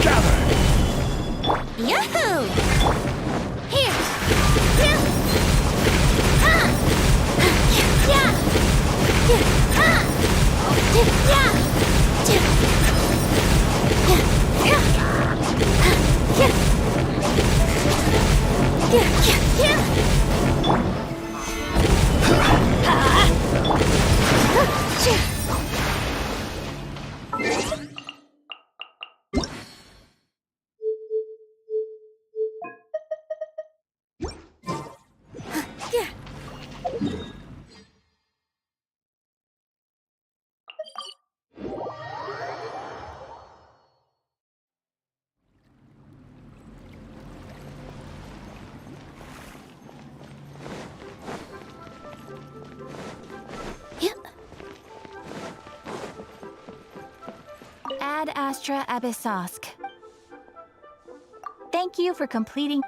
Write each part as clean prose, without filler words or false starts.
Gather! Yahoo! Here! Ha! Yeah! Ha! Ad Astra Abyssosk. Thank you for completing.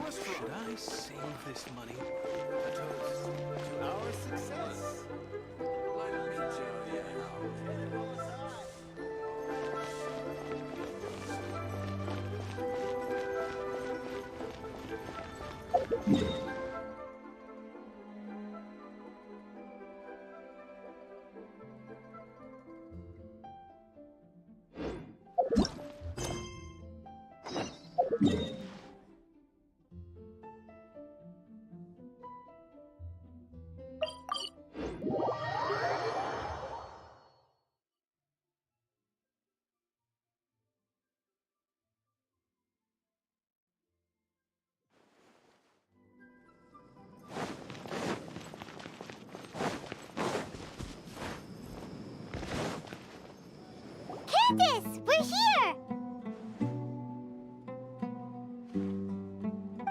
Should I save this money? Our success. Candace, we're here!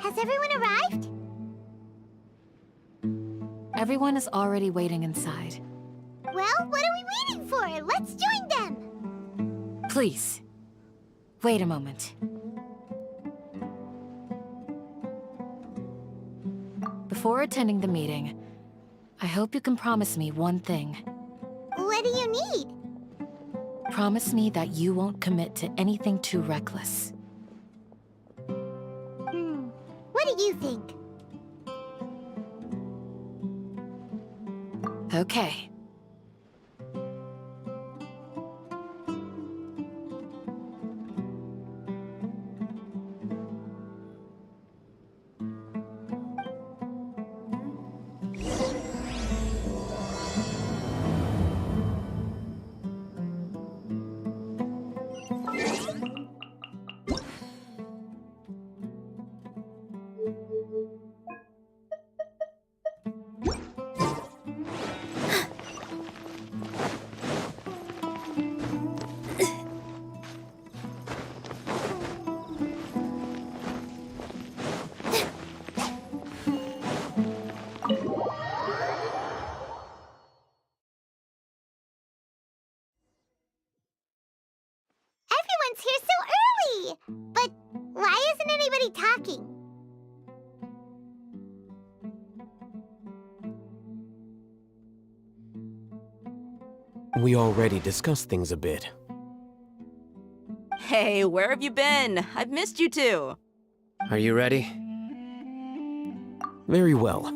Has everyone arrived? Everyone is already waiting inside. Well, what are we waiting for? Let's join them! Please, wait a moment. Before attending the meeting, I hope you can promise me one thing. What do you need? Promise me that you won't commit to anything too reckless. What do you think? Okay. Everyone's here so early! But why isn't anybody talking? We already discussed things a bit. Hey, where have you been? I've missed you too. Are you ready? Very well.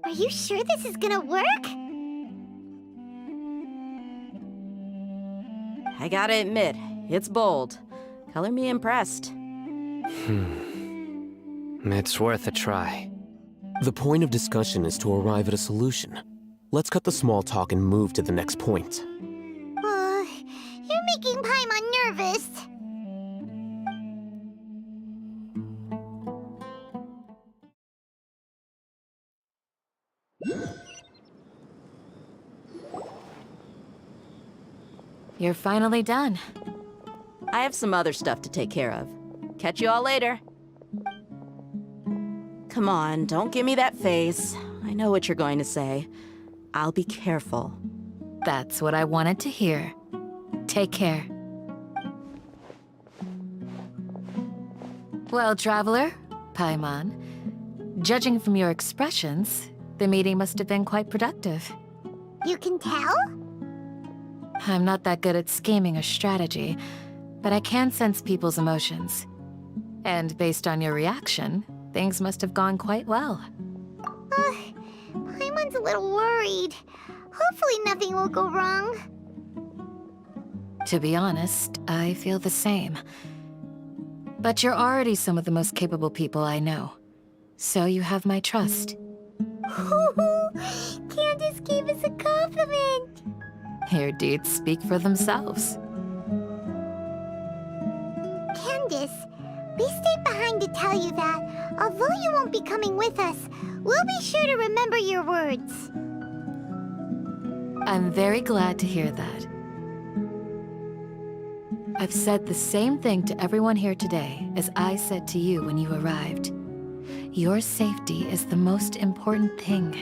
Are you sure this is gonna work? I gotta admit, it's bold. Color me impressed. It's worth a try. The point of discussion is to arrive at a solution. Let's cut the small talk and move to the next point. You're making Paimon nervous. You're finally done. I have some other stuff to take care of. Catch you all later. Come on, don't give me that face. I I know what you're going to say. I'll be careful. That's what I wanted to hear. Take care. Well, Traveler, Paimon, judging from your expressions, the meeting must have been quite productive. You can tell? I'm not that good at scheming or strategy, but I can sense people's emotions. And based on your reaction, things must have gone quite well. Paimon's a little worried. Hopefully nothing will go wrong. To be honest, I feel the same. But you're already some of the most capable people I know. So you have my trust. Candace gave us a compliment. Your deeds speak for themselves. Candace, we stayed behind to tell you that, although you won't be coming with us, we'll be sure to remember your words. I'm very glad to hear that. I've said the same thing to everyone here today as I said to you when you arrived. Your safety is the most important thing.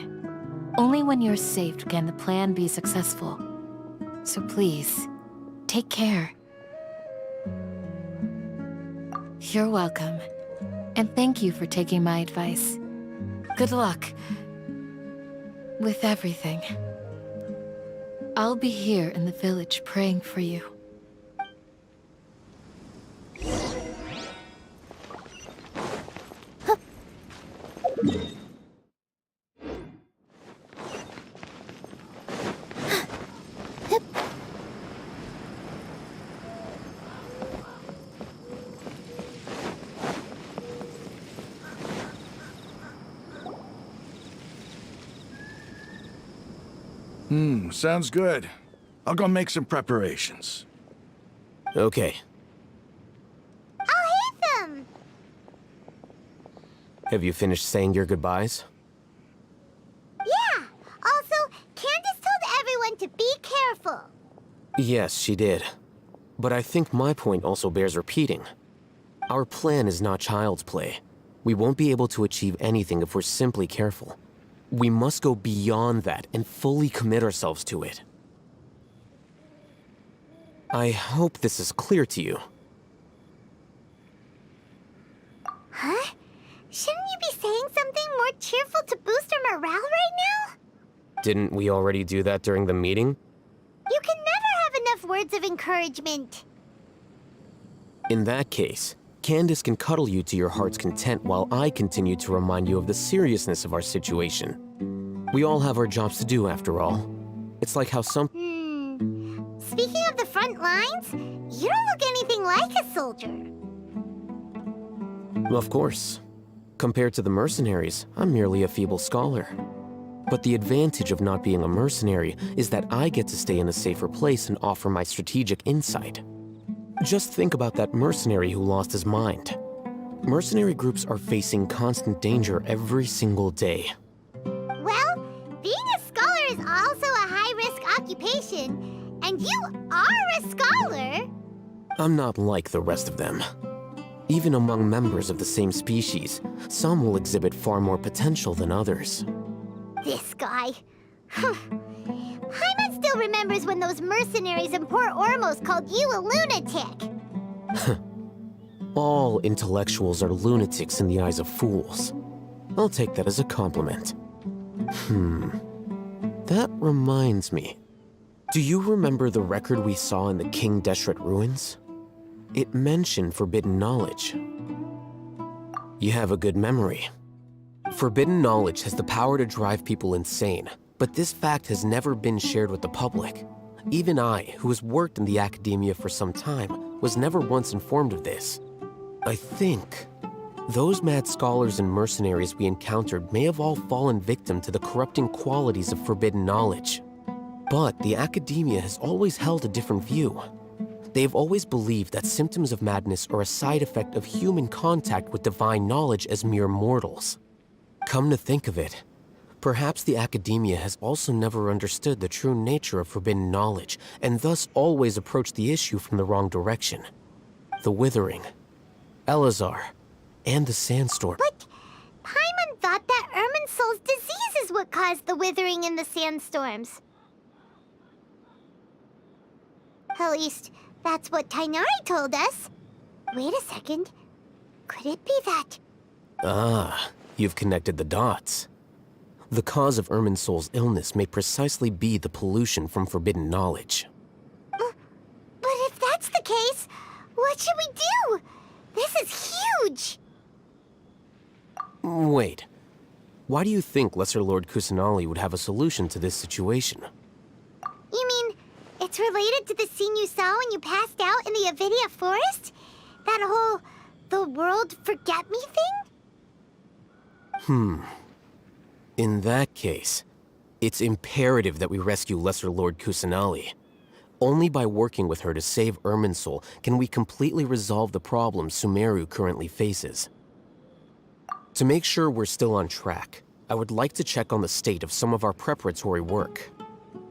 Only when you're safe can the plan be successful. So please, take care. You're welcome. And thank you for taking my advice. Good luck with everything. I'll be here in the village praying for you. Sounds good. I'll go make some preparations. Okay. I'll hit them! Have you finished saying your goodbyes? Yeah! Also, Candace told everyone to be careful. Yes, she did. But I think my point also bears repeating. Our plan is not child's play. We won't be able to achieve anything if we're simply careful. We must go beyond that and fully commit ourselves to it. I hope this is clear to you. Huh? Shouldn't you be saying something more cheerful to boost our morale right now? Didn't we already do that during the meeting? You can never have enough words of encouragement. In that case, Candace can cuddle you to your heart's content while I continue to remind you of the seriousness of our situation. We all have our jobs to do after all. It's like how some... Speaking of the front lines, you don't look anything like a soldier. Of course. Compared to the mercenaries, I'm merely a feeble scholar. But the advantage of not being a mercenary is that I get to stay in a safer place and offer my strategic insight. Just think about that mercenary who lost his mind. Mercenary groups are facing constant danger every single day. Well, being a scholar is also a high-risk occupation, and you are a scholar! I'm not like the rest of them. Even among members of the same species, some will exhibit far more potential than others. This guy. Paimon still remembers when those mercenaries in Port Ormos called you a lunatic. All intellectuals are lunatics in the eyes of fools. I'll take that as a compliment. That reminds me. Do you remember the record we saw in the King Deshret ruins? It mentioned forbidden knowledge. You have a good memory. Forbidden knowledge has the power to drive people insane, but this fact has never been shared with the public. Even I, who has worked in the academia for some time, was never once informed of this. I think those mad scholars and mercenaries we encountered may have all fallen victim to the corrupting qualities of forbidden knowledge. But the academia has always held a different view. They have always believed that symptoms of madness are a side effect of human contact with divine knowledge as mere mortals. Come to think of it, perhaps the academia has also never understood the true nature of forbidden knowledge, and thus always approached the issue from the wrong direction. The Withering, Elazar, and the Sandstorm. But Paimon thought that Irminsul's disease is what caused the withering and the sandstorms. At least, that's what Tainari told us. Wait a second. Could it be that... Ah, you've connected the dots. The cause of Irminsol's illness may precisely be the pollution from forbidden knowledge. But if that's the case, what should we do? This is huge! Wait. Why do you think Lesser Lord Kusanali would have a solution to this situation? You mean, it's related to the scene you saw when you passed out in the Avidia forest? That whole... the world forget me thing? In that case, it's imperative that we rescue Lesser Lord Kusanali. Only by working with her to save Irminsol can we completely resolve the problems Sumeru currently faces. To make sure we're still on track, I would like to check on the state of some of our preparatory work.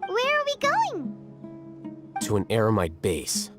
Where are we going? To an Eremite base.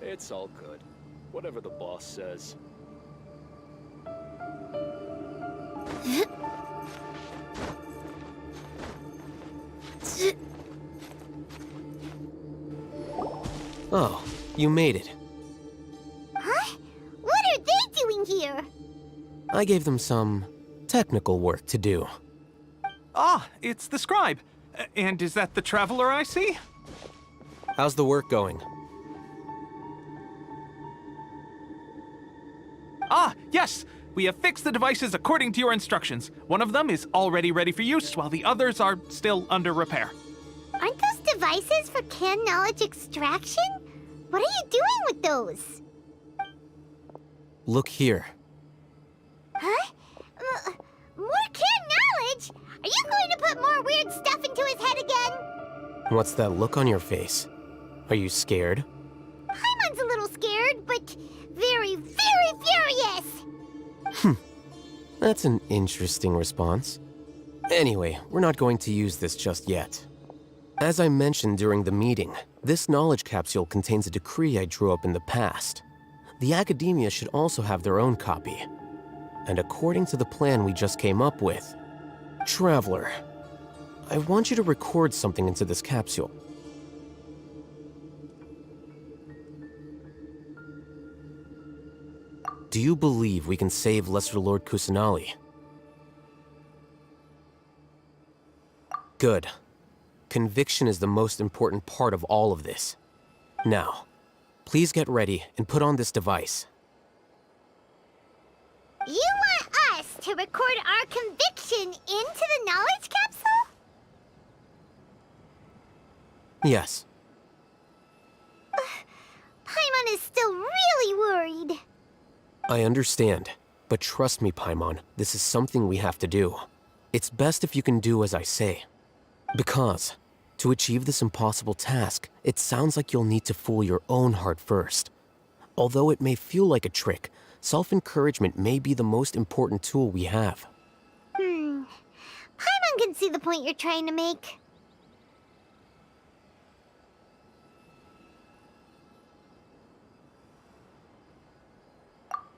It's all good. Whatever the boss says. Oh, you made it. Huh? What are they doing here? I gave them some technical work to do. Ah, it's the scribe. And is that the traveler I see? How's the work going? Ah, yes! We have fixed the devices according to your instructions. One of them is already ready for use, while the others are still under repair. Aren't those devices for can knowledge extraction? What are you doing with those? Look here. Huh? More can knowledge? Are you going to put more weird stuff into his head again? What's that look on your face? Are you scared? Paimon's a little scared, but very, very furious! That's an interesting response. Anyway, we're not going to use this just yet. As I mentioned during the meeting, this knowledge capsule contains a decree I drew up in the past. The academia should also have their own copy. And according to the plan we just came up with, Traveler, I want you to record something into this capsule. Do you believe we can save Lesser Lord Kusanali? Good. Conviction is the most important part of all of this. Now, please get ready and put on this device. You want us to record our conviction into the knowledge capsule? Yes. Paimon is still really worried. I understand, but trust me, Paimon, this is something we have to do. It's best if you can do as I say. Because, to achieve this impossible task, it sounds like you'll need to fool your own heart first. Although it may feel like a trick, self-encouragement may be the most important tool we have. Paimon can see the point you're trying to make.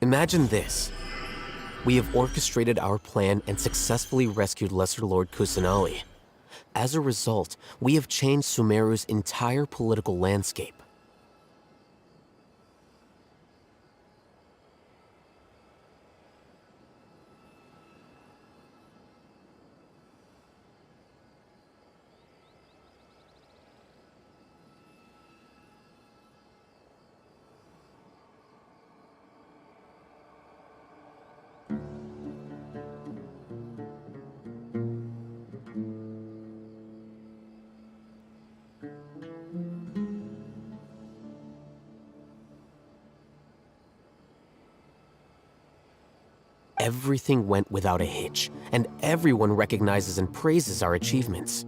Imagine this. We have orchestrated our plan and successfully rescued Lesser Lord Kusanali. As a result, we have changed Sumeru's entire political landscape. everything went without a hitch, and everyone recognizes and praises our achievements.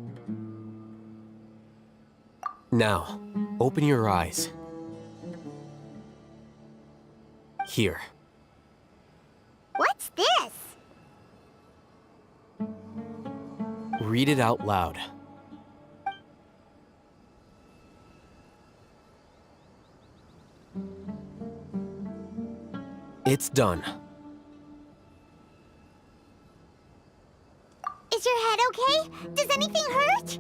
Now, open your eyes. Here. What's this? Read it out loud. It's done. Is your head okay? Does anything hurt?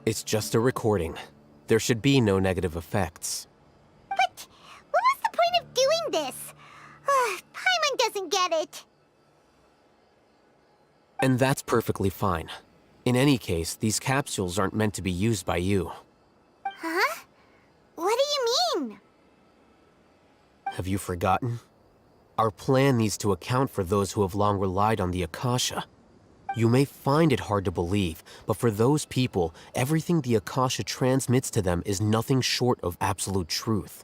It's just a recording. There should be no negative effects. But what was the point of doing this? Paimon doesn't get it. And that's perfectly fine. In any case, these capsules aren't meant to be used by you. Huh? What do you mean? Have you forgotten? Our plan needs to account for those who have long relied on the Akasha. You may find it hard to believe, but for those people, everything the Akasha transmits to them is nothing short of absolute truth.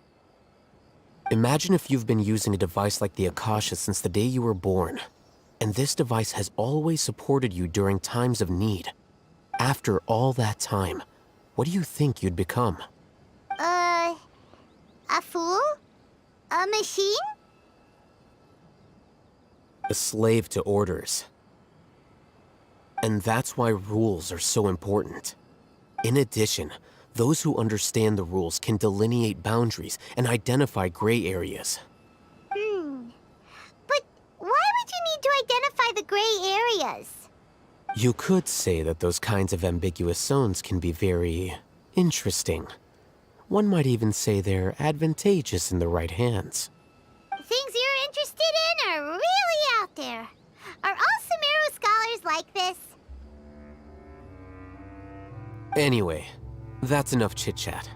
Imagine if you've been using a device like the Akasha since the day you were born, and this device has always supported you during times of need. After all that time, what do you think you'd become? A fool? A machine? A slave to orders. And that's why rules are so important. In addition, those who understand the rules can delineate boundaries and identify gray areas. But why would you need to identify the gray areas? You could say that those kinds of ambiguous zones can be very interesting. One might even say they're advantageous in the right hands. Things you're interested in are really out there. Are all Sumeru scholars like this? Anyway, that's enough chit-chat.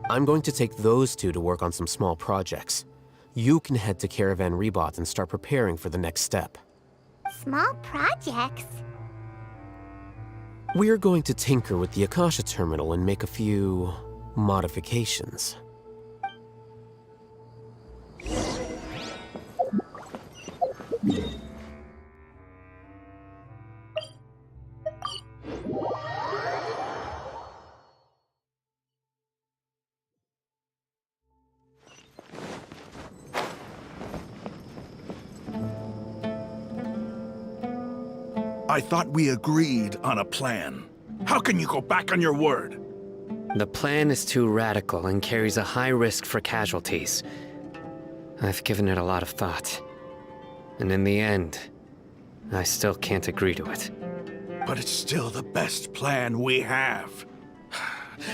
I'm going to take those two to work on some small projects. You can head to Caravan Rebot and start preparing for the next step. Small projects? We're going to tinker with the Akasha terminal and make a few modifications. I thought we agreed on a plan. How can you go back on your word? The plan is too radical and carries a high risk for casualties. I've given it a lot of thought. And in the end, I still can't agree to it. But it's still the best plan we have.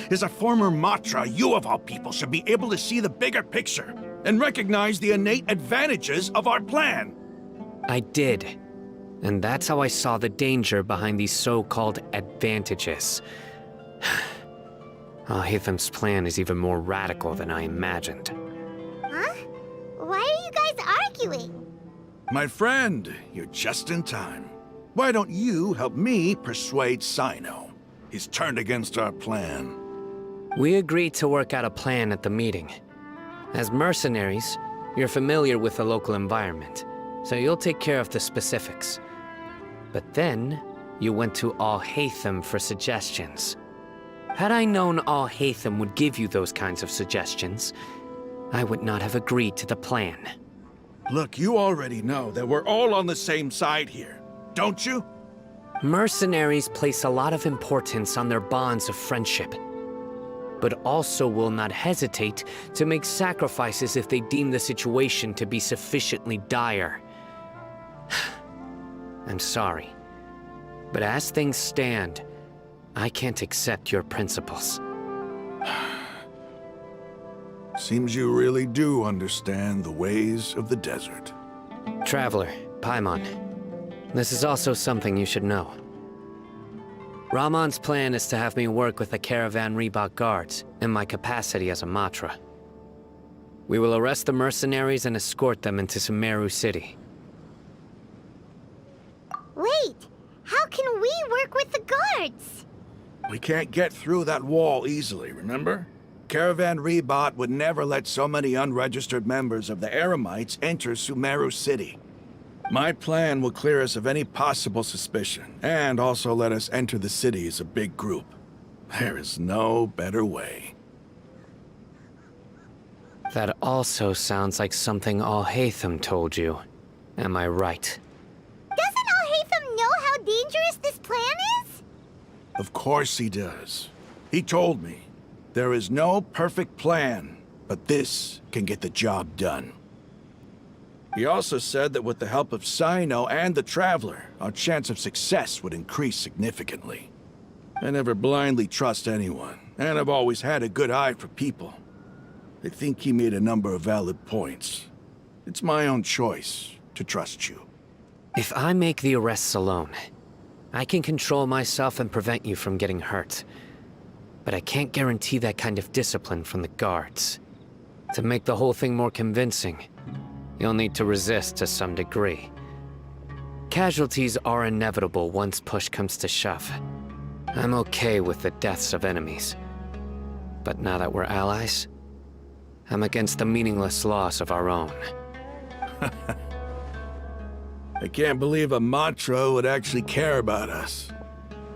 As a former Matra, you of all people should be able to see the bigger picture and recognize the innate advantages of our plan. I did. And that's how I saw the danger behind these so-called advantages. Al-Haytham's plan is even more radical than I imagined. Huh? Why are you guys arguing? My friend, you're just in time. Why don't you help me persuade Sino? He's turned against our plan. We agreed to work out a plan at the meeting. As mercenaries, you're familiar with the local environment, so you'll take care of the specifics. But then, you went to Al-Haytham for suggestions. Had I known Al-Haytham would give you those kinds of suggestions, I would not have agreed to the plan. Look, you already know that we're all on the same side here, don't you? Mercenaries place a lot of importance on their bonds of friendship, but also will not hesitate to make sacrifices if they deem the situation to be sufficiently dire. I'm sorry, but as things stand, I can't accept your principles. Seems you really do understand the ways of the desert. Traveler, Paimon, this is also something you should know. Ramon's plan is to have me work with the Caravan Rebot guards in my capacity as a Matra. We will arrest the mercenaries and escort them into Sumeru City. Wait, how can we work with the guards? We can't get through that wall easily, remember? Caravan Rebot would never let so many unregistered members of the Eremites enter Sumeru City. My plan will clear us of any possible suspicion, and also let us enter the city as a big group. There is no better way. That also sounds like something Al-Haytham told you. Am I right? Doesn't Al-Haytham know how dangerous this plan is? Of course he does. He told me, there is no perfect plan, but this can get the job done. He also said that with the help of Sino and the Traveler, our chance of success would increase significantly. I never blindly trust anyone, and I've always had a good eye for people. I think he made a number of valid points. It's my own choice to trust you. If I make the arrests alone, I can control myself and prevent you from getting hurt. But I can't guarantee that kind of discipline from the guards. To make the whole thing more convincing, you'll need to resist to some degree. Casualties are inevitable once push comes to shove. I'm okay with the deaths of enemies. But now that we're allies, I'm against the meaningless loss of our own. I can't believe a Matra would actually care about us.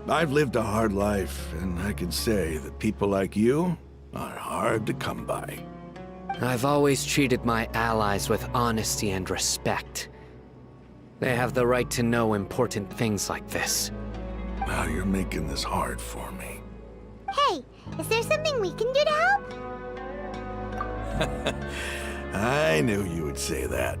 I've lived a hard life, and I can say that people like you are hard to come by. I've always treated my allies with honesty and respect. They have the right to know important things like this. Now you're making this hard for me. Hey, is there something we can do to help? I knew you would say that.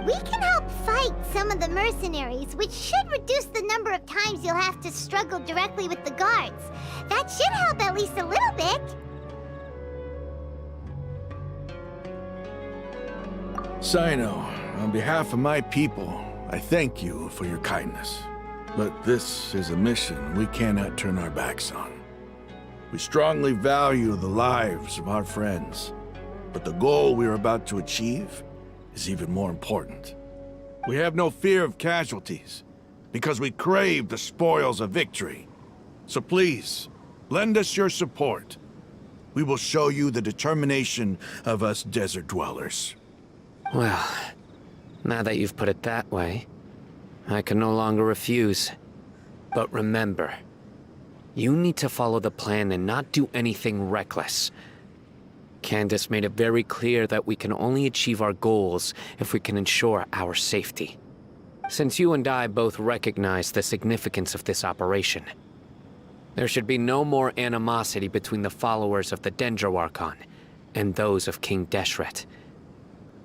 We can help fight some of the mercenaries, which should reduce the number of times you'll have to struggle directly with the guards. That should help at least a little bit. Sino, on behalf of my people, I thank you for your kindness. But this is a mission we cannot turn our backs on. We strongly value the lives of our friends, but the goal we are about to achieve is even more important. We have no fear of casualties, because we crave the spoils of victory. So please, lend us your support. We will show you the determination of us desert dwellers. Well, now that you've put it that way, I can no longer refuse. But remember, you need to follow the plan and not do anything reckless. Candace made it very clear that we can only achieve our goals if we can ensure our safety. Since you and I both recognize the significance of this operation, there should be no more animosity between the followers of the Dendroarchon and those of King Deshret.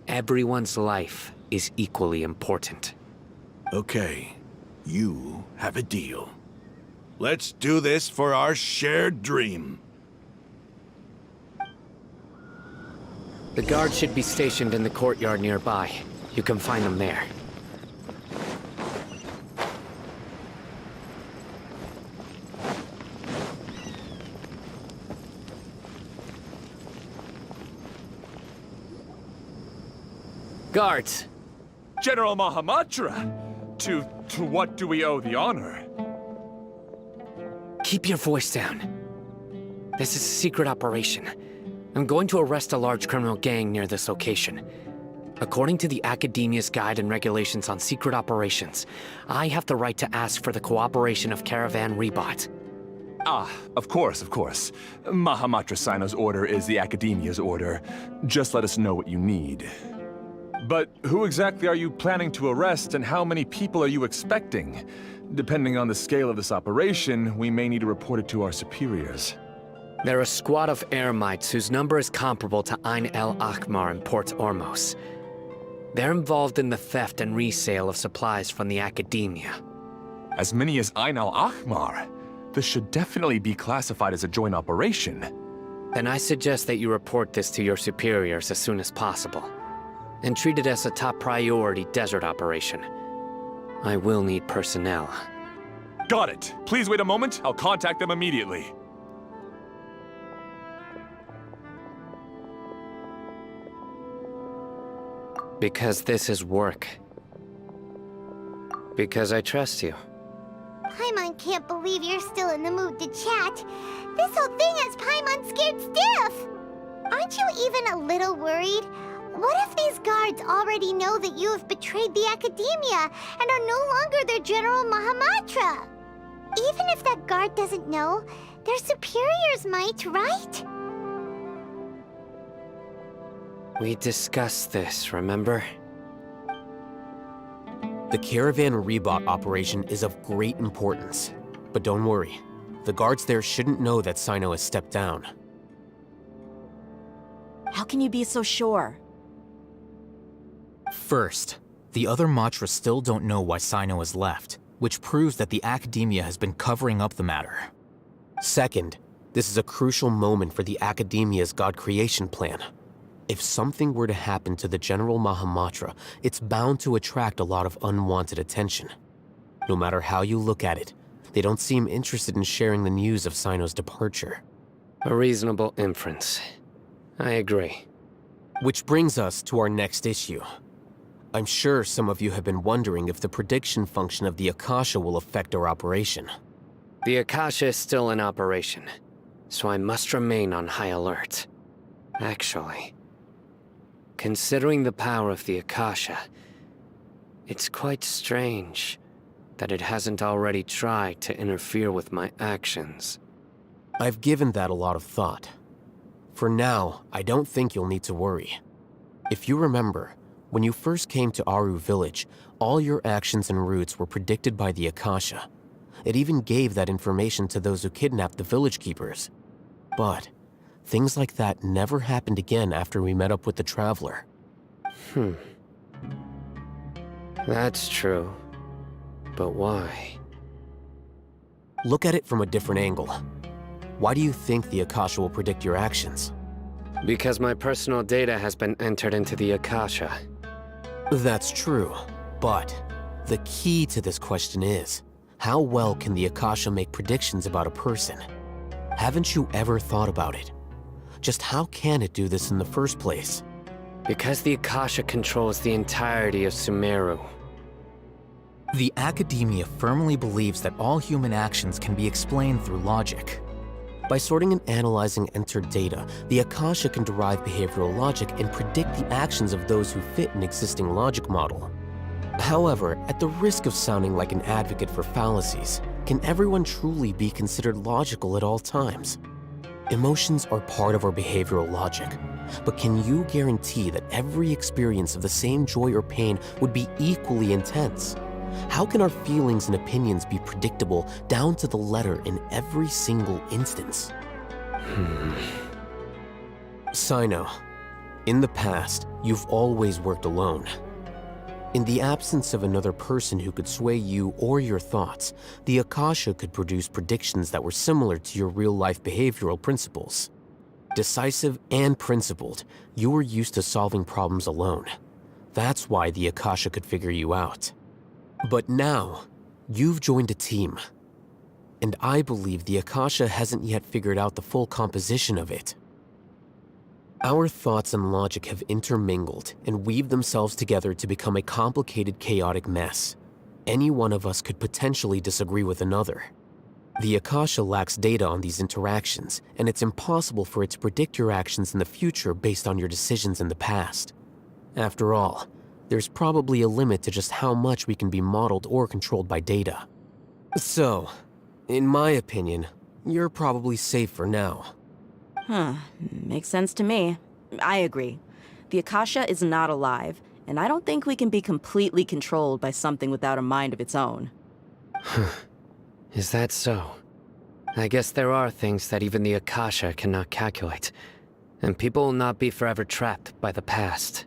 Everyone's life is equally important. Okay, you have a deal. Let's do this for our shared dream. The guards should be stationed in the courtyard nearby. You can find them there. Guards! General Mahamatra! To what do we owe the honor? Keep your voice down. This is a secret operation. I'm going to arrest a large criminal gang near this location. According to the Academia's Guide and Regulations on Secret Operations, I have the right to ask for the cooperation of Caravan Rebot. Ah, of course, of course. Mahamatra Sino's order is the Academia's order. Just let us know what you need. But who exactly are you planning to arrest, and how many people are you expecting? Depending on the scale of this operation, we may need to report it to our superiors. They're a squad of Eremites whose number is comparable to Ain el Akhmar in Port Ormos. They're involved in the theft and resale of supplies from the Academia. As many as Ain al-Akhmar? This should definitely be classified as a joint operation. Then I suggest that you report this to your superiors as soon as possible, and treat it as a top priority desert operation. I will need personnel. Got it. Please wait a moment. I'll contact them immediately. Because this is work. Because I trust you. Paimon can't believe you're still in the mood to chat. This whole thing has Paimon scared stiff. Aren't you even a little worried? What if these guards already know that you have betrayed the Academia and are no longer their General Mahamatra? Even if that guard doesn't know, their superiors might, right? We discussed this, remember? The Caravan Rebot operation is of great importance. But don't worry, the guards there shouldn't know that Sino has stepped down. How can you be so sure? First, the other Matras still don't know why Sino has left, which proves that the Academia has been covering up the matter. Second, this is a crucial moment for the Academia's God creation plan. If something were to happen to the General Mahamatra, it's bound to attract a lot of unwanted attention. No matter how you look at it, they don't seem interested in sharing the news of Sino's departure. A reasonable inference. I agree. Which brings us to our next issue. I'm sure some of you have been wondering if the prediction function of the Akasha will affect our operation. The Akasha is still in operation, so I must remain on high alert. Actually, considering the power of the Akasha, it's quite strange that it hasn't already tried to interfere with my actions. I've given that a lot of thought. For now, I don't think you'll need to worry. If you remember, when you first came to Aru Village, all your actions and routes were predicted by the Akasha. It even gave that information to those who kidnapped the village keepers. But things like that never happened again after we met up with the Traveler. That's true. But why? Look at it from a different angle. Why do you think the Akasha will predict your actions? Because my personal data has been entered into the Akasha. That's true, but the key to this question is, how well can the Akasha make predictions about a person? Haven't you ever thought about it? Just how can it do this in the first place? Because the Akasha controls the entirety of Sumeru. The Academia firmly believes that all human actions can be explained through logic. By sorting and analyzing entered data, the Akasha can derive behavioral logic and predict the actions of those who fit an existing logic model. However, at the risk of sounding like an advocate for fallacies, can everyone truly be considered logical at all times? Emotions are part of our behavioral logic, but can you guarantee that every experience of the same joy or pain would be equally intense? How can our feelings and opinions be predictable down to the letter in every single instance? Sino, in the past, you've always worked alone. In the absence of another person who could sway you or your thoughts, the Akasha could produce predictions that were similar to your real-life behavioral principles. Decisive and principled, you were used to solving problems alone. That's why the Akasha could figure you out. But now, you've joined a team. And I believe the Akasha hasn't yet figured out the full composition of it. Our thoughts and logic have intermingled and weaved themselves together to become a complicated, chaotic mess. Any one of us could potentially disagree with another. The Akasha lacks data on these interactions, and it's impossible for it to predict your actions in the future based on your decisions in the past. After all, there's probably a limit to just how much we can be modeled or controlled by data. So, in my opinion, you're probably safe for now. Makes sense to me. I agree. The Akasha is not alive, and I don't think we can be completely controlled by something without a mind of its own. Is that so? I guess there are things that even the Akasha cannot calculate, and people will not be forever trapped by the past.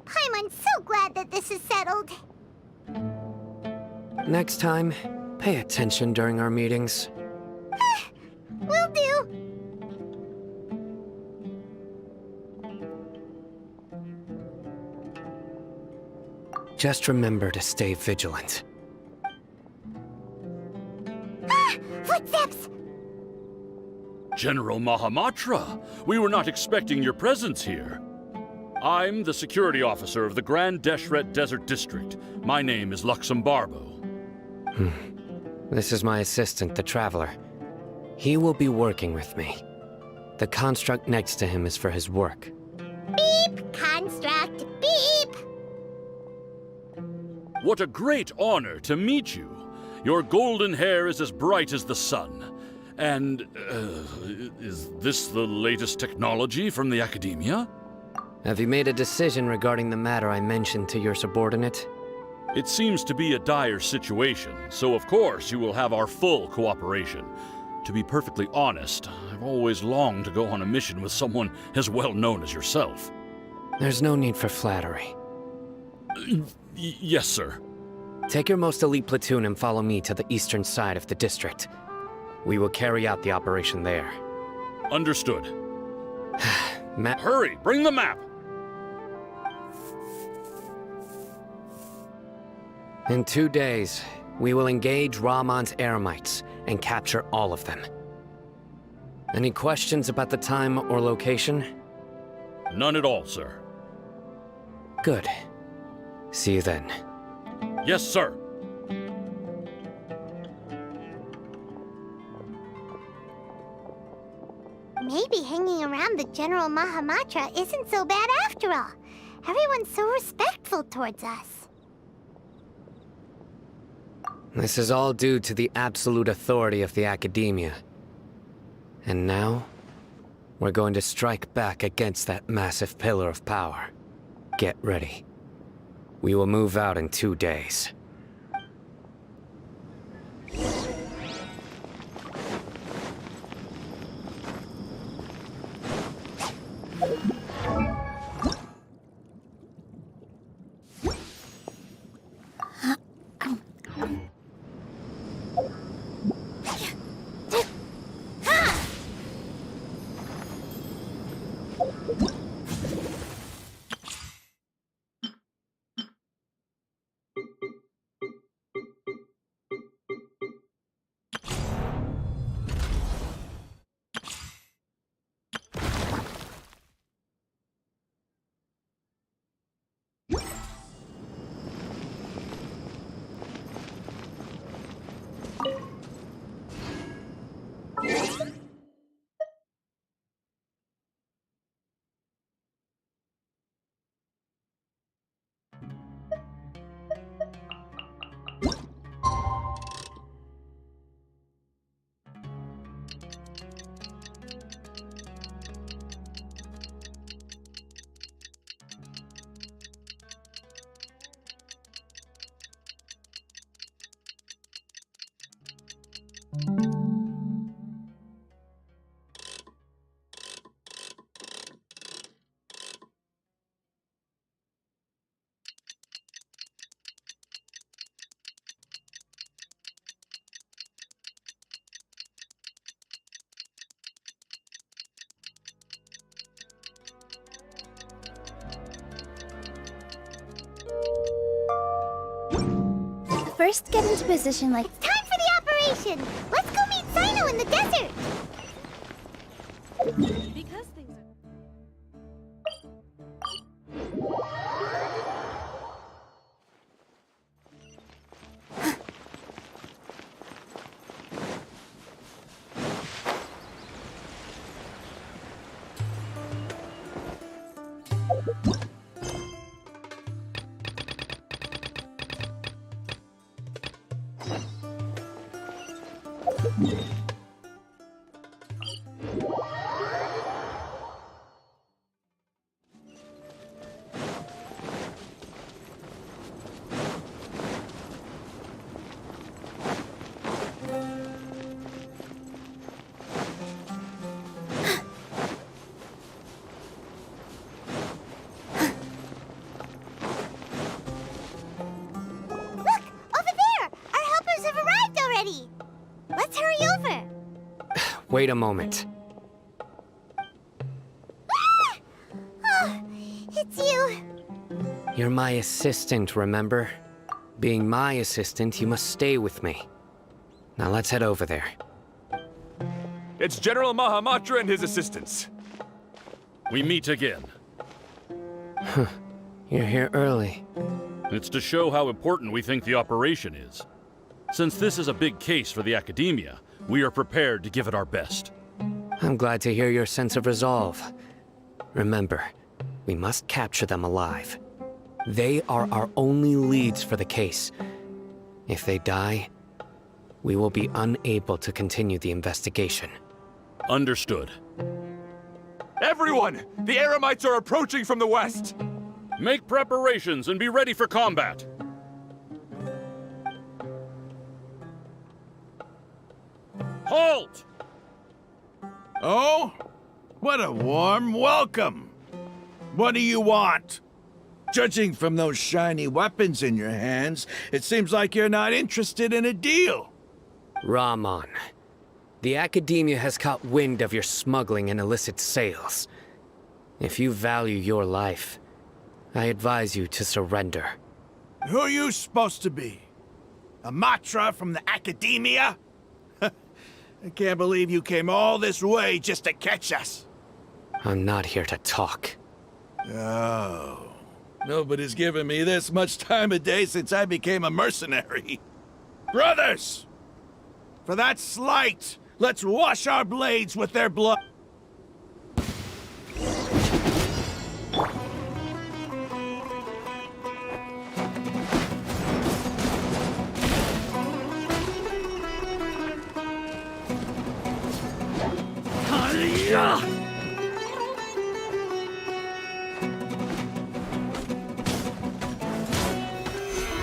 Paimon's so glad that this is settled. Next time, pay attention during our meetings. Will do. Just remember to stay vigilant. Footsteps! General Mahamatra, we were not expecting your presence here. I'm the security officer of the Grand Deshret Desert District. My name is Luxembarbo. This is my assistant, the Traveler. He will be working with me. The construct next to him is for his work. Beep! Construct, beep! What a great honor to meet you. Your golden hair is as bright as the sun. And, is this the latest technology from the Academia? Have you made a decision regarding the matter I mentioned to your subordinate? It seems to be a dire situation, so of course you will have our full cooperation. To be perfectly honest, I've always longed to go on a mission with someone as well known as yourself. There's no need for flattery. Yes, sir. Take your most elite platoon and follow me to the eastern side of the district. We will carry out the operation there. Understood. Hurry, bring the map! In 2 days, we will engage Rahman's Eremites and capture all of them. Any questions about the time or location? None at all, sir. Good. See you then. Yes, sir. Maybe hanging around the General Mahamatra isn't so bad after all. Everyone's so respectful towards us. This is all due to the absolute authority of the Academia. And now, we're going to strike back against that massive pillar of power. Get ready. We will move out in 2 days. First, get into position like... It's time for the operation! Let's go meet Sino in the desert! Because things are... Let's hurry over! Wait a moment. Ah! Oh, it's you. You're my assistant, remember? Being my assistant, you must stay with me. Now let's head over there. It's General Mahamatra and his assistants. We meet again. You're here early. It's to show how important we think the operation is. Since this is a big case for the Academia, we are prepared to give it our best. I'm glad to hear your sense of resolve. Remember, we must capture them alive. They are our only leads for the case. If they die, we will be unable to continue the investigation. Understood. Everyone! The Eremites are approaching from the west! Make preparations and be ready for combat. Halt! Oh? What a warm welcome! What do you want? Judging from those shiny weapons in your hands, it seems like you're not interested in a deal. Rahman, the Academia has caught wind of your smuggling and illicit sales. If you value your life, I advise you to surrender. Who are you supposed to be? A Matra from the Academia? I can't believe you came all this way just to catch us. I'm not here to talk. Oh. Nobody's given me this much time of day since I became a mercenary. Brothers! For that slight, let's wash our blades with their blood.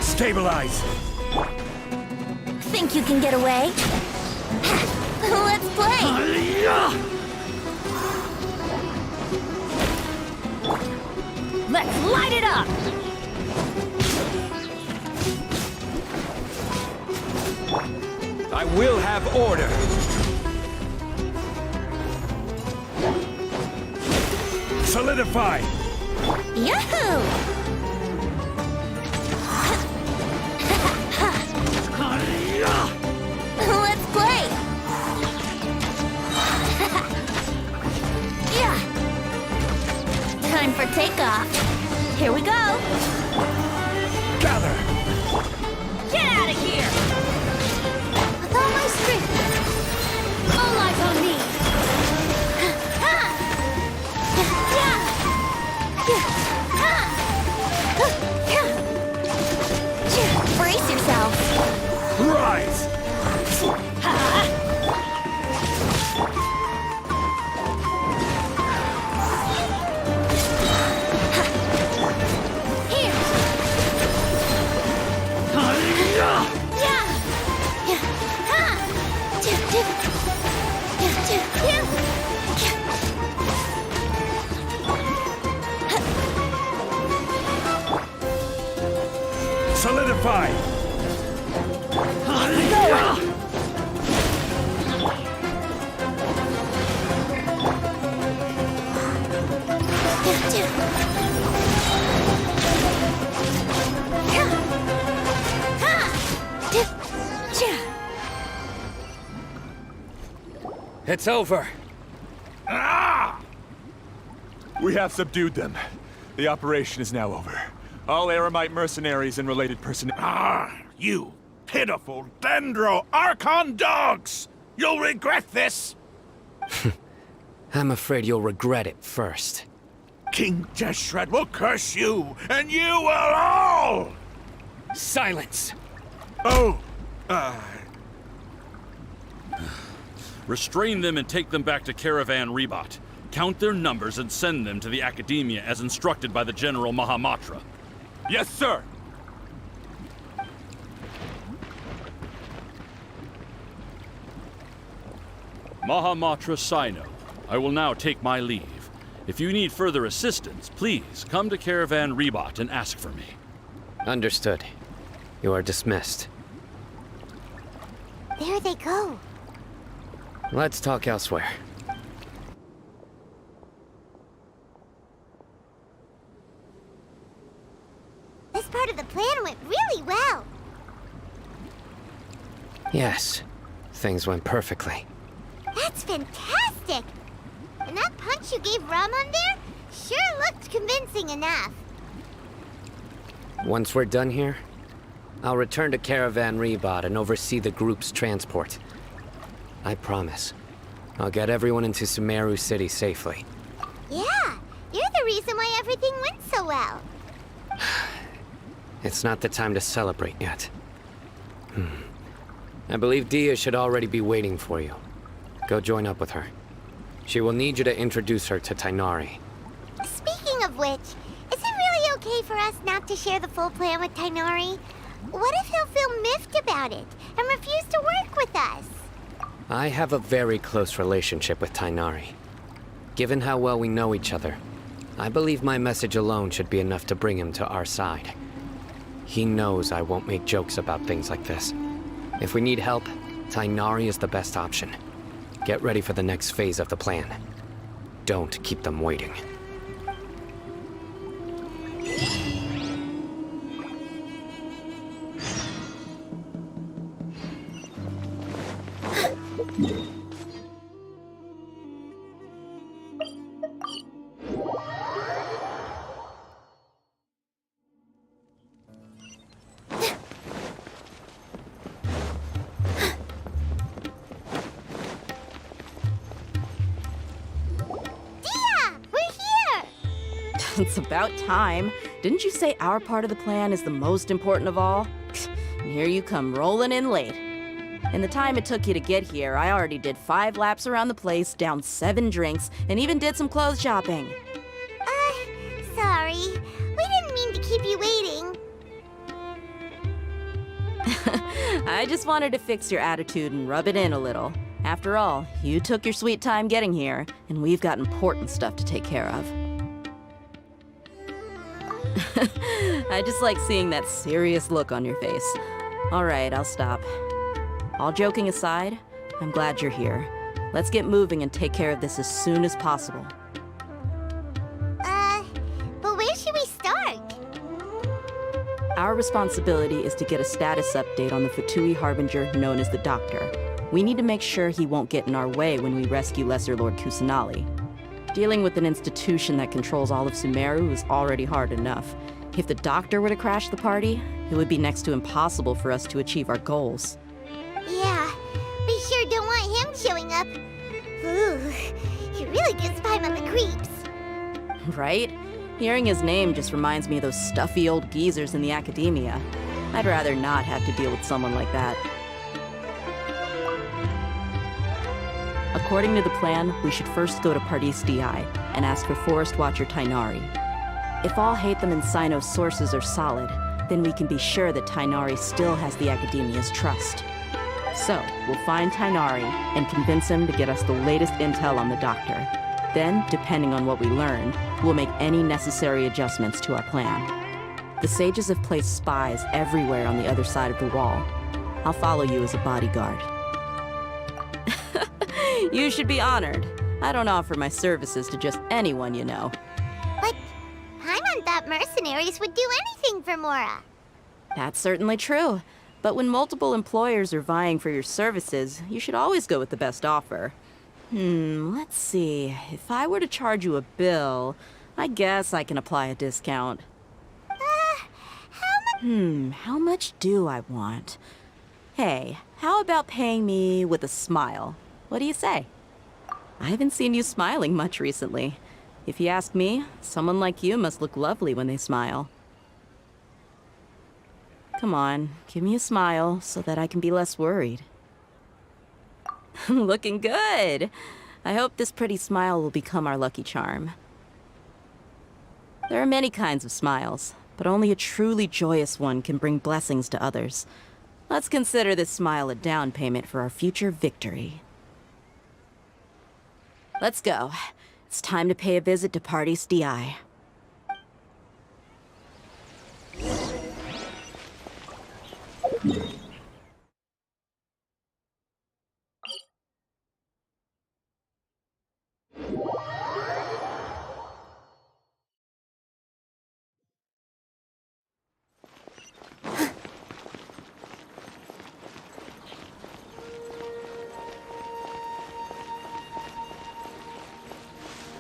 Stabilize! Think you can get away? Let's play! Let's light it up! I will have order! Solidify! Yahoo! Let's play! Yeah! Time for takeoff. Here we go! Gather! Get out of here! With all my strength! All eyes on me! Brace yourself! Rise! Solidify! It's over. We have subdued them. The operation is now over. All Eremite mercenaries and related personnel. You pitiful Dendro Archon dogs! You'll regret this! I'm afraid you'll regret it first. King Deshret will curse you, and you will all! Silence! Oh, Restrain them and take them back to Caravan Rebot. Count their numbers and send them to the Academia as instructed by the General Mahamatra. Yes, sir! Mahamatra Sino, I will now take my leave. If you need further assistance, please come to Caravan Rebot and ask for me. Understood. You are dismissed. There they go. Let's talk elsewhere. This part of the plan went really well. Yes, things went perfectly. That's fantastic! And that punch you gave Ramon there? Sure looked convincing enough. Once we're done here, I'll return to Caravan Rebot and oversee the group's transport. I promise. I'll get everyone into Sumeru City safely. Yeah, you're the reason why everything went so well. It's not the time to celebrate yet. I believe Dia should already be waiting for you. Go join up with her. She will need you to introduce her to Tainari. Speaking of which, is it really okay for us not to share the full plan with Tainari? What if he'll feel miffed about it and refuse to work with us? I have a very close relationship with Tainari. Given how well we know each other, I believe my message alone should be enough to bring him to our side. He knows I won't make jokes about things like this. If we need help, Tainari is the best option. Get ready for the next phase of the plan. Don't keep them waiting. It's about time. Didn't you say our part of the plan is the most important of all? And here you come rolling in late. In the time it took you to get here, I already did 5 laps around the place, downed 7 drinks, and even did some clothes shopping. Sorry. We didn't mean to keep you waiting. I just wanted to fix your attitude and rub it in a little. After all, you took your sweet time getting here, and we've got important stuff to take care of. I just like seeing that serious look on your face. All right, I'll stop. All joking aside, I'm glad you're here. Let's get moving and take care of this as soon as possible. But where should we start? Our responsibility is to get a status update on the Fatui Harbinger known as the Doctor. We need to make sure he won't get in our way when we rescue Lesser Lord Kusanali. Dealing with an institution that controls all of Sumeru is already hard enough. If the Doctor were to crash the party, it would be next to impossible for us to achieve our goals. Yeah, we sure don't want him showing up. Ooh, he really gives Paimon the creeps. Right? Hearing his name just reminds me of those stuffy old geezers in the academia. I'd rather not have to deal with someone like that. According to the plan, we should first go to Pardis Di and ask for Forest Watcher Tainari. If all Hatham and Sino's sources are solid, then we can be sure that Tainari still has the Academia's trust. So, we'll find Tainari and convince him to get us the latest intel on the Doctor. Then, depending on what we learn, we'll make any necessary adjustments to our plan. The sages have placed spies everywhere on the other side of the wall. I'll follow you as a bodyguard. You should be honored. I don't offer my services to just anyone you know. But Paimon thought mercenaries would do anything for Mora. That's certainly true. But when multiple employers are vying for your services, you should always go with the best offer. Let's see. If I were to charge you a bill, I guess I can apply a discount. How much do I want? Hey, how about paying me with a smile? What do you say? I haven't seen you smiling much recently. If you ask me, someone like you must look lovely when they smile. Come on, give me a smile so that I can be less worried. Looking good! I hope this pretty smile will become our lucky charm. There are many kinds of smiles, but only a truly joyous one can bring blessings to others. Let's consider this smile a down payment for our future victory. Let's go. It's time to pay a visit to Pardis Di.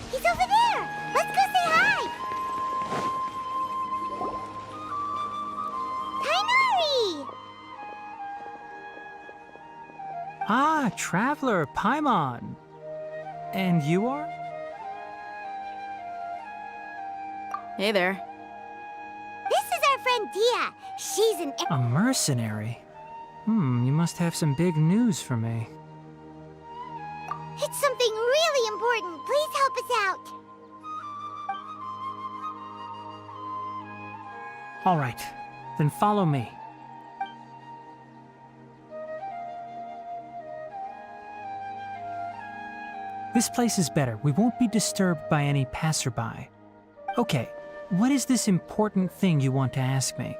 He's over there! Let's go say Ah, Traveler, Paimon. And you are? Hey there. This is our friend Dia. She's an... A mercenary? You must have some big news for me. It's something really important. Please help us out. All right, then follow me. This place is better. We won't be disturbed by any passerby. Okay, what is this important thing you want to ask me?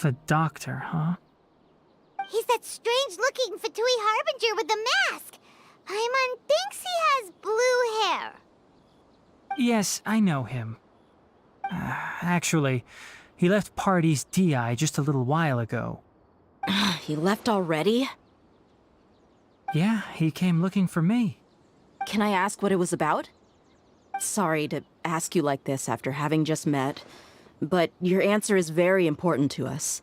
The doctor, huh? He's that strange-looking Fatui Harbinger with the mask. Paimon thinks he has blue hair. Yes, I know him. Actually, he left Party's DI just a little while ago. He left already? Yeah, he came looking for me. Can I ask what it was about? Sorry to ask you like this after having just met, but your answer is very important to us.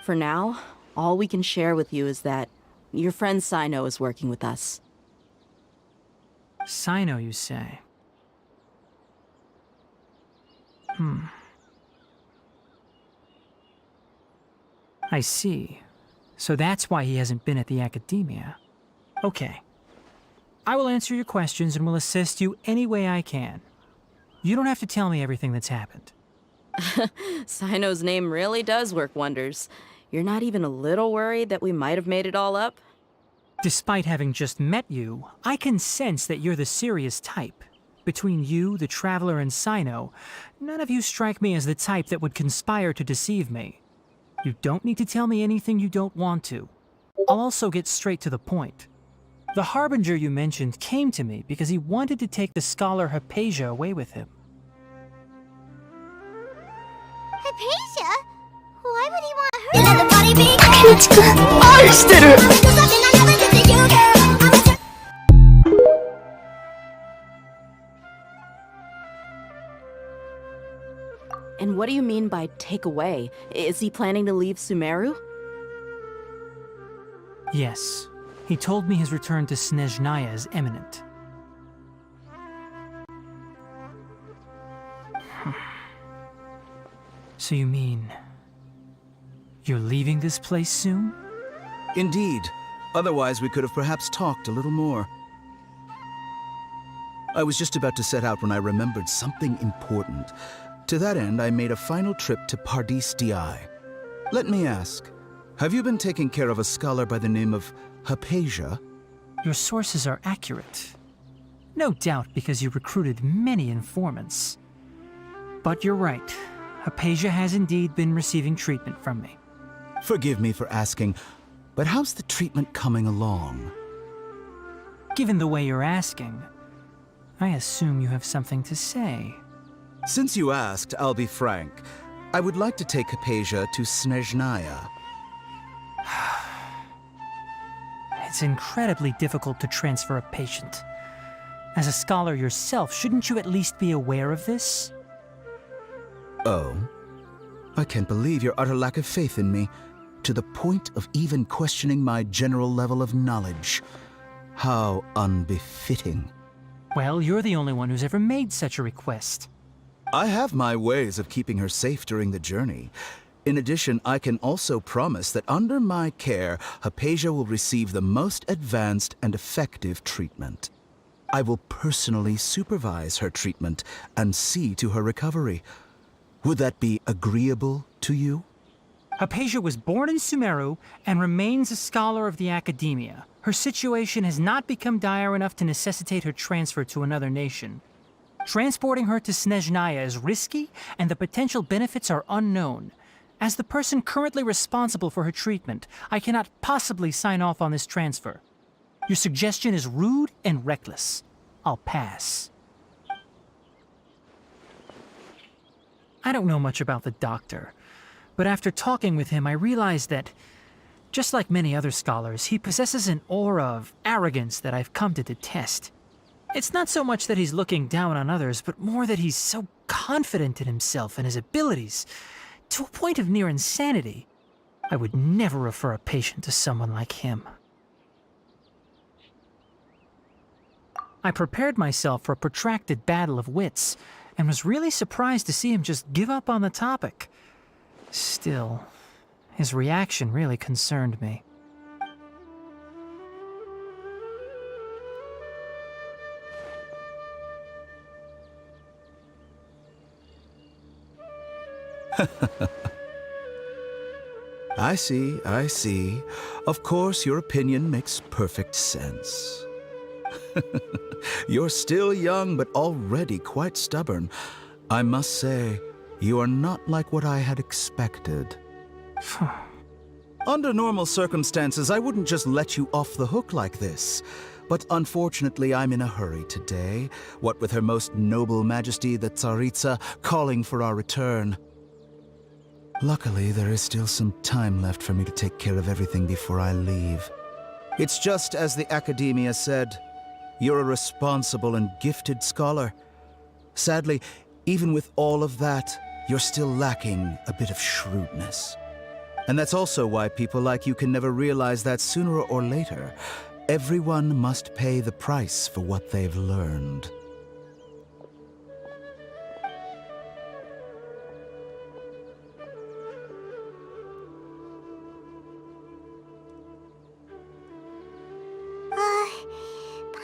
For now, all we can share with you is that your friend Sino is working with us. Sino, you say? I see. So that's why he hasn't been at the academia. Okay. I will answer your questions and will assist you any way I can. You don't have to tell me everything that's happened. Sino's name really does work wonders. You're not even a little worried that we might have made it all up? Despite having just met you, I can sense that you're the serious type. Between you, the Traveler, and Sino, none of you strike me as the type that would conspire to deceive me. You don't need to tell me anything you don't want to. I'll also get straight to the point. The Harbinger you mentioned came to me because he wanted to take the scholar Hypatia away with him. Hypatia? Why would he want her? And what do you mean by take away? Is he planning to leave Sumeru? Yes. He told me his return to Snezhnaya is imminent. So you mean... you're leaving this place soon? Indeed. Otherwise, we could have perhaps talked a little more. I was just about to set out when I remembered something important. To that end, I made a final trip to Pardis Di. Let me ask, have you been taking care of a scholar by the name of Hypatia? Your sources are accurate. No doubt because you recruited many informants. But you're right. Hypatia has indeed been receiving treatment from me. Forgive me for asking, but how's the treatment coming along? Given the way you're asking, I assume you have something to say. Since you asked, I'll be frank. I would like to take Hypatia to Snezhnaya. It's incredibly difficult to transfer a patient. As a scholar yourself, shouldn't you at least be aware of this? Oh? I can't believe your utter lack of faith in me, to the point of even questioning my general level of knowledge. How unbefitting. Well, you're the only one who's ever made such a request. I have my ways of keeping her safe during the journey. In addition, I can also promise that under my care, Hypatia will receive the most advanced and effective treatment. I will personally supervise her treatment and see to her recovery. Would that be agreeable to you? Hypatia was born in Sumeru and remains a scholar of the academia. Her situation has not become dire enough to necessitate her transfer to another nation. Transporting her to Snezhnaya is risky, and the potential benefits are unknown. As the person currently responsible for her treatment, I cannot possibly sign off on this transfer. Your suggestion is rude and reckless. I'll pass. I don't know much about the doctor, but after talking with him, I realized that, just like many other scholars, he possesses an aura of arrogance that I've come to detest. It's not so much that he's looking down on others, but more that he's so confident in himself and his abilities. to a point of near insanity. I would never refer a patient to someone like him. I prepared myself for a protracted battle of wits, and was really surprised to see him just give up on the topic. Still, his reaction really concerned me. I see, I see. Of course, your opinion makes perfect sense. You're still young, but already quite stubborn. I must say, you are not like what I had expected. Under normal circumstances, I wouldn't just let you off the hook like this. But unfortunately, I'm in a hurry today, what with Her Most Noble Majesty the Tsaritsa calling for our return. Luckily, there is still some time left for me to take care of everything before I leave. It's just as the Academia said, you're a responsible and gifted scholar. Sadly, even with all of that, you're still lacking a bit of shrewdness. And that's also why people like you can never realize that sooner or later, everyone must pay the price for what they've learned.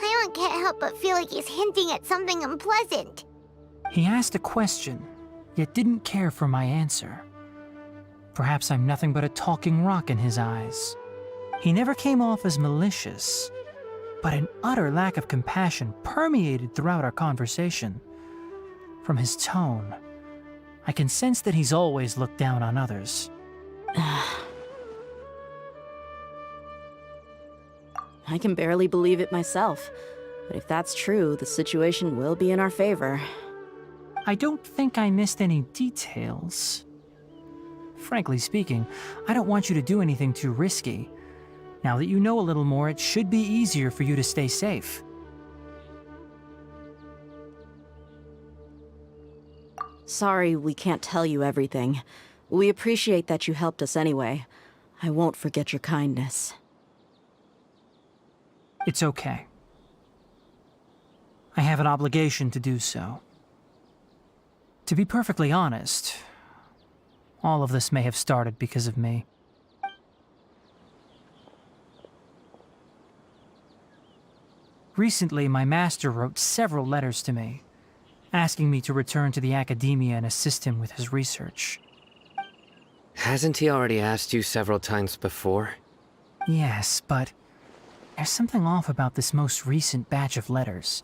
Paimon can't help but feel like he's hinting at something unpleasant. He asked a question, yet didn't care for my answer. Perhaps I'm nothing but a talking rock in his eyes. He never came off as malicious, but an utter lack of compassion permeated throughout our conversation. From his tone, I can sense that he's always looked down on others. I can barely believe it myself. But if that's true, the situation will be in our favor. I don't think I missed any details. Frankly speaking, I don't want you to do anything too risky. Now that you know a little more, it should be easier for you to stay safe. Sorry we can't tell you everything. We appreciate that you helped us anyway. I won't forget your kindness. It's okay. I have an obligation to do so. To be perfectly honest, all of this may have started because of me. Recently, my master wrote several letters to me, asking me to return to the Academia and assist him with his research. Hasn't he already asked you several times before? Yes, but there's something off about this most recent batch of letters.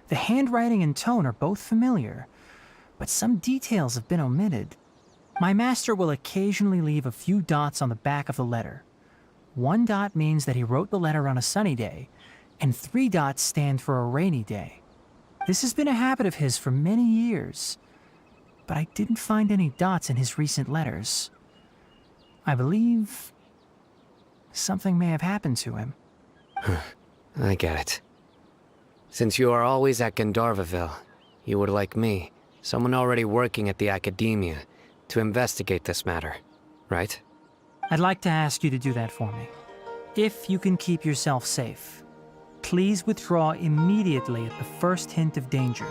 The handwriting and tone are both familiar, but some details have been omitted. My master will occasionally leave a few dots on the back of the letter. 1 dot means that he wrote the letter on a sunny day, and 3 dots stand for a rainy day. This has been a habit of his for many years, but I didn't find any dots in his recent letters. I believe something may have happened to him. I get it. Since you are always at Gandharvaville, you would like me, someone already working at the Academia, to investigate this matter, right? I'd like to ask you to do that for me. If you can keep yourself safe, please withdraw immediately at the first hint of danger.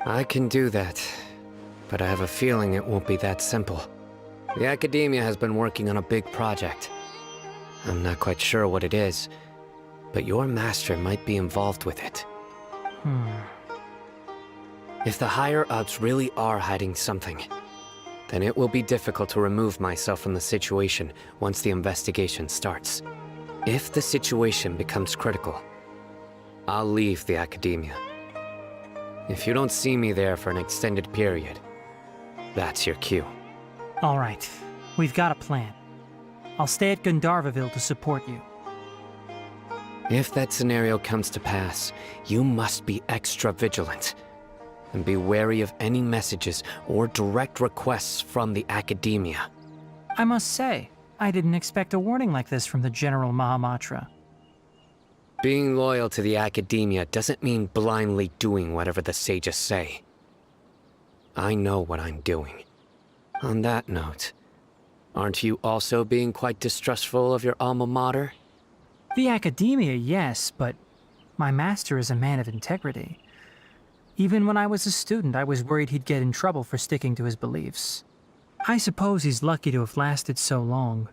I can do that, but I have a feeling it won't be that simple. The Academia has been working on a big project. I'm not quite sure what it is, but your master might be involved with it. If the higher-ups really are hiding something, then it will be difficult to remove myself from the situation once the investigation starts. If the situation becomes critical, I'll leave the Academia. If you don't see me there for an extended period, that's your cue. All right, we've got a plan. I'll stay at Gandharvaville to support you. If that scenario comes to pass, you must be extra vigilant. And be wary of any messages or direct requests from the Academia. I must say, I didn't expect a warning like this from the General Mahamatra. Being loyal to the Academia doesn't mean blindly doing whatever the sages say. I know what I'm doing. On that note, aren't you also being quite distrustful of your alma mater? The academia, yes, but my master is a man of integrity. Even when I was a student, I was worried he'd get in trouble for sticking to his beliefs. I suppose he's lucky to have lasted so long.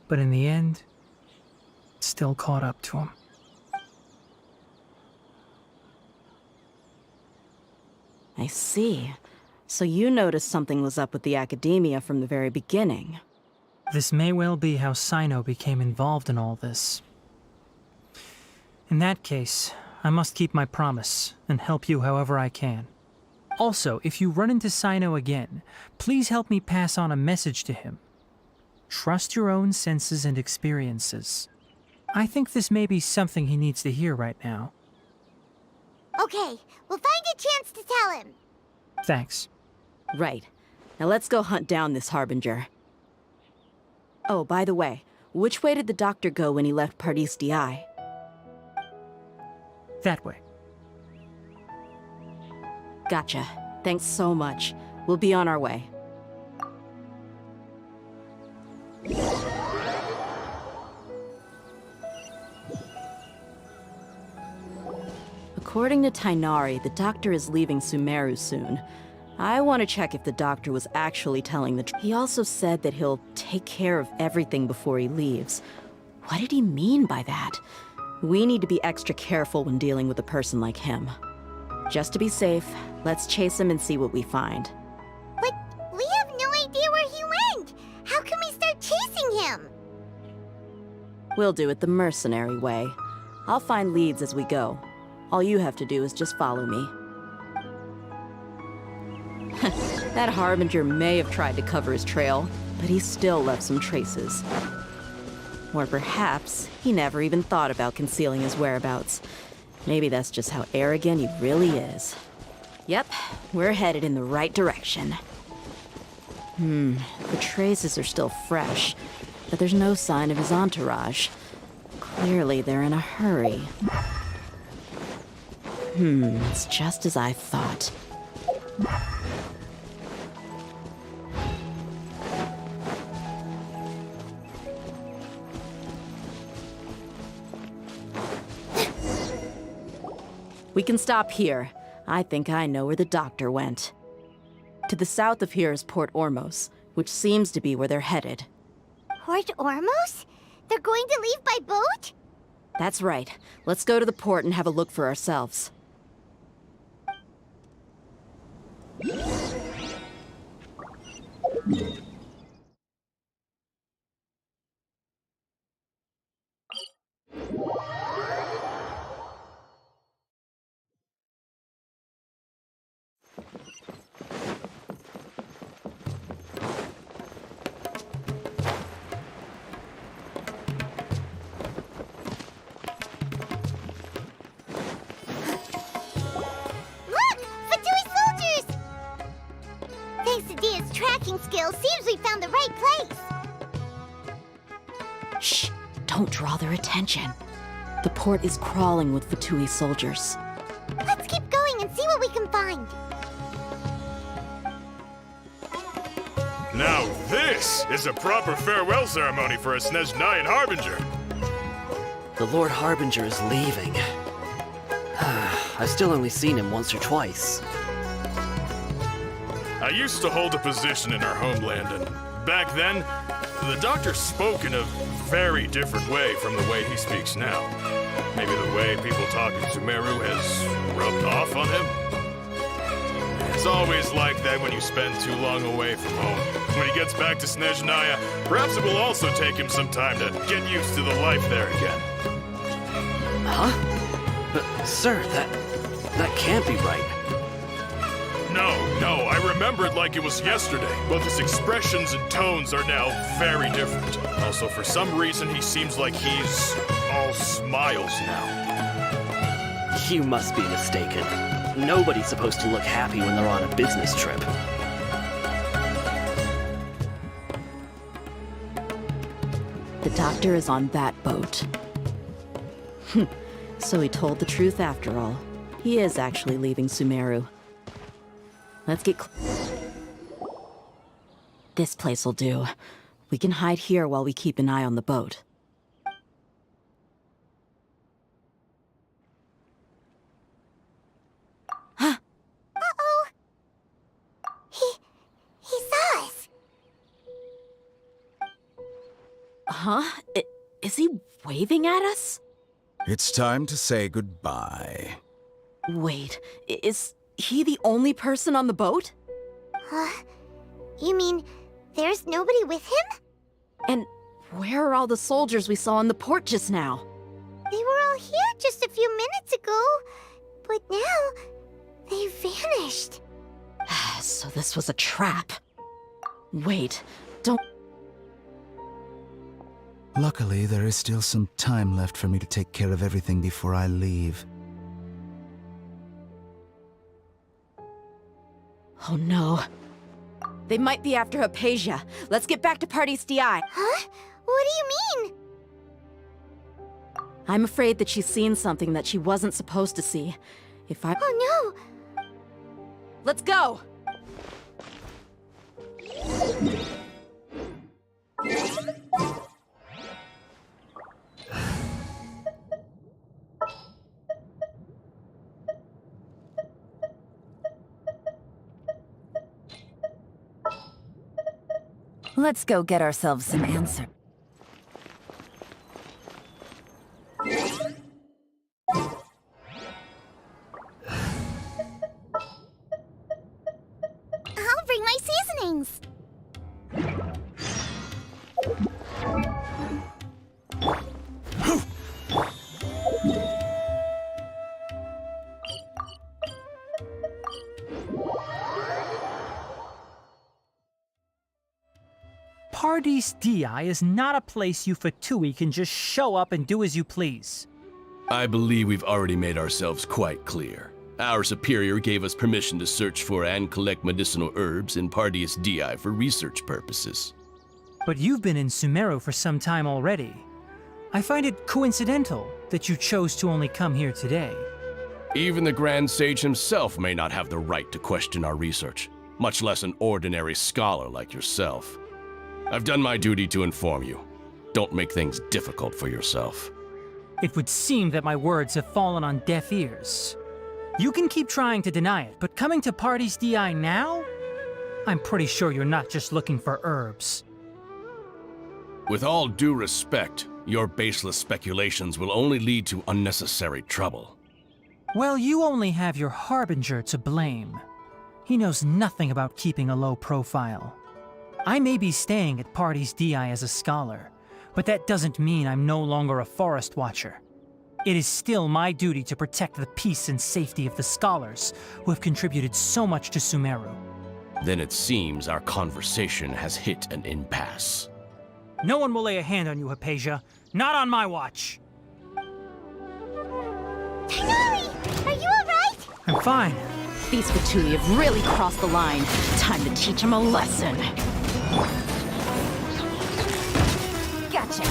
But in the end, it still caught up to him. I see. So you noticed something was up with the academia from the very beginning. This may well be how Sino became involved in all this. In that case, I must keep my promise and help you however I can. Also, if you run into Sino again, please help me pass on a message to him. Trust your own senses and experiences. I think this may be something he needs to hear right now. Okay, we'll find a chance to tell him. Thanks. Right. Now let's go hunt down this Harbinger. Oh, by the way, which way did the doctor go when he left Paradis DI? That way. Gotcha. Thanks so much. We'll be on our way. According to Tainari, the doctor is leaving Sumeru soon. I want to check if the doctor was actually telling the truth. He also said that he'll take care of everything before he leaves. What did he mean by that? We need to be extra careful when dealing with a person like him. Just to be safe, let's chase him and see what we find. But we have no idea where he went. How can we start chasing him? We'll do it the mercenary way. I'll find leads as we go. All you have to do is just follow me. That Harbinger may have tried to cover his trail, but he still left some traces. Or perhaps he never even thought about concealing his whereabouts. Maybe that's just how arrogant he really is. Yep, we're headed in the right direction. The traces are still fresh, but there's no sign of his entourage. Clearly they're in a hurry. It's just as I thought. We can stop here. I think I know where the doctor went. To the south of here is Port Ormos, which seems to be where they're headed. Port Ormos? They're going to leave by boat? That's right. Let's go to the port and have a look for ourselves. Skills seems we found the right place. Shh! Don't draw their attention. The port is crawling with Fatui soldiers. Let's keep going and see what we can find. Now this is a proper farewell ceremony for a Snezhnayan Harbinger. The Lord Harbinger is leaving. I've still only seen him once or twice. I used to hold a position in our homeland, and back then, the doctor spoke in a very different way from the way he speaks now. Maybe the way people talk in Sumeru has rubbed off on him? It's always like that when you spend too long away from home. When he gets back to Snezhnaya, perhaps it will also take him some time to get used to the life there again. Huh? But, sir, that can't be right. No, I remember it like it was yesterday, but his expressions and tones are now very different. Also, for some reason, he seems like he's all smiles now. You must be mistaken. Nobody's supposed to look happy when they're on a business trip. The doctor is on that boat. So he told the truth after all. He is actually leaving Sumeru. Let's get This place'll do. We can hide here while we keep an eye on the boat. Uh-oh. He saw us. Huh? Is he waving at us? It's time to say goodbye. Wait, is he the only person on the boat? You mean there's nobody with him? And where are all the soldiers we saw in the port just now? They were all here just a few minutes ago, but now they vanished. So this was a trap. Wait, don't... Luckily, there is still some time left for me to take care of everything before I leave. Oh no. They might be after Hypatia. Let's get back to Party's DI. Huh? What do you mean? I'm afraid that she's seen something that she wasn't supposed to see. If I... Oh no! Let's go! Let's go get ourselves some answers. I'll bring my seasonings. Party's DI is not a place you Fatui can just show up and do as you please. I believe we've already made ourselves quite clear. Our superior gave us permission to search for and collect medicinal herbs in Party's DI for research purposes. But you've been in Sumeru for some time already. I find it coincidental that you chose to only come here today. Even the Grand Sage himself may not have the right to question our research, much less an ordinary scholar like yourself. I've done my duty to inform you. Don't make things difficult for yourself. It would seem that my words have fallen on deaf ears. You can keep trying to deny it, but coming to Party's DI now? I'm pretty sure you're not just looking for herbs. With all due respect, your baseless speculations will only lead to unnecessary trouble. Well, you only have your Harbinger to blame. He knows nothing about keeping a low profile. I may be staying at Party's DI as a scholar, but that doesn't mean I'm no longer a forest watcher. It is still my duty to protect the peace and safety of the scholars who have contributed so much to Sumeru. Then it seems our conversation has hit an impasse. No one will lay a hand on you, Hypatia. Not on my watch. Tighnari, are you alright? I'm fine. These Fatui have really crossed the line. Time to teach them a lesson. Gotcha.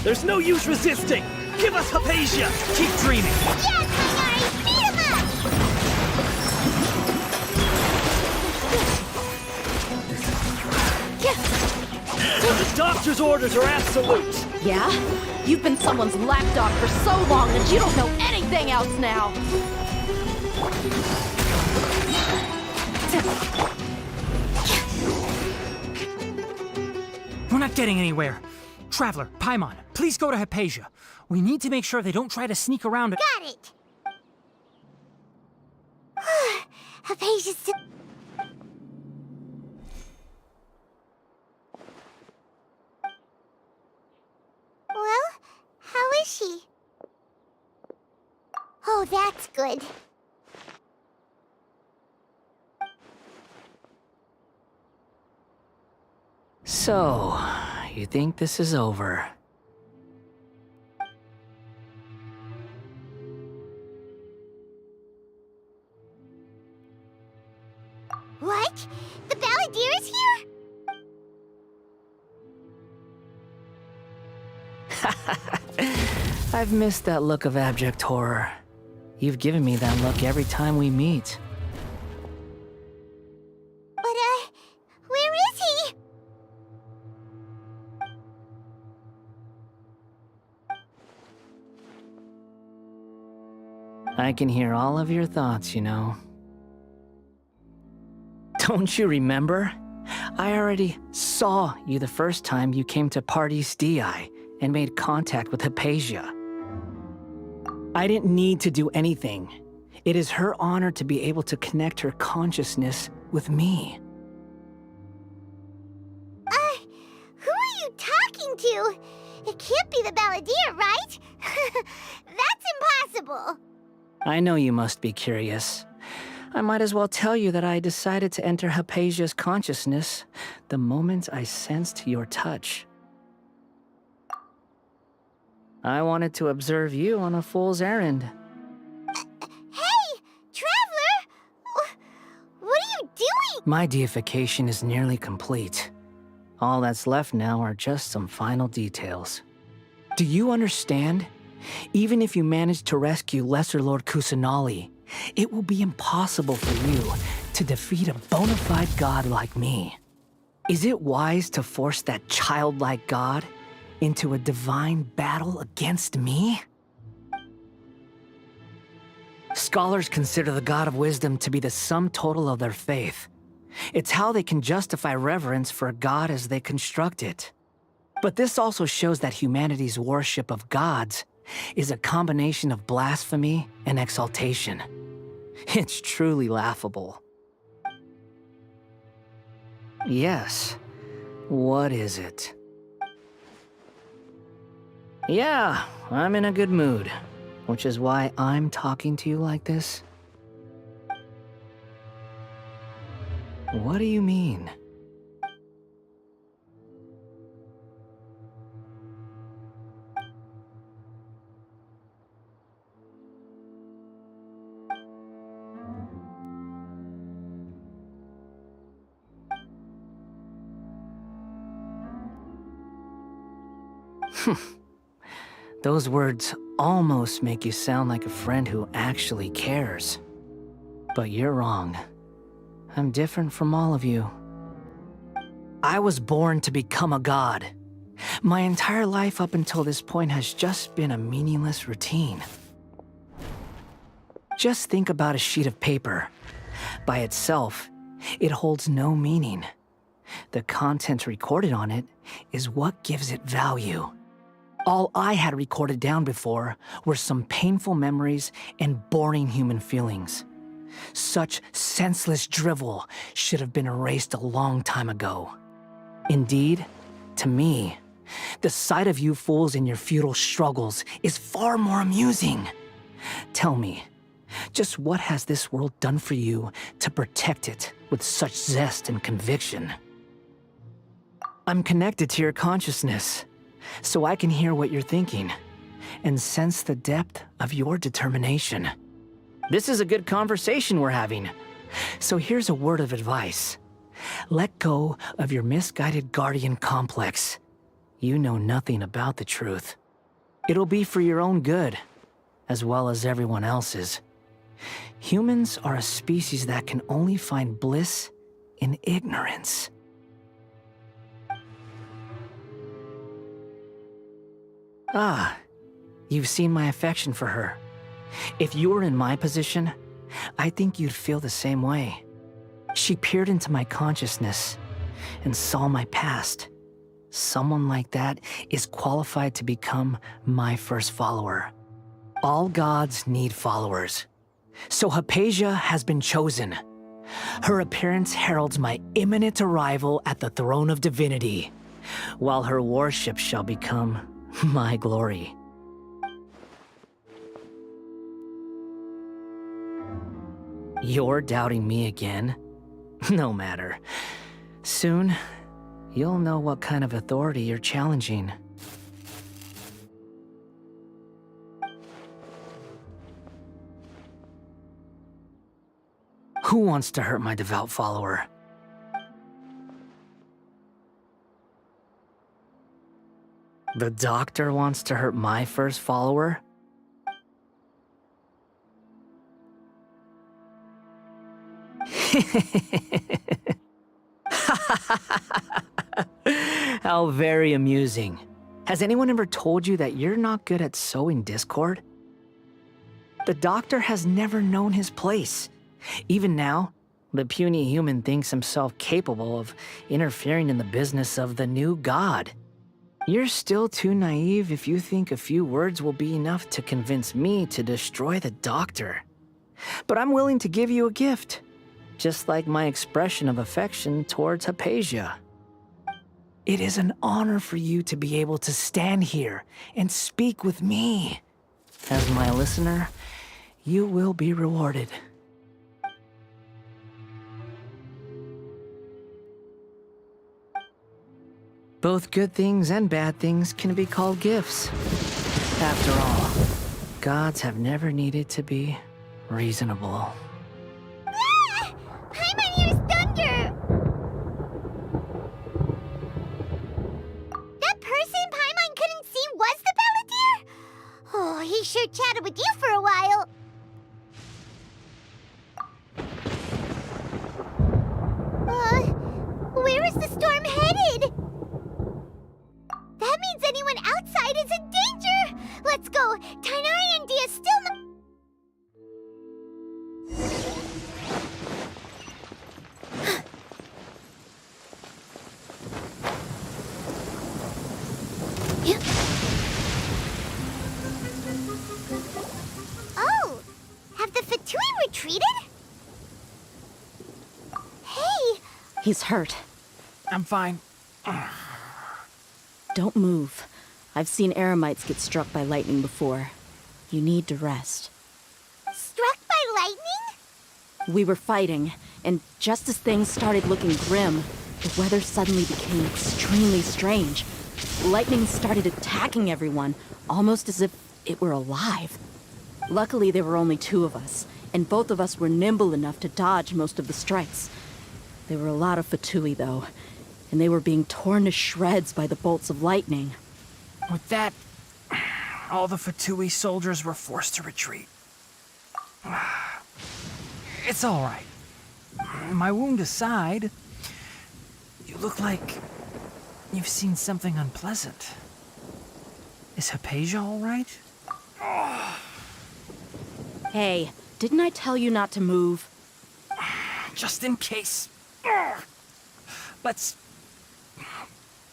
There's no use resisting! Give us Hypatia! Keep dreaming! Yeah, Tighnari, beat him up! The doctor's orders are absolute! Yeah? You've been someone's lapdog for so long that you don't know anything else now! We're not getting anywhere. Traveler, Paimon, please go to Hypatia. We need to make sure they don't try to sneak around. Got it! Hypatia's still... Well, how is she? Oh, that's good. So, you think this is over? What? The Balladeer is here? I've missed that look of abject horror. You've given me that look every time we meet. But, I can hear all of your thoughts, you know. Don't you remember? I already saw you the first time you came to Parties DI and made contact with Hypatia. I didn't need to do anything. It is her honor to be able to connect her consciousness with me. Who are you talking to? It can't be the Balladeer, right? That's impossible. I know you must be curious. I might as well tell you that I decided to enter Hypatia's consciousness the moment I sensed your touch. I wanted to observe you on a fool's errand. Hey, Traveler! What are you doing? My deification is nearly complete. All that's left now are just some final details. Do you understand? Even if you manage to rescue Lesser Lord Kusanali, it will be impossible for you to defeat a bona fide god like me. Is it wise to force that childlike god into a divine battle against me? Scholars consider the God of Wisdom to be the sum total of their faith. It's how they can justify reverence for a god as they construct it. But this also shows that humanity's worship of gods is a combination of blasphemy and exaltation. It's truly laughable. Yes. What is it? Yeah, I'm in a good mood, which is why I'm talking to you like this. What do you mean? Those words almost make you sound like a friend who actually cares. But you're wrong. I'm different from all of you. I was born to become a god. My entire life up until this point has just been a meaningless routine. Just think about a sheet of paper. By itself, it holds no meaning. The content recorded on it is what gives it value. All I had recorded down before were some painful memories and boring human feelings. Such senseless drivel should have been erased a long time ago. Indeed, to me, the sight of you fools in your futile struggles is far more amusing. Tell me, just what has this world done for you to protect it with such zest and conviction? I'm connected to your consciousness, so I can hear what you're thinking and sense the depth of your determination. This is a good conversation we're having. So here's a word of advice. Let go of your misguided guardian complex. You know nothing about the truth. It'll be for your own good, as well as everyone else's. Humans are a species that can only find bliss in ignorance. Ah, you've seen my affection for her. If you were in my position, I think you'd feel the same way. She peered into my consciousness and saw my past. Someone like that is qualified to become my first follower. All gods need followers. So Hypatia has been chosen. Her appearance heralds my imminent arrival at the throne of divinity, while her worship shall become my glory. You're doubting me again? No matter. Soon, you'll know what kind of authority you're challenging. Who wants to hurt my devout follower? The doctor wants to hurt my first follower? How very amusing. Has anyone ever told you that you're not good at sowing discord? The doctor has never known his place. Even now, the puny human thinks himself capable of interfering in the business of the new god. You're still too naive if you think a few words will be enough to convince me to destroy the doctor. But I'm willing to give you a gift, just like my expression of affection towards Hypatia. It is an honor for you to be able to stand here and speak with me. As my listener, you will be rewarded. Both good things and bad things can be called gifts. After all, gods have never needed to be reasonable. Ah! Paimon hears thunder! That person Paimon couldn't see was the Balladeer? Oh, he sure chatted with you for a while. Where is the storm headed? That means anyone outside is in danger! Let's go! Tainari and Dia still Oh! Have the Fatui retreated? Hey! He's hurt. I'm fine. Don't move. I've seen eremites get struck by lightning before. You need to rest. Struck by lightning? We were fighting, and just as things started looking grim, the weather suddenly became extremely strange. Lightning started attacking everyone, almost as if it were alive. Luckily, there were only two of us, and both of us were nimble enough to dodge most of the strikes. There were a lot of Fatui, though, and they were being torn to shreds by the bolts of lightning. With that, all the Fatui soldiers were forced to retreat. It's all right. My wound aside, you look like you've seen something unpleasant. Is Hypatia all right? Hey, didn't I tell you not to move? Just in case. Let's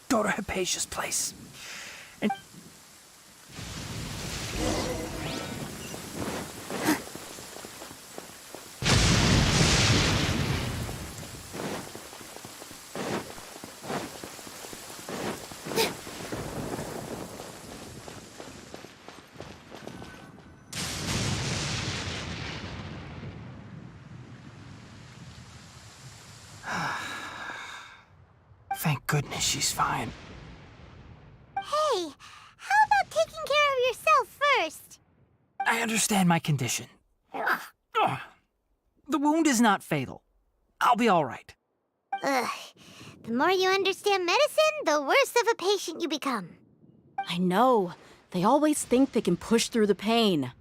go to Hypatia's place. And thank goodness she's fine. Hey, how about taking care of yourself first? I understand my condition. The wound is not fatal. I'll be all right. Ugh. The more you understand medicine, the worse of a patient you become. I know. They always think they can push through the pain.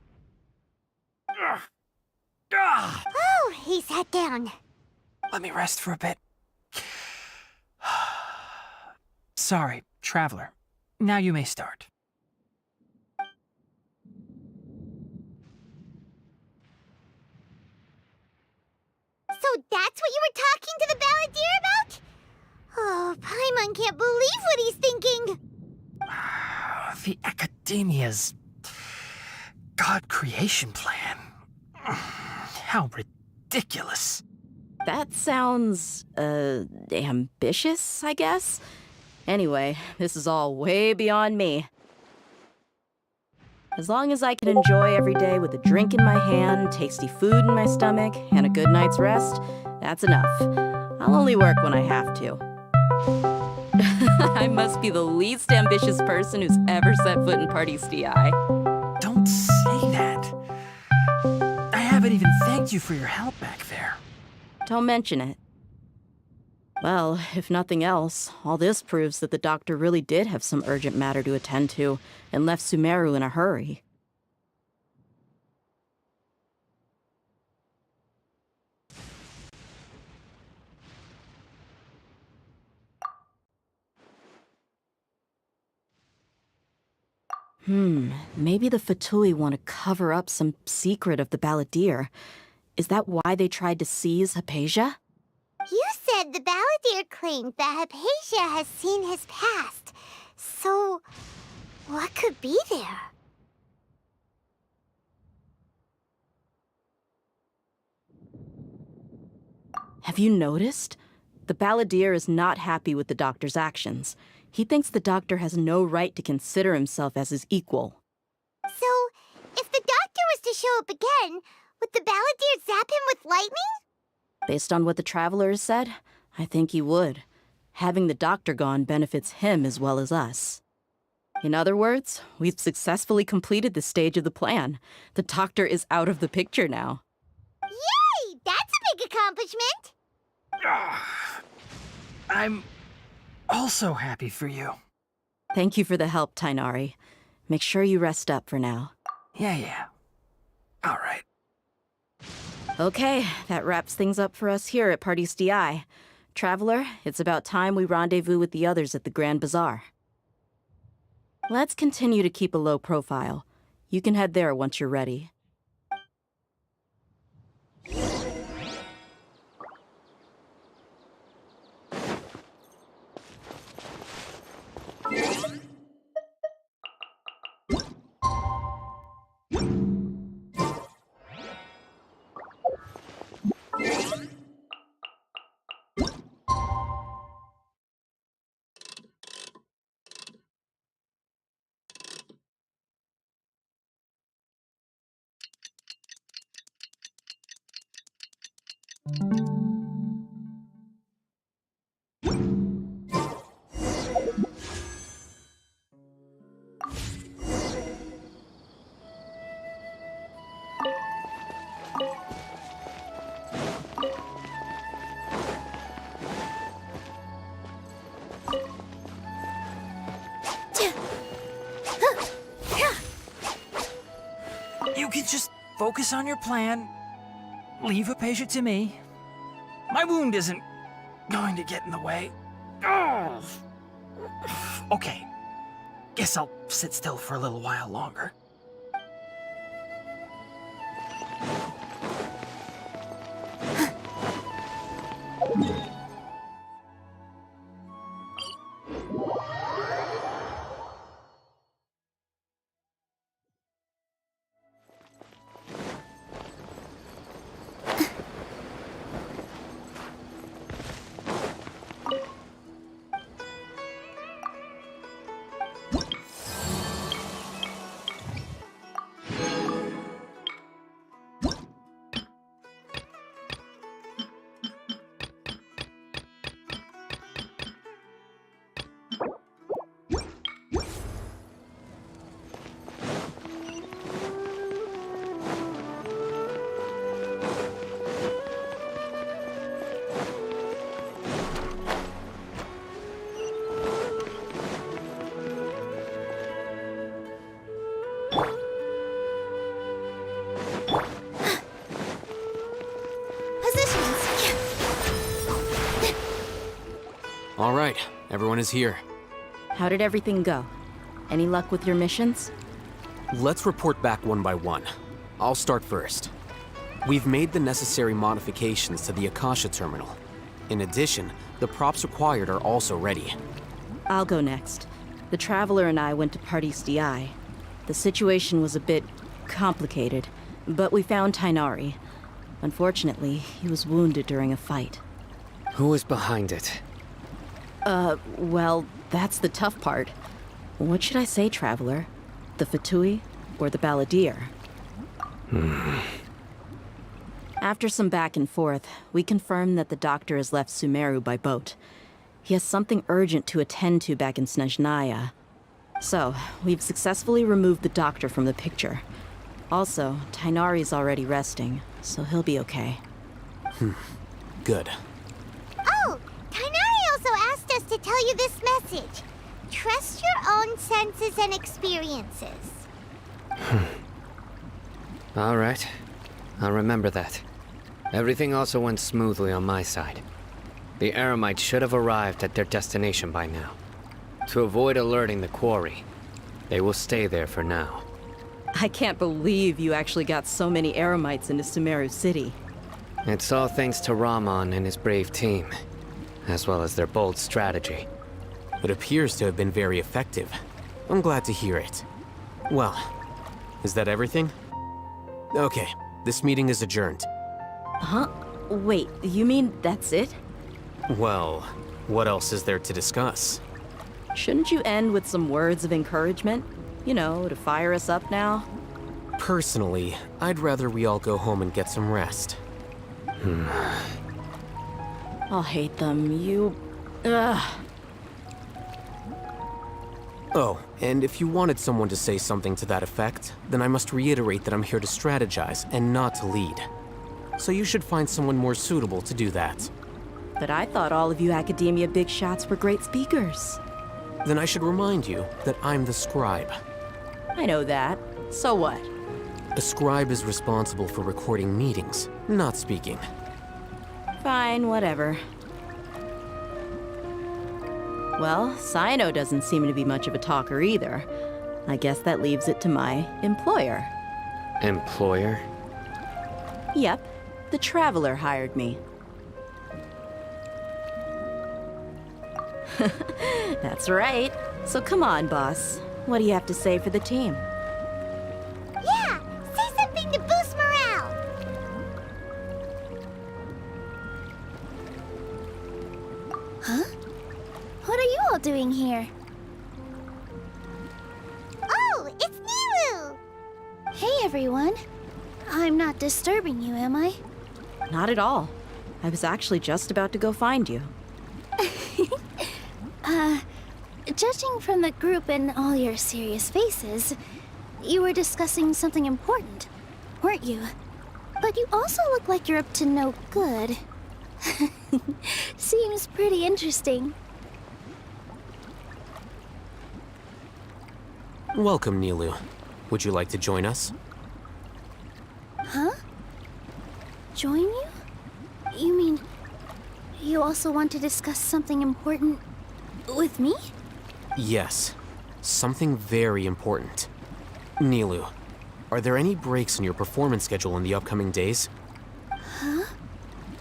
Oh, he sat down. Let me rest for a bit. Sorry, traveler. Now you may start. So that's what you were talking to the Balladeer about? Oh, Paimon can't believe what he's thinking. The Academia's God creation plan. How ridiculous. That sounds, ambitious, I guess? Anyway, this is all way beyond me. As long as I can enjoy every day with a drink in my hand, tasty food in my stomach, and a good night's rest, that's enough. I'll only work when I have to. I must be the least ambitious person who's ever set foot in Party's DI. Don't say that. I haven't even thanked you for your help back there. Don't mention it. Well, if nothing else, all this proves that the doctor really did have some urgent matter to attend to, and left Sumeru in a hurry. Maybe the Fatui want to cover up some secret of the Balladeer. Is that why they tried to seize Hypatia? You said the Balladeer claimed that Hypatia has seen his past. So, what could be there? Have you noticed? The Balladeer is not happy with the Doctor's actions. He thinks the Doctor has no right to consider himself as his equal. So, if the Doctor was to show up again, would the Balladeer zap him with lightning? Based on what the Traveler has said, I think he would. Having the Doctor gone benefits him as well as us. In other words, we've successfully completed the stage of the plan. The Doctor is out of the picture now. Yay! That's a big accomplishment! I'm also happy for you. Thank you for the help, Tainari. Make sure you rest up for now. Yeah. All right. Okay, that wraps things up for us here at Parties DI. Traveler, it's about time we rendezvous with the others at the Grand Bazaar. Let's continue to keep a low profile. You can head there once you're ready. You can just focus on your plan. Leave Hypatia to me. My wound isn't going to get in the way. Oh. Okay. Guess I'll sit still for a little while longer. All right, everyone is here. How did everything go? Any luck with your missions? Let's report back one by one. I'll start first. We've made the necessary modifications to the Akasha terminal. In addition, the props required are also ready. I'll go next. The Traveler and I went to Parties DI. The situation was a bit complicated, but we found Tainari. Unfortunately, he was wounded during a fight. Who is behind it? Well, that's the tough part. What should I say, Traveler? The Fatui or the Balladeer? After some back and forth, we confirmed that the Doctor has left Sumeru by boat. He has something urgent to attend to back in Snezhnaya. So, we've successfully removed the Doctor from the picture. Also, Tainari's already resting, so he'll be okay. Good. Oh, Tainari also asked us to tell you this message. Trust your own senses and experiences. All right. I'll remember that. Everything also went smoothly on my side. The Eremites should have arrived at their destination by now. To avoid alerting the quarry, They will stay there for now. I can't believe you actually got so many Eremites into Sumeru City. It's all thanks to Rahman and his brave team, as well as their bold strategy. It appears to have been very effective. I'm glad to hear it. Well, is that everything? Okay, this meeting is adjourned. Huh? Wait, you mean that's it? Well, what else is there to discuss? Shouldn't you end with some words of encouragement? You know, to fire us up now? Personally, I'd rather we all go home and get some rest. I'll hate them. Ugh. Oh, and if you wanted someone to say something to that effect, then I must reiterate that I'm here to strategize and not to lead. So you should find someone more suitable to do that. But I thought all of you Academia big shots were great speakers. Then I should remind you that I'm the scribe. I know that. So what? A scribe is responsible for recording meetings, not speaking. Fine, whatever. Well, Sino doesn't seem to be much of a talker either. I guess that leaves it to my employer. Employer? Yep, the Traveler hired me. That's right. So come on, boss. What do you have to say for the team? Yeah! Say something to boost morale! Huh? What are you all doing here? Oh, it's Nilu! Hey, everyone. I'm not disturbing you, am I? Not at all. I was actually just about to go find you. Judging from the group and all your serious faces, you were discussing something important, weren't you? But you also look like you're up to no good. Seems pretty interesting. Welcome, Nilu. Would you like to join us? Huh? Join you? You mean you also want to discuss something important with me? Yes. Something very important. Nilu, are there any breaks in your performance schedule in the upcoming days? Huh?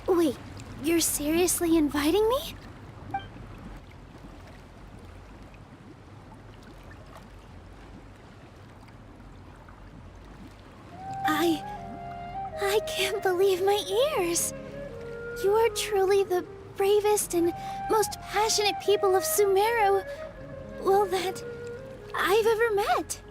Wait, you're seriously inviting me? I can't believe my ears. You are truly the bravest and most passionate people of Sumeru, well, that I've ever met.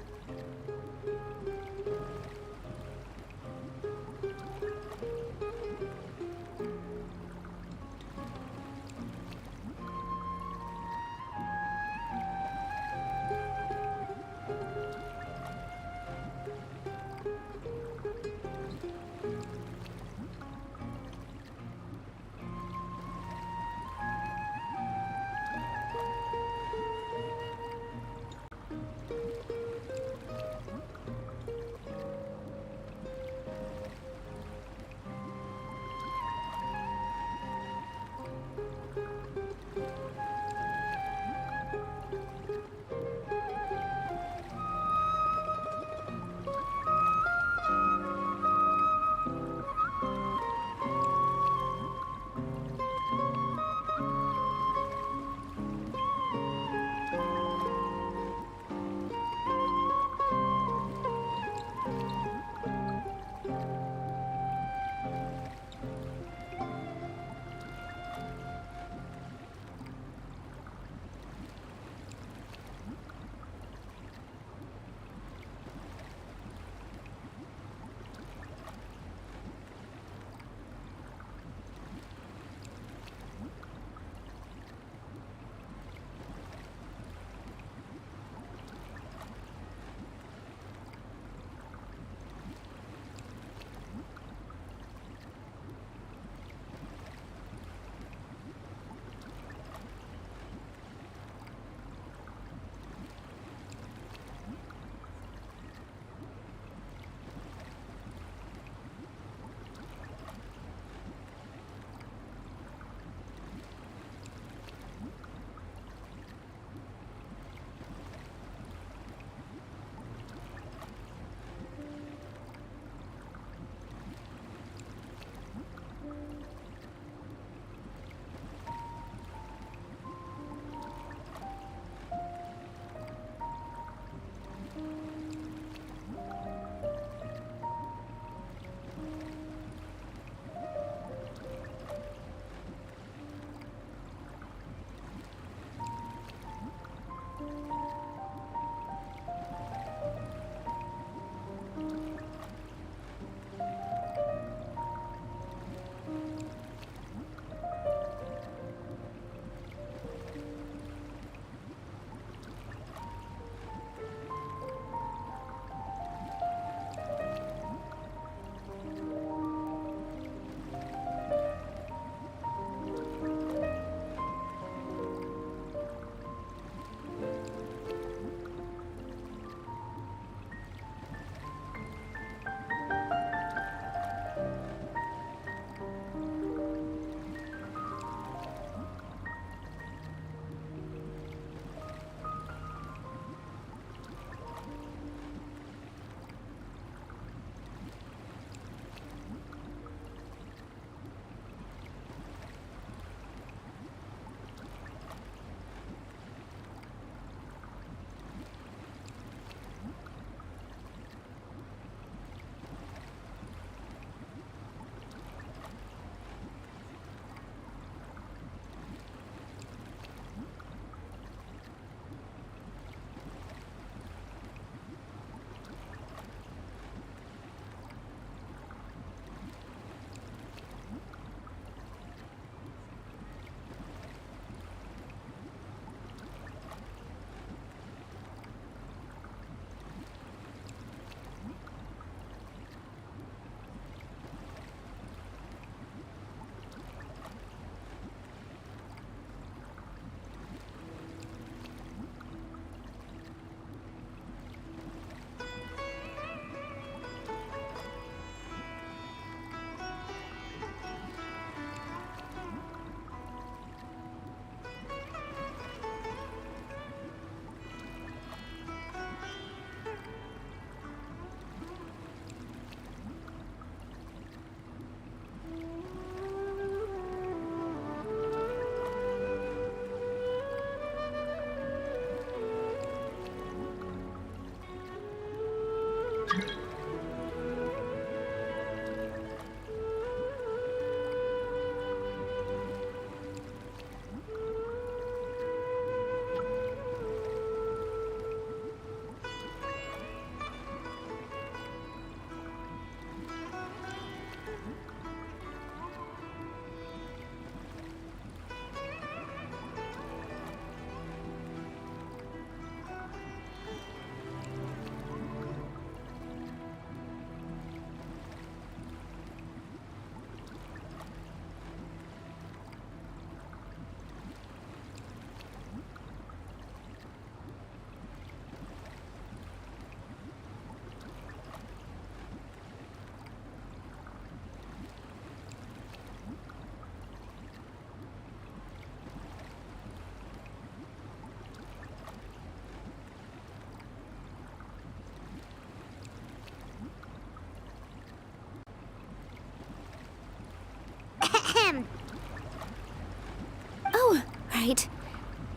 right.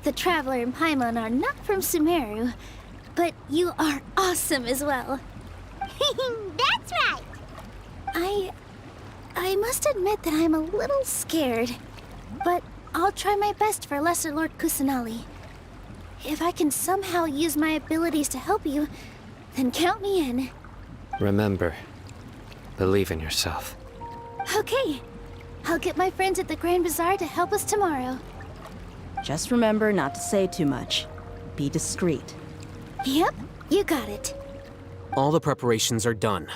The Traveler and Paimon are not from Sumeru, but you are awesome as well. That's right! I must admit that I'm a little scared, but I'll try my best for Lesser Lord Kusanali. If I can somehow use my abilities to help you, then count me in. Remember, believe in yourself. Okay. I'll get my friends at the Grand Bazaar to help us tomorrow. Just remember not to say too much. Be discreet. Yep, you got it. All the preparations are done.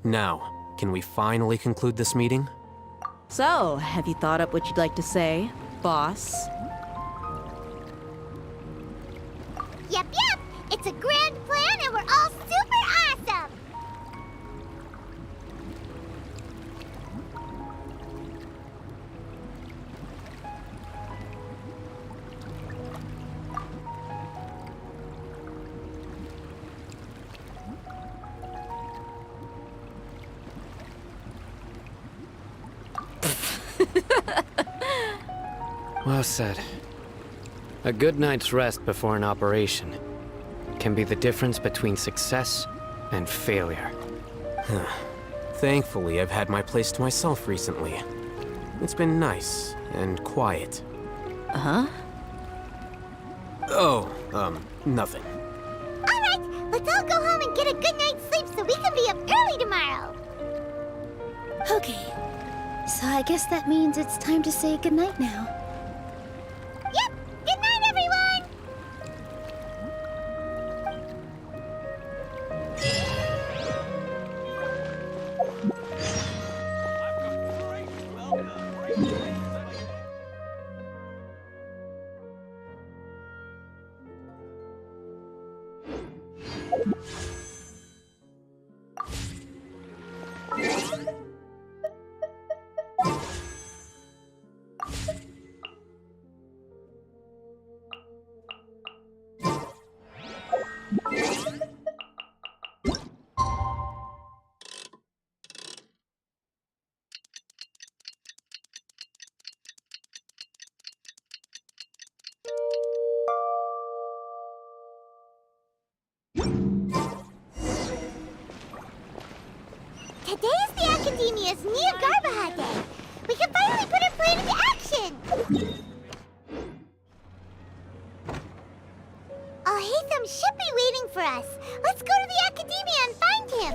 Now, can we finally conclude this meeting? So, have you thought up what you'd like to say, boss? Yep, it's a grand plan and we're all super awesome! Well said. A good night's rest before an operation can be the difference between success and failure. Thankfully, I've had my place to myself recently. It's been nice and quiet. Uh-huh? Oh, nothing. Alright, let's all go home and get a good night's sleep so we can be up early tomorrow! Okay. So I guess that means it's time to say goodnight now. Yep! Good night, everyone! Today is the Academia's Nia Garbaha Day. We can finally put our plan into action! Alhaitham should be waiting for us. Let's go to the Academia and find him!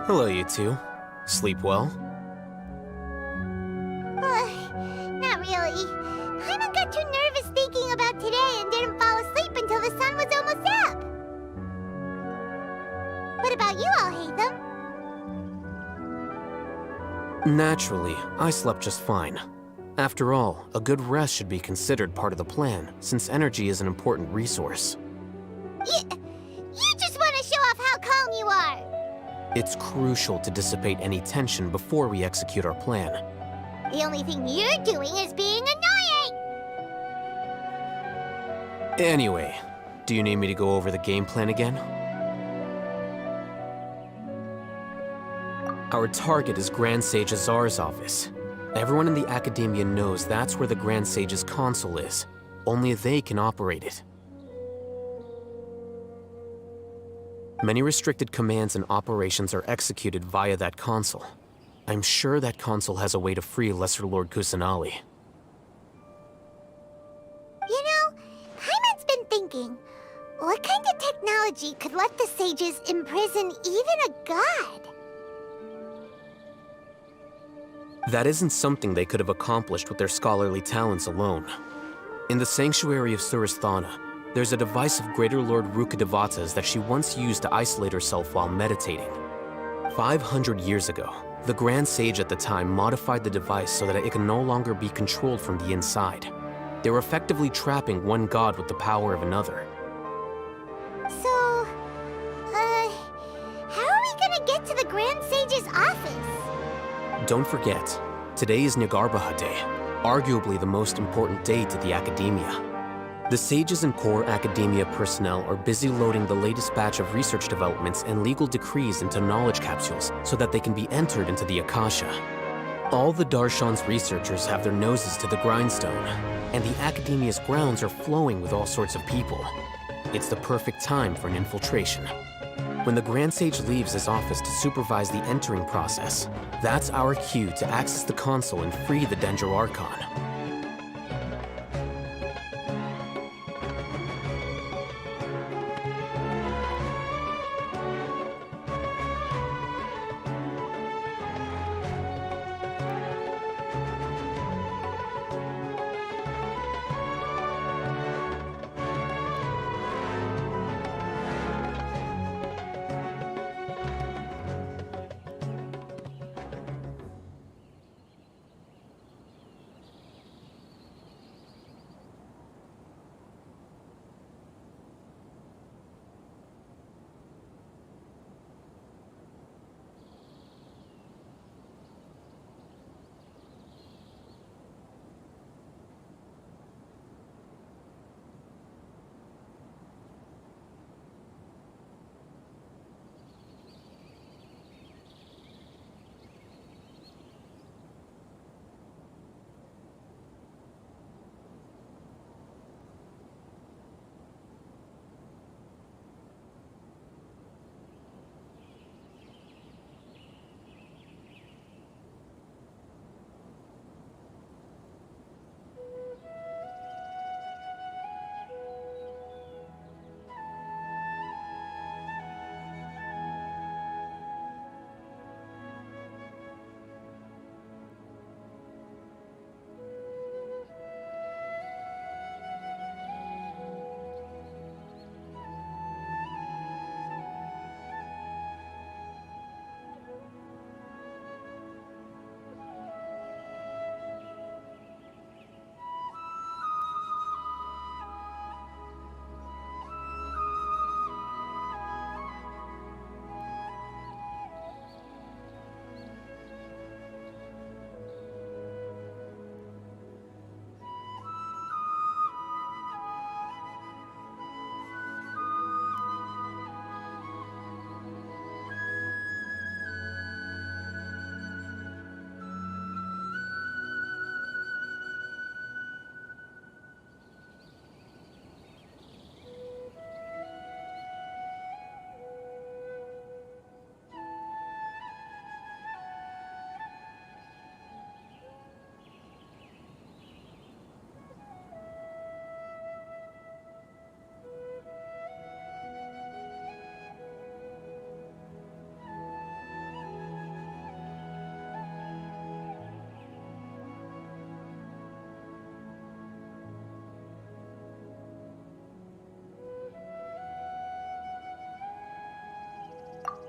Hello, you two. Sleep well? Not really. Paimon got too nervous thinking about today and didn't fall asleep until the sun was almost up. What about you, Alhaitham? Naturally, I slept just fine. After all, a good rest should be considered part of the plan, since energy is an important resource. You just want to show off how calm you are! It's crucial to dissipate any tension before we execute our plan. The only thing you're doing is being annoying! Anyway, do you need me to go over the game plan again? Our target is Grand Sage Azar's office. Everyone in the Academia knows that's where the Grand Sage's console is. Only they can operate it. Many restricted commands and operations are executed via that console. I'm sure that console has a way to free Lesser Lord Kusanali. You know, Paimon's been thinking, what kind of technology could let the sages imprison even a god? That isn't something they could have accomplished with their scholarly talents alone. In the sanctuary of Suristhana, there's a device of Greater Lord Rukkhadevata's that she once used to isolate herself while meditating. 500 years ago, the Grand Sage at the time modified the device so that it can no longer be controlled from the inside. They were effectively trapping one god with the power of another. So, how are we gonna get to the Grand Sage's office? Don't forget, today is Nagarbhaha Day, arguably the most important day to the Academia. The sages and core Academia personnel are busy loading the latest batch of research developments and legal decrees into knowledge capsules so that they can be entered into the Akasha. All the Darshan's researchers have their noses to the grindstone, and the Academia's grounds are flowing with all sorts of people. It's the perfect time for an infiltration. When the Grand Sage leaves his office to supervise the entering process, that's our cue to access the console and free the Dendro Archon.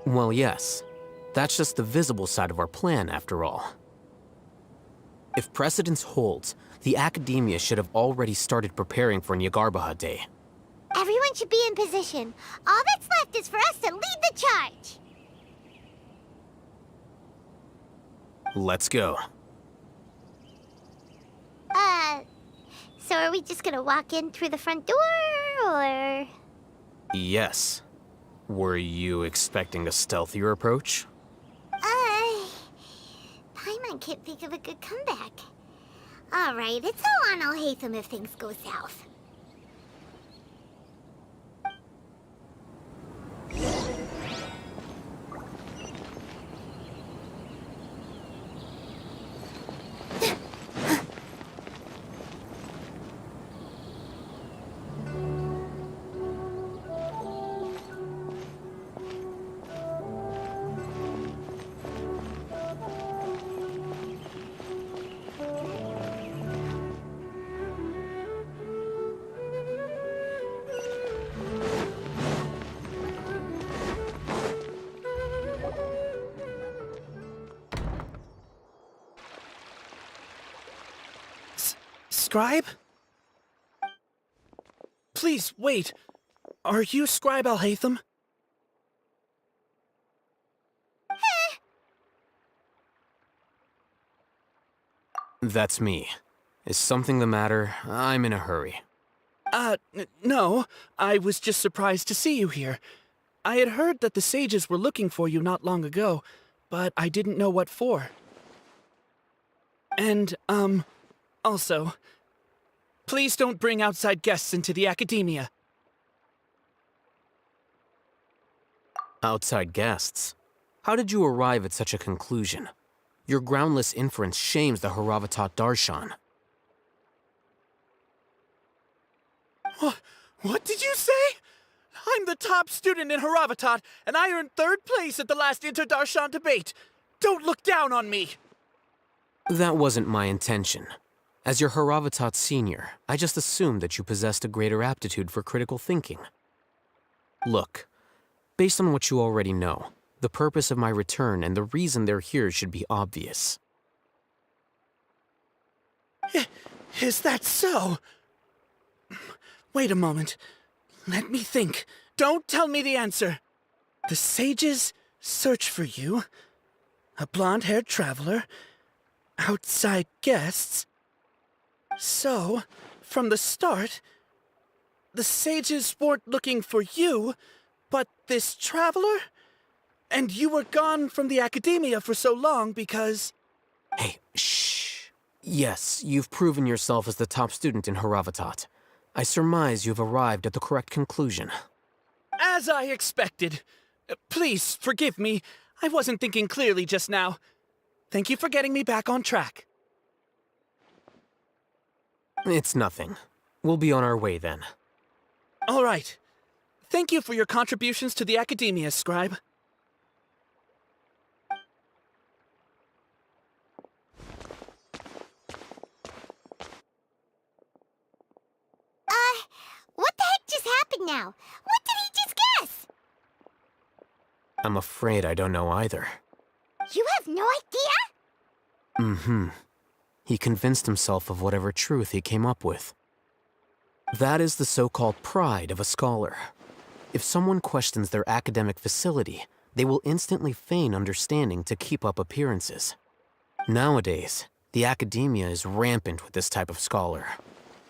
Well, yes. That's just the visible side of our plan, after all. If precedence holds, the Academia should have already started preparing for Nagarbhaha Day. Everyone should be in position. All that's left is for us to lead the charge. Let's go. So are we just gonna walk in through the front door, or...? Yes. Were you expecting a stealthier approach? Paimon can't think of a good comeback. Alright, it's all on Alhaitham if things go south. Scribe? Please, wait. Are you Scribe Alhaitham? That's me. Is something the matter? I'm in a hurry. No. I was just surprised to see you here. I had heard that the sages were looking for you not long ago, but I didn't know what for. And, also, please don't bring outside guests into the academia. Outside guests? How did you arrive at such a conclusion? Your groundless inference shames the Haravatat Darshan. What did you say? I'm the top student in Haravatat, and I earned 3rd place at the last Inter-Darshan debate. Don't look down on me! That wasn't my intention. As your Haravatat senior, I just assumed that you possessed a greater aptitude for critical thinking. Look, based on what you already know, the purpose of my return and the reason they're here should be obvious. Is that so? Wait a moment. Let me think. Don't tell me the answer. The sages search for you. A blonde-haired traveler. Outside guests. So, from the start, the sages weren't looking for you, but this traveler? And you were gone from the academia for so long because... Hey, shh. Yes, you've proven yourself as the top student in Haravatat. I surmise you've arrived at the correct conclusion. As I expected. Please, forgive me. I wasn't thinking clearly just now. Thank you for getting me back on track. It's nothing. We'll be on our way then. All right. Thank you for your contributions to the academia, Scribe. What the heck just happened now? What did he just guess? I'm afraid I don't know either. You have no idea? Mm-hmm. He convinced himself of whatever truth he came up with. That is the so-called pride of a scholar. If someone questions their academic facility, they will instantly feign understanding to keep up appearances. Nowadays, the academia is rampant with this type of scholar.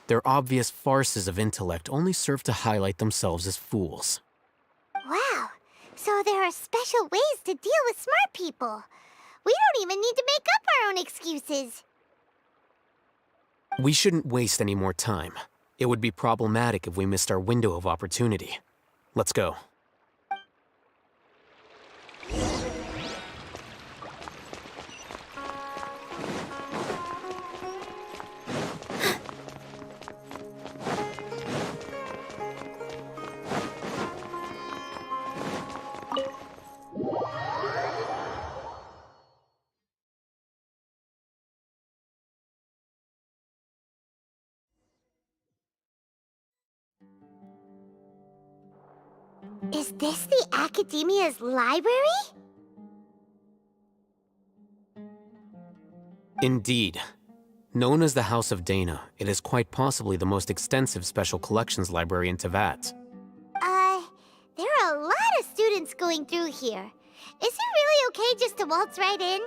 Their obvious farces of intellect only serve to highlight themselves as fools. Wow, so there are special ways to deal with smart people. We don't even need to make up our own excuses. We shouldn't waste any more time. It would be problematic if we missed our window of opportunity. Let's go. Is this the Academia's library? Indeed. Known as the House of Dana, it is quite possibly the most extensive special collections library in Teyvat. There are a lot of students going through here. Is it really okay just to waltz right in?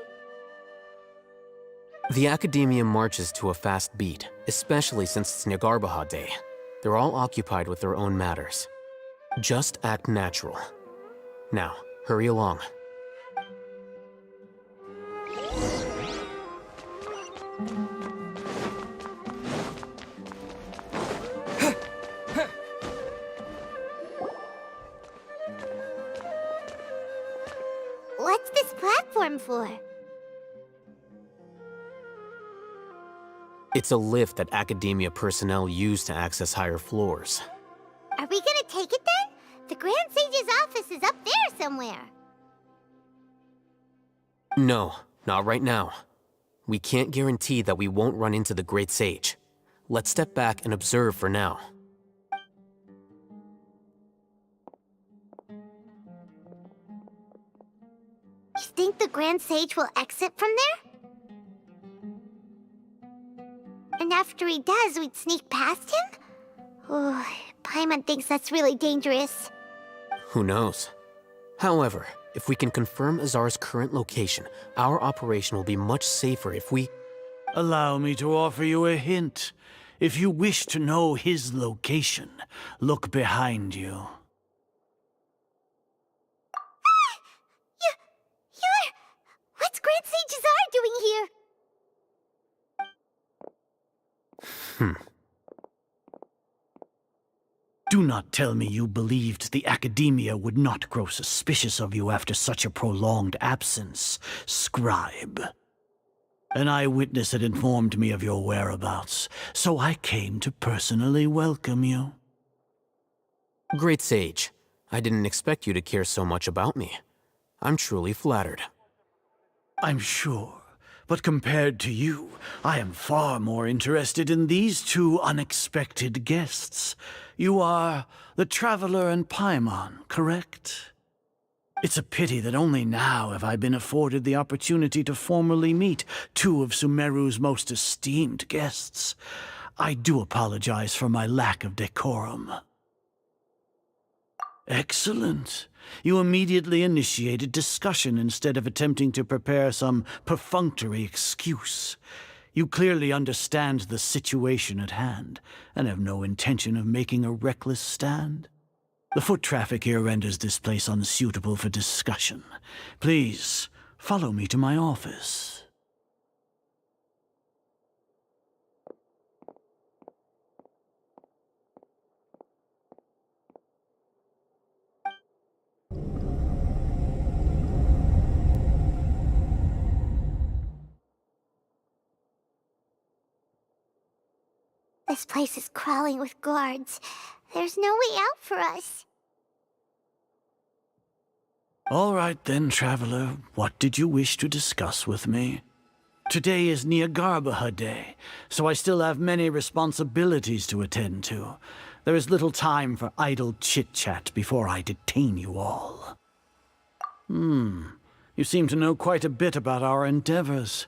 The Academia marches to a fast beat, especially since it's Nagarbaha Day. They're all occupied with their own matters. Just act natural. Now, hurry along. What's this platform for? It's a lift that Academia personnel use to access higher floors. Are we gonna take it then? The Grand Sage's office is up there somewhere. No, not right now. We can't guarantee that we won't run into the Great Sage. Let's step back and observe for now. You think the Grand Sage will exit from there? And after he does, we'd sneak past him? Oh, Paimon thinks that's really dangerous. Who knows? However, if we can confirm Azar's current location, our operation will be much safer if we... Allow me to offer you a hint. If you wish to know his location, look behind you. What's Grand Sage Azar doing here? Do not tell me you believed the Academia would not grow suspicious of you after such a prolonged absence, scribe. An eyewitness had informed me of your whereabouts, so I came to personally welcome you. Great Sage, I didn't expect you to care so much about me. I'm truly flattered. I'm sure, but compared to you, I am far more interested in these two unexpected guests. You are the Traveler and Paimon, correct? It's a pity that only now have I been afforded the opportunity to formally meet two of Sumeru's most esteemed guests. I do apologize for my lack of decorum. Excellent. You immediately initiated discussion instead of attempting to prepare some perfunctory excuse. You clearly understand the situation at hand, and have no intention of making a reckless stand. The foot traffic here renders this place unsuitable for discussion. Please, follow me to my office. This place is crawling with guards. There's no way out for us. All right then, Traveler. What did you wish to discuss with me? Today is Niagarbaha Day, so I still have many responsibilities to attend to. There is little time for idle chit-chat before I detain you all. You seem to know quite a bit about our endeavors.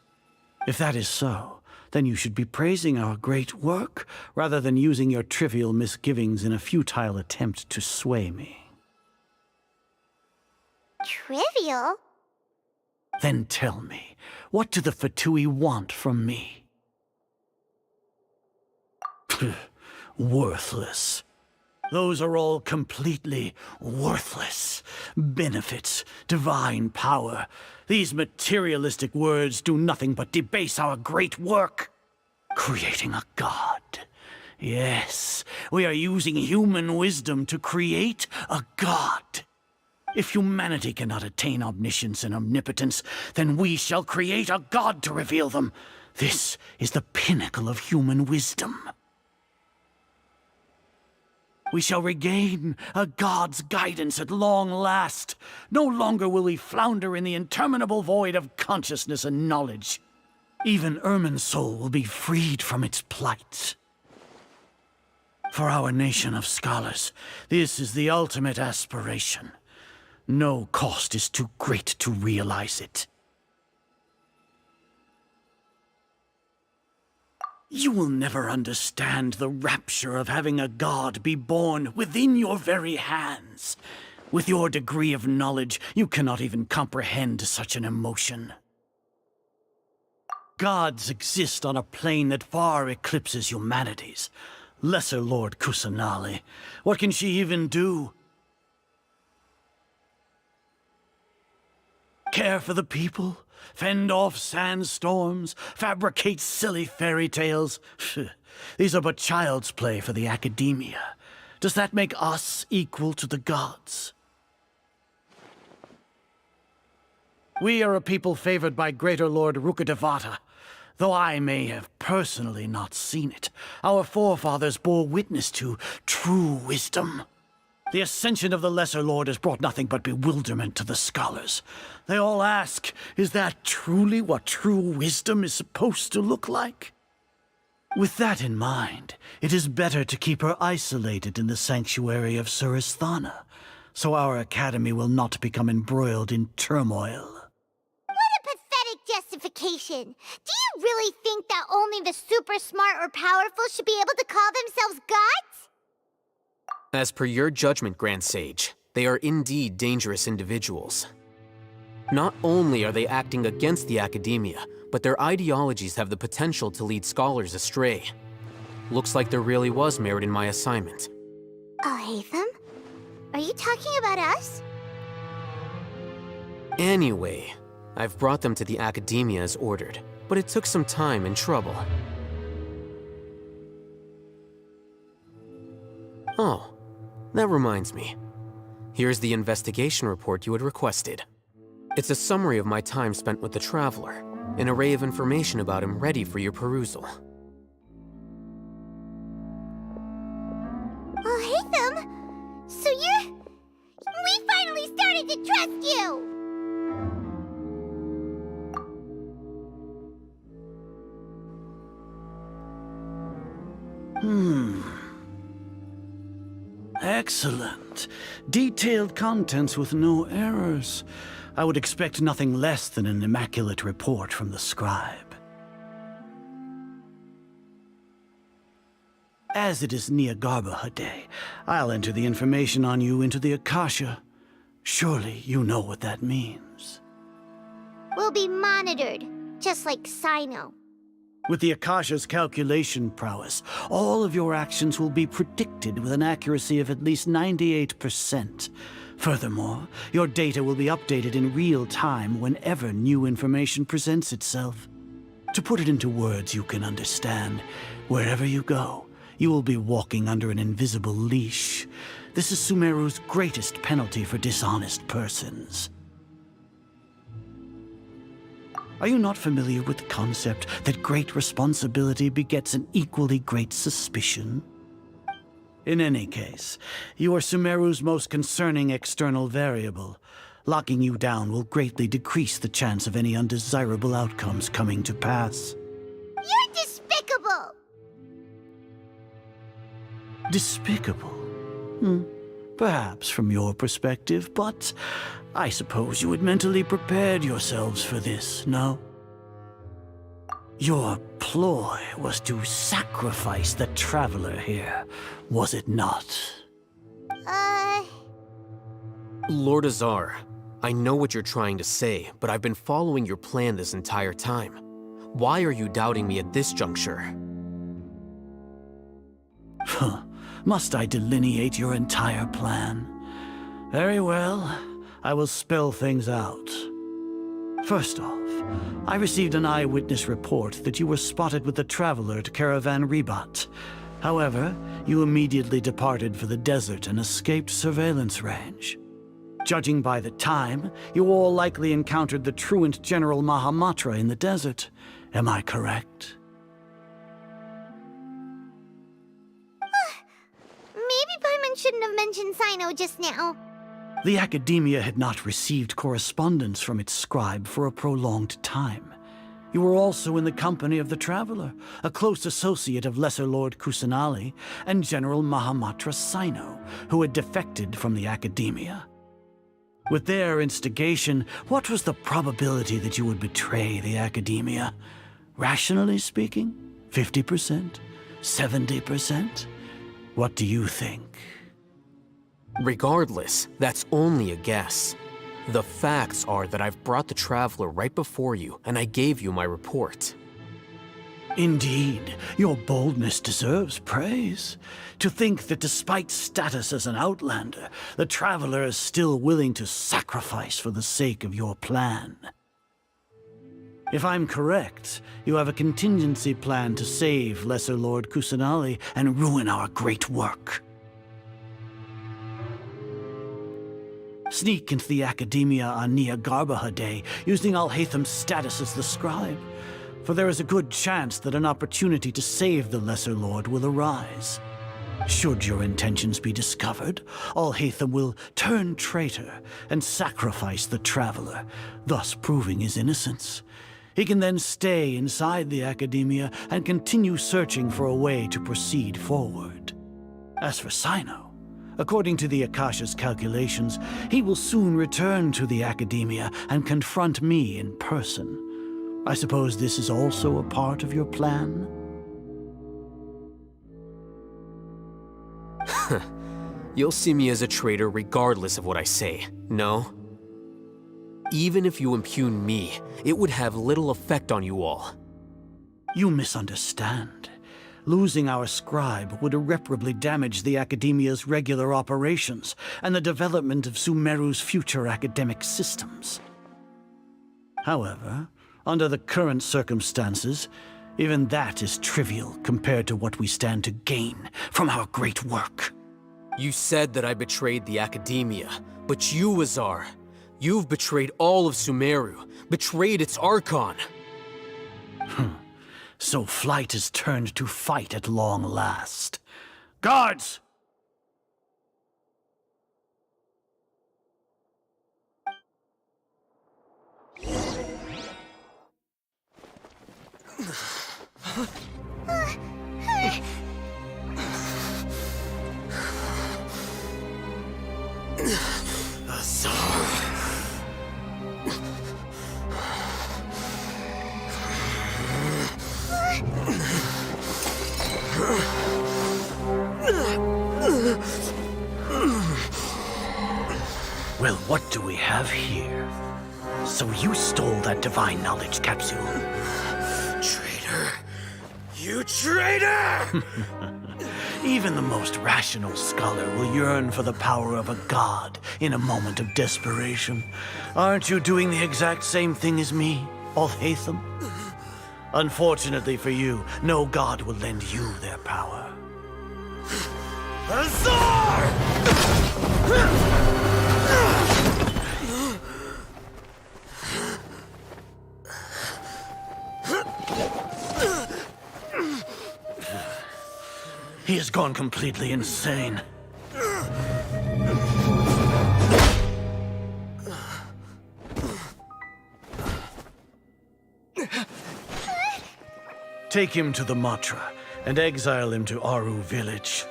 If that is so, then you should be praising our great work, rather than using your trivial misgivings in a futile attempt to sway me. Trivial? Then tell me, what do the Fatui want from me? Worthless. Those are all completely worthless. Benefits, divine power. These materialistic words do nothing but debase our great work. Creating a god. Yes, we are using human wisdom to create a god. If humanity cannot attain omniscience and omnipotence, then we shall create a god to reveal them. This is the pinnacle of human wisdom. We shall regain a god's guidance at long last. No longer will we flounder in the interminable void of consciousness and knowledge. Even Ermin's soul will be freed from its plight. For our nation of scholars, this is the ultimate aspiration. No cost is too great to realize it. You will never understand the rapture of having a god be born within your very hands. With your degree of knowledge, you cannot even comprehend such an emotion. Gods exist on a plane that far eclipses humanity's. Lesser Lord Kusanali, what can she even do? Care for the people? Fend off sandstorms? Fabricate silly fairy tales? These are but child's play for the Academia. Does that make us equal to the gods? We are a people favored by Greater Lord Rukkhadevata. Though I may have personally not seen it, our forefathers bore witness to true wisdom. The ascension of the Lesser Lord has brought nothing but bewilderment to the scholars. They all ask, is that truly what true wisdom is supposed to look like? With that in mind, it is better to keep her isolated in the sanctuary of Suristhana, so our academy will not become embroiled in turmoil. What a pathetic justification! Do you you really think that only the super smart or powerful should be able to call themselves gods? As per your judgment, Grand Sage, they are indeed dangerous individuals. Not only are they acting against the academia, but their ideologies have the potential to lead scholars astray. Looks like there really was merit in my assignment. Alhaitham? Are you talking about us? Anyway, I've brought them to the academia as ordered, but it took some time and trouble. Oh, that reminds me. Here's the investigation report you had requested. It's a summary of my time spent with the Traveler, an array of information about him ready for your perusal. Alhaitham? So we finally started to trust you! Excellent. Detailed contents with no errors. I would expect nothing less than an immaculate report from the scribe. As it is Niagarbaha Day, I'll enter the information on you into the Akasha. Surely you know what that means. We'll be monitored, just like Sino. With the Akasha's calculation prowess, all of your actions will be predicted with an accuracy of at least 98%. Furthermore, your data will be updated in real time whenever new information presents itself. To put it into words you can understand, wherever you go, you will be walking under an invisible leash. This is Sumeru's greatest penalty for dishonest persons. Are you not familiar with the concept that great responsibility begets an equally great suspicion? In any case, you are Sumeru's most concerning external variable. Locking you down will greatly decrease the chance of any undesirable outcomes coming to pass. You're despicable! Despicable? Perhaps from your perspective, but I suppose you had mentally prepared yourselves for this, no? Your ploy was to sacrifice the Traveler here, was it not? Lord Azar, I know what you're trying to say, but I've been following your plan this entire time. Why are you doubting me at this juncture? Must I delineate your entire plan? Very well, I will spell things out. First off, I received an eyewitness report that you were spotted with the Traveler at Caravan Ribat. However, you immediately departed for the desert and escaped surveillance range. Judging by the time, you all likely encountered the truant General Mahamatra in the desert. Am I correct? Maybe Paimon shouldn't have mentioned Sino just now. The Academia had not received correspondence from its scribe for a prolonged time. You were also in the company of the Traveler, a close associate of Lesser Lord Kusanali and General Mahamatra Sino, who had defected from the Academia. With their instigation, what was the probability that you would betray the Academia? Rationally speaking, 50%? 70%? What do you think? Regardless, that's only a guess. The facts are that I've brought the Traveler right before you, and I gave you my report. Indeed, your boldness deserves praise. To think that despite status as an outlander, the Traveler is still willing to sacrifice for the sake of your plan. If I'm correct, you have a contingency plan to save Lesser Lord Kusanali and ruin our great work. Sneak into the Academia on Niagarbaha Day, using Alhaitham's status as the scribe. For there is a good chance that an opportunity to save the Lesser Lord will arise. Should your intentions be discovered, Alhaitham will turn traitor and sacrifice the Traveler, thus proving his innocence. He can then stay inside the Academia and continue searching for a way to proceed forward. As for Sino, according to the Akasha's calculations, he will soon return to the Academia and confront me in person. I suppose this is also a part of your plan? You'll see me as a traitor regardless of what I say, no? Even if you impugn me, it would have little effect on you all. You misunderstand. Losing our scribe would irreparably damage the Academia's regular operations and the development of Sumeru's future academic systems. However, under the current circumstances, even that is trivial compared to what we stand to gain from our great work. You said that I betrayed the Academia, but you, Azar, you've betrayed all of Sumeru, betrayed its Archon. So flight has turned to fight at long last. Guards! Well, what do we have here? So you stole that divine knowledge capsule? Traitor! You traitor! Even the most rational scholar will yearn for the power of a god in a moment of desperation. Aren't you doing the exact same thing as me, Alhaitham? Unfortunately for you, no god will lend you their power. Azar! He has gone completely insane. Take him to the Matra and exile him to Aru village.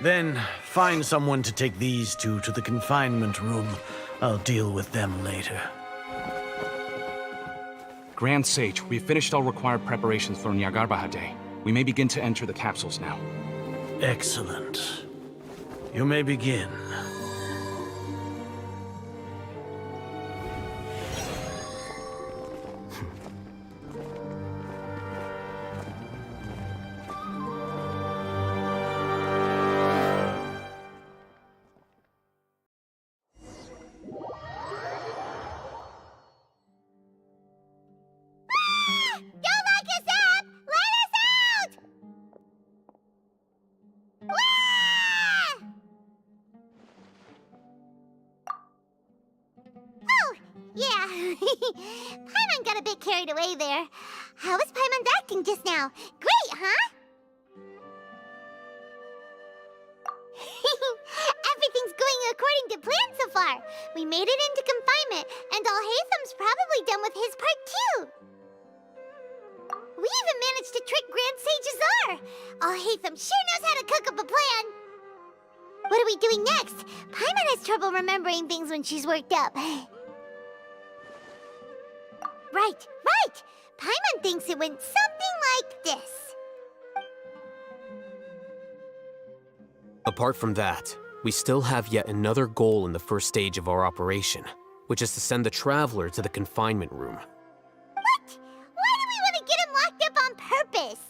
Then find someone to take these two to the confinement room. I'll deal with them later. Grand Sage, we've finished all required preparations for Nyagarbha Day. We may begin to enter the capsules now. Excellent. You may begin. Yeah, Paimon got a bit carried away there. How was Paimon's acting just now? Great, huh? Everything's going according to plan so far. We made it into confinement, and Alhaitham's probably done with his part too. We even managed to trick Grand Sage Azar. Alhaitham sure knows how to cook up a plan. What are we doing next? Paimon has trouble remembering things when she's worked up. Right. Paimon thinks it went something like this. Apart from that, we still have yet another goal in the first stage of our operation, which is to send the Traveler to the confinement room. What? Why do we want to get him locked up on purpose?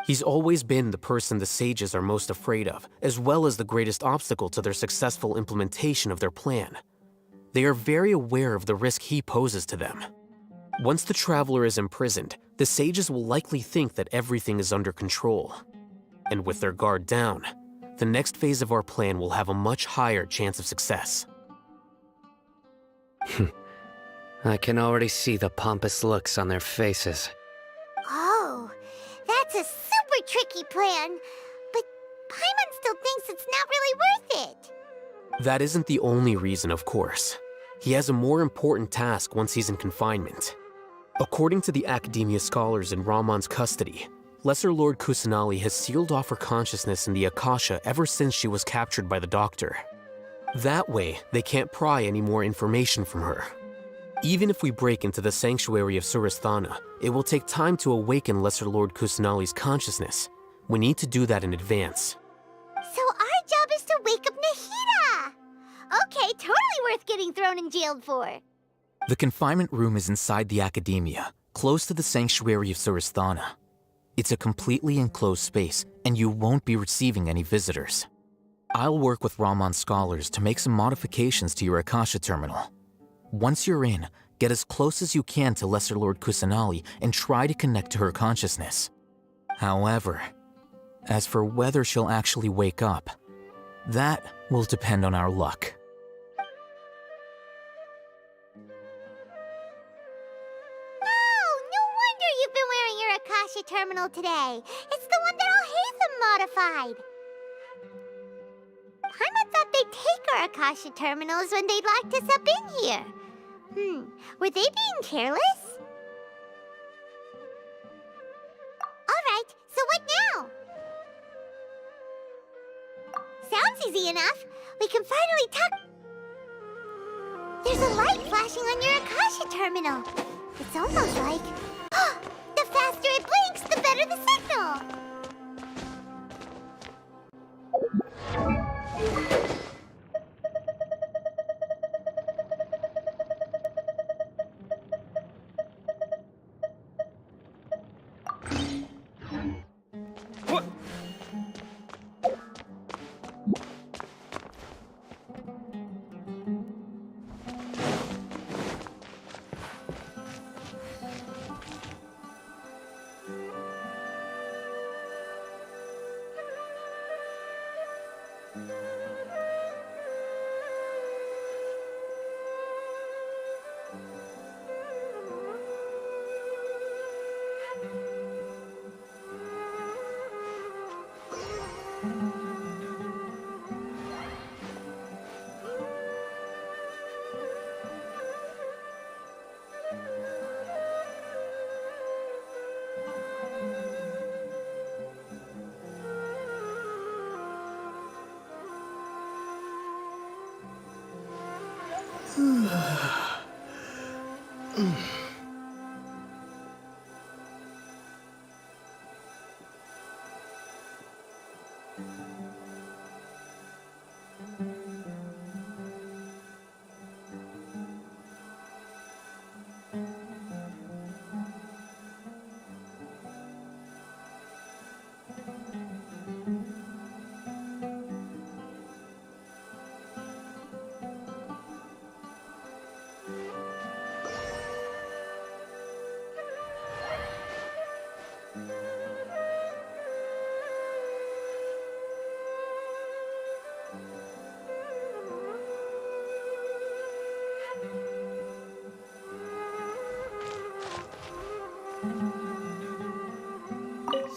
He's always been the person the sages are most afraid of, as well as the greatest obstacle to their successful implementation of their plan. They are very aware of the risk he poses to them. Once the Traveler is imprisoned, the sages will likely think that everything is under control. And with their guard down, the next phase of our plan will have a much higher chance of success. I can already see the pompous looks on their faces. Oh, that's a super tricky plan. But Paimon still thinks it's not really worth it. That isn't the only reason, of course. He has a more important task once he's in confinement. According to the Academia scholars in Ramon's custody, Lesser Lord Kusanali has sealed off her consciousness in the Akasha ever since she was captured by the Doctor. That way, they can't pry any more information from her. Even if we break into the sanctuary of Surasthana, it will take time to awaken Lesser Lord Kusanali's consciousness. We need to do that in advance. So our job is to wake up Nahida! Okay, totally worth getting thrown in jail for. The confinement room is inside the academia, close to the sanctuary of Surasthana. It's a completely enclosed space, and you won't be receiving any visitors. I'll work with Raman scholars to make some modifications to your Akasha terminal. Once you're in, get as close as you can to Lesser Lord Kusanali and try to connect to her consciousness. However, as for whether she'll actually wake up, that will depend on our luck. Oh, no wonder you've been wearing your Akasha terminal today. It's the one that Al-Haytham modified. Paimon thought they'd take our Akasha terminals when they locked us up in here. Were they being careless? Alright, so what now? Sounds easy enough. We can finally talk. There's a light flashing on your Akasha terminal. It's almost like... the faster it blinks, the better the signal!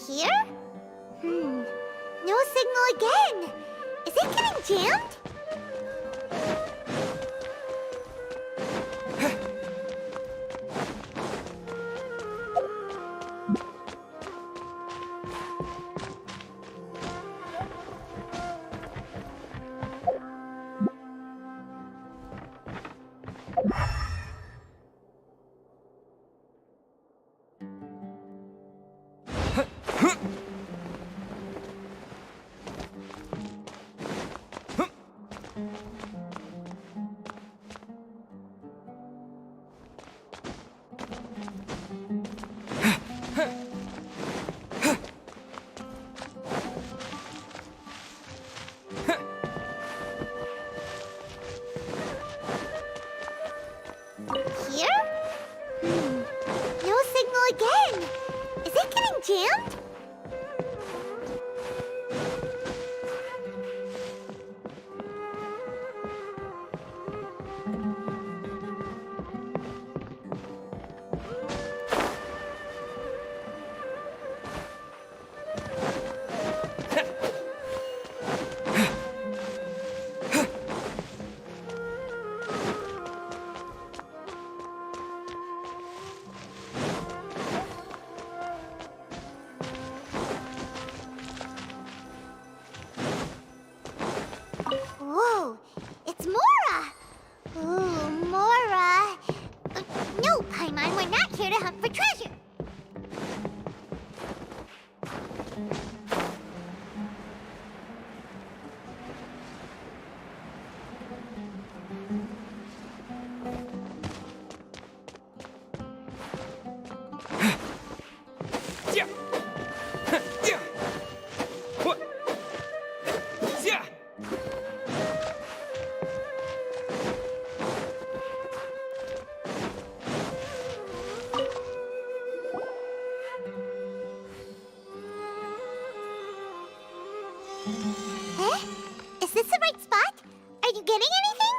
Here? No signal again. Is it getting jammed? Here? No signal again. Is it getting jammed? here to hunt for treasure. Eh? Is this the right spot? Are you getting anything?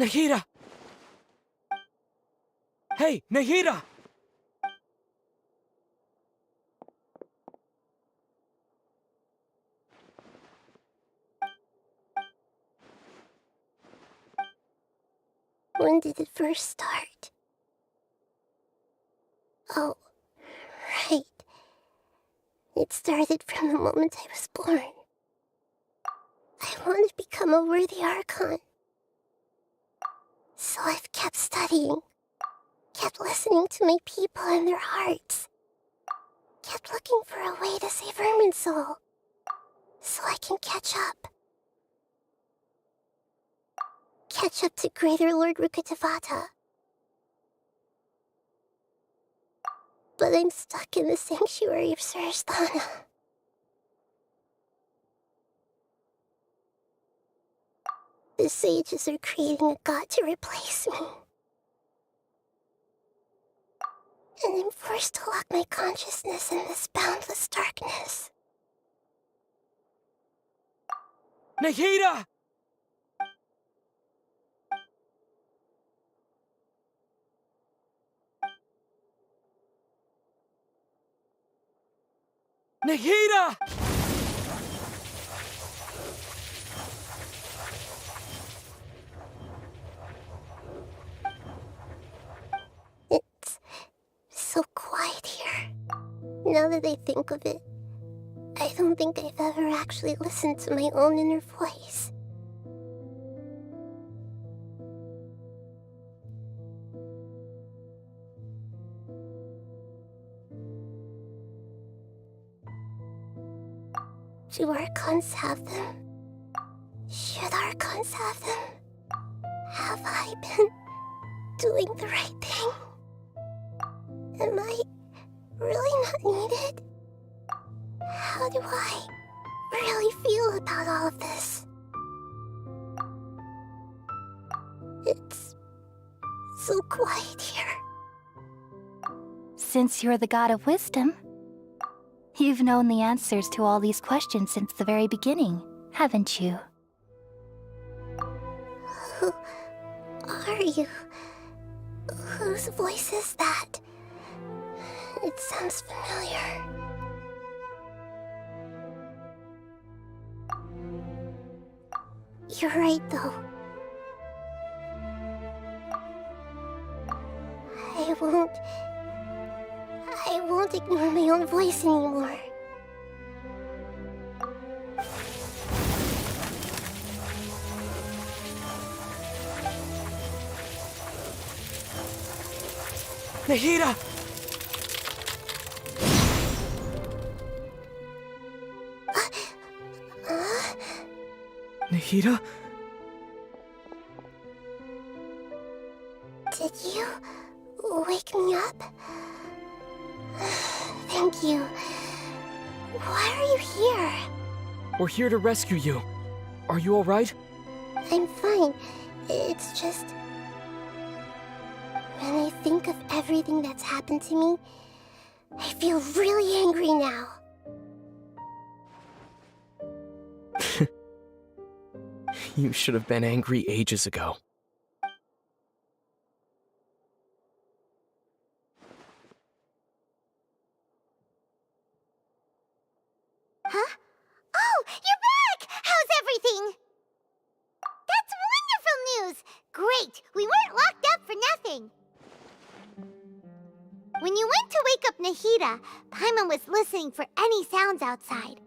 Nahida! Hey, Nahida! When did it first start? Oh, right. It started from the moment I was born. I wanted to become a worthy Archon. So I've kept studying, kept listening to my people and their hearts, kept looking for a way to save Irminsul, so I can catch up. Catch up to Greater Lord Rukkhadevata. But I'm stuck in the sanctuary of Surasthana. The sages are creating a god to replace me. And I'm forced to lock my consciousness in this boundless darkness. Nahida! Nahida! It's so quiet here. Now that I think of it, I don't think I've ever actually listened to my own inner voice. Do Archons have them? Should Archons have them? Have I been doing the right thing? Am I really not needed? How do I really feel about all of this? It's so quiet here. Since you're the god of wisdom, you've known the answers to all these questions since the very beginning, haven't you? Who are you? Whose voice is that? It sounds familiar. You're right, though. I won't ignore my own voice anymore. Nahida! Nahida? Did you wake me up? Thank you. Why are you here? We're here to rescue you. Are you alright? I'm fine. It's just... When I think of everything that's happened to me, I feel really angry now. You should have been angry ages ago. Huh? Oh, you're back! How's everything? That's wonderful news! Great! We weren't locked up for nothing! When you went to wake up Nahida, Paimon was listening for any sounds outside.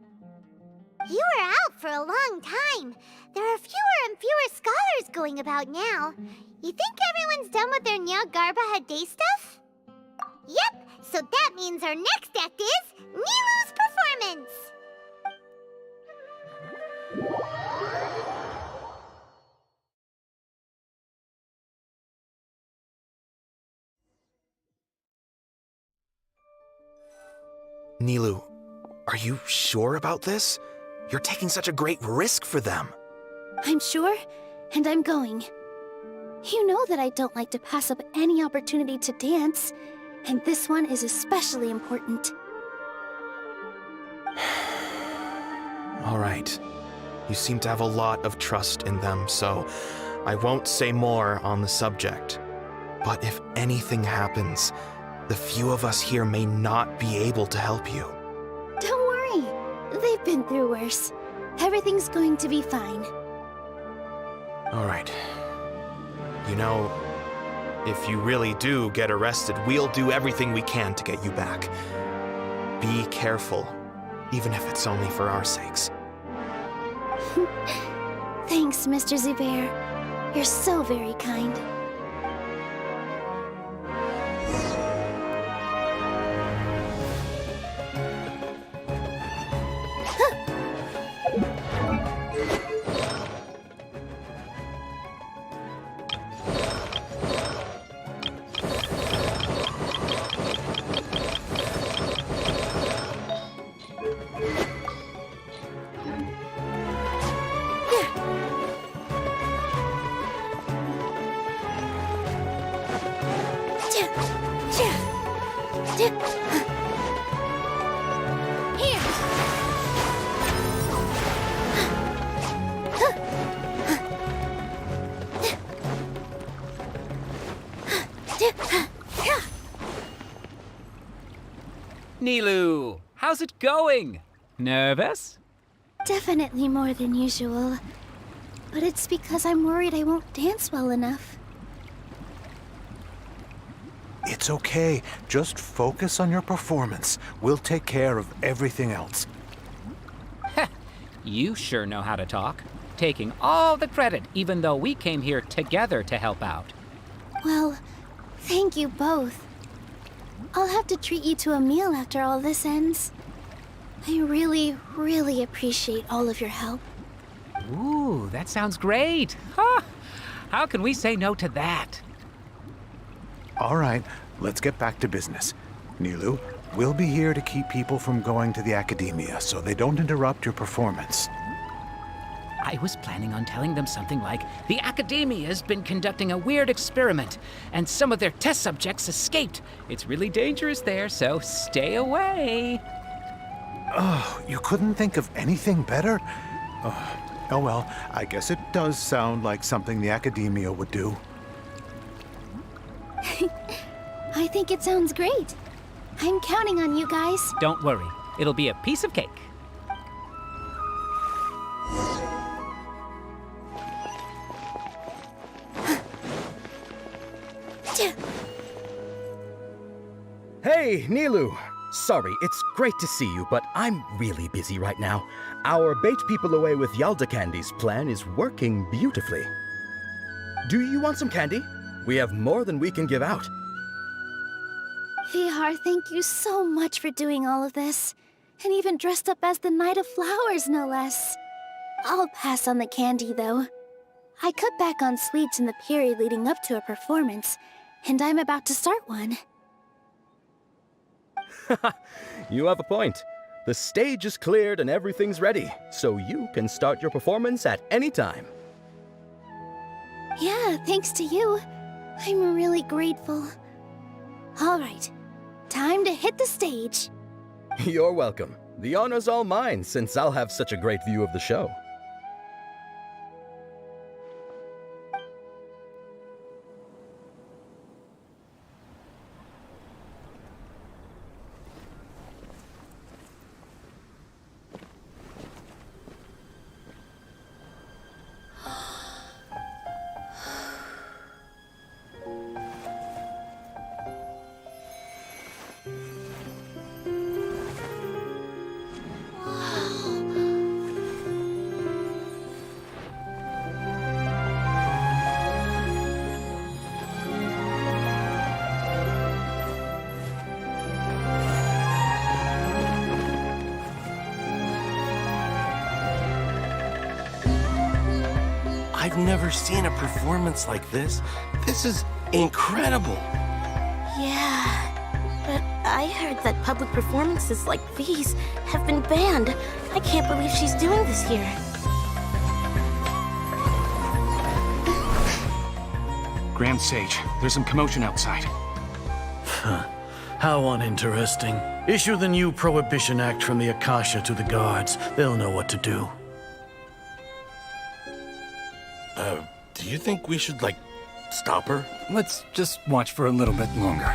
You were out for a long time. There are fewer and fewer scholars going about now. You think everyone's done with their Nya Garbaha Day stuff? Yep, so that means our next act is Nilu's performance! Nilu, are you sure about this? You're taking such a great risk for them. I'm sure, and I'm going. You know that I don't like to pass up any opportunity to dance, and this one is especially important. All right. You seem to have a lot of trust in them, so I won't say more on the subject. But if anything happens, the few of us here may not be able to help you. Don't worry. They've been through worse. Everything's going to be fine. All right. You know, if you really do get arrested, we'll do everything we can to get you back. Be careful, even if it's only for our sakes. Thanks, Mr. Zubair. You're so very kind. Nilu, how's it going? Nervous? Definitely more than usual. But it's because I'm worried I won't dance well enough. It's okay. Just focus on your performance. We'll take care of everything else. You sure know how to talk. Taking all the credit, even though we came here together to help out. Well, thank you both. I'll have to treat you to a meal after all this ends. I really, really appreciate all of your help. Ooh, that sounds great. Huh. How can we say no to that? All right, let's get back to business. Nilu, we'll be here to keep people from going to the academia so they don't interrupt your performance. I was planning on telling them something like, the Academia's been conducting a weird experiment, and some of their test subjects escaped. It's really dangerous there, so stay away. Oh, you couldn't think of anything better? Oh well, I guess it does sound like something the Academia would do. I think it sounds great. I'm counting on you guys. Don't worry, it'll be a piece of cake. Hey, Nilu! Sorry, it's great to see you, but I'm really busy right now. Our Bait People Away with Yalda Candies plan is working beautifully. Do you want some candy? We have more than we can give out. Vihar, thank you so much for doing all of this. And even dressed up as the Knight of Flowers, no less. I'll pass on the candy, though. I cut back on sweets in the period leading up to a performance, and I'm about to start one. You have a point. The stage is cleared and everything's ready, so you can start your performance at any time. Yeah, thanks to you. I'm really grateful. All right, time to hit the stage. You're welcome. The honor's all mine, since I'll have such a great view of the show. I've never seen a performance like this. This is incredible. Yeah, but I heard that public performances like these have been banned. I can't believe she's doing this here. Grand Sage, there's some commotion outside. How uninteresting. Issue the new Prohibition Act from the Akasha to the guards. They'll know what to do. Do you think we should, stop her? Let's just watch for a little bit longer.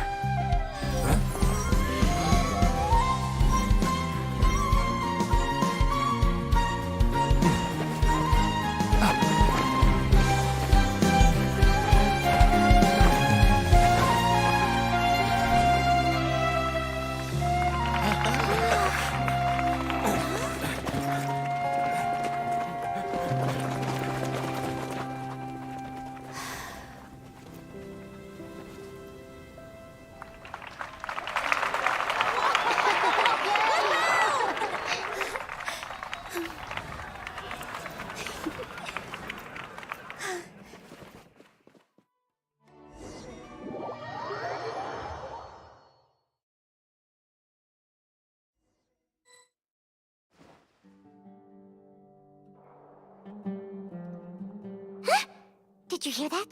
Did you hear that?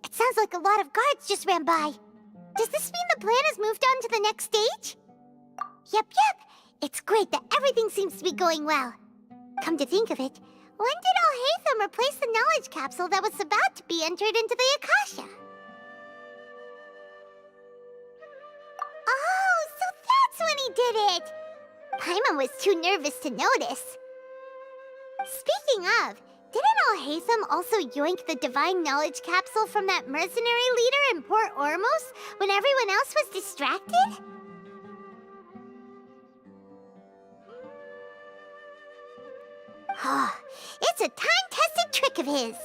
It sounds like a lot of guards just ran by. Does this mean the plan has moved on to the next stage? Yep. It's great that everything seems to be going well. Come to think of it, when did Alhaitham replace the knowledge capsule that was about to be entered into the Akasha? Oh, so that's when he did it! Paimon was too nervous to notice. Speaking of, didn't Alhaitham also yoink the divine knowledge capsule from that mercenary leader in Port Ormos when everyone else was distracted? Oh, it's a time-tested trick of his.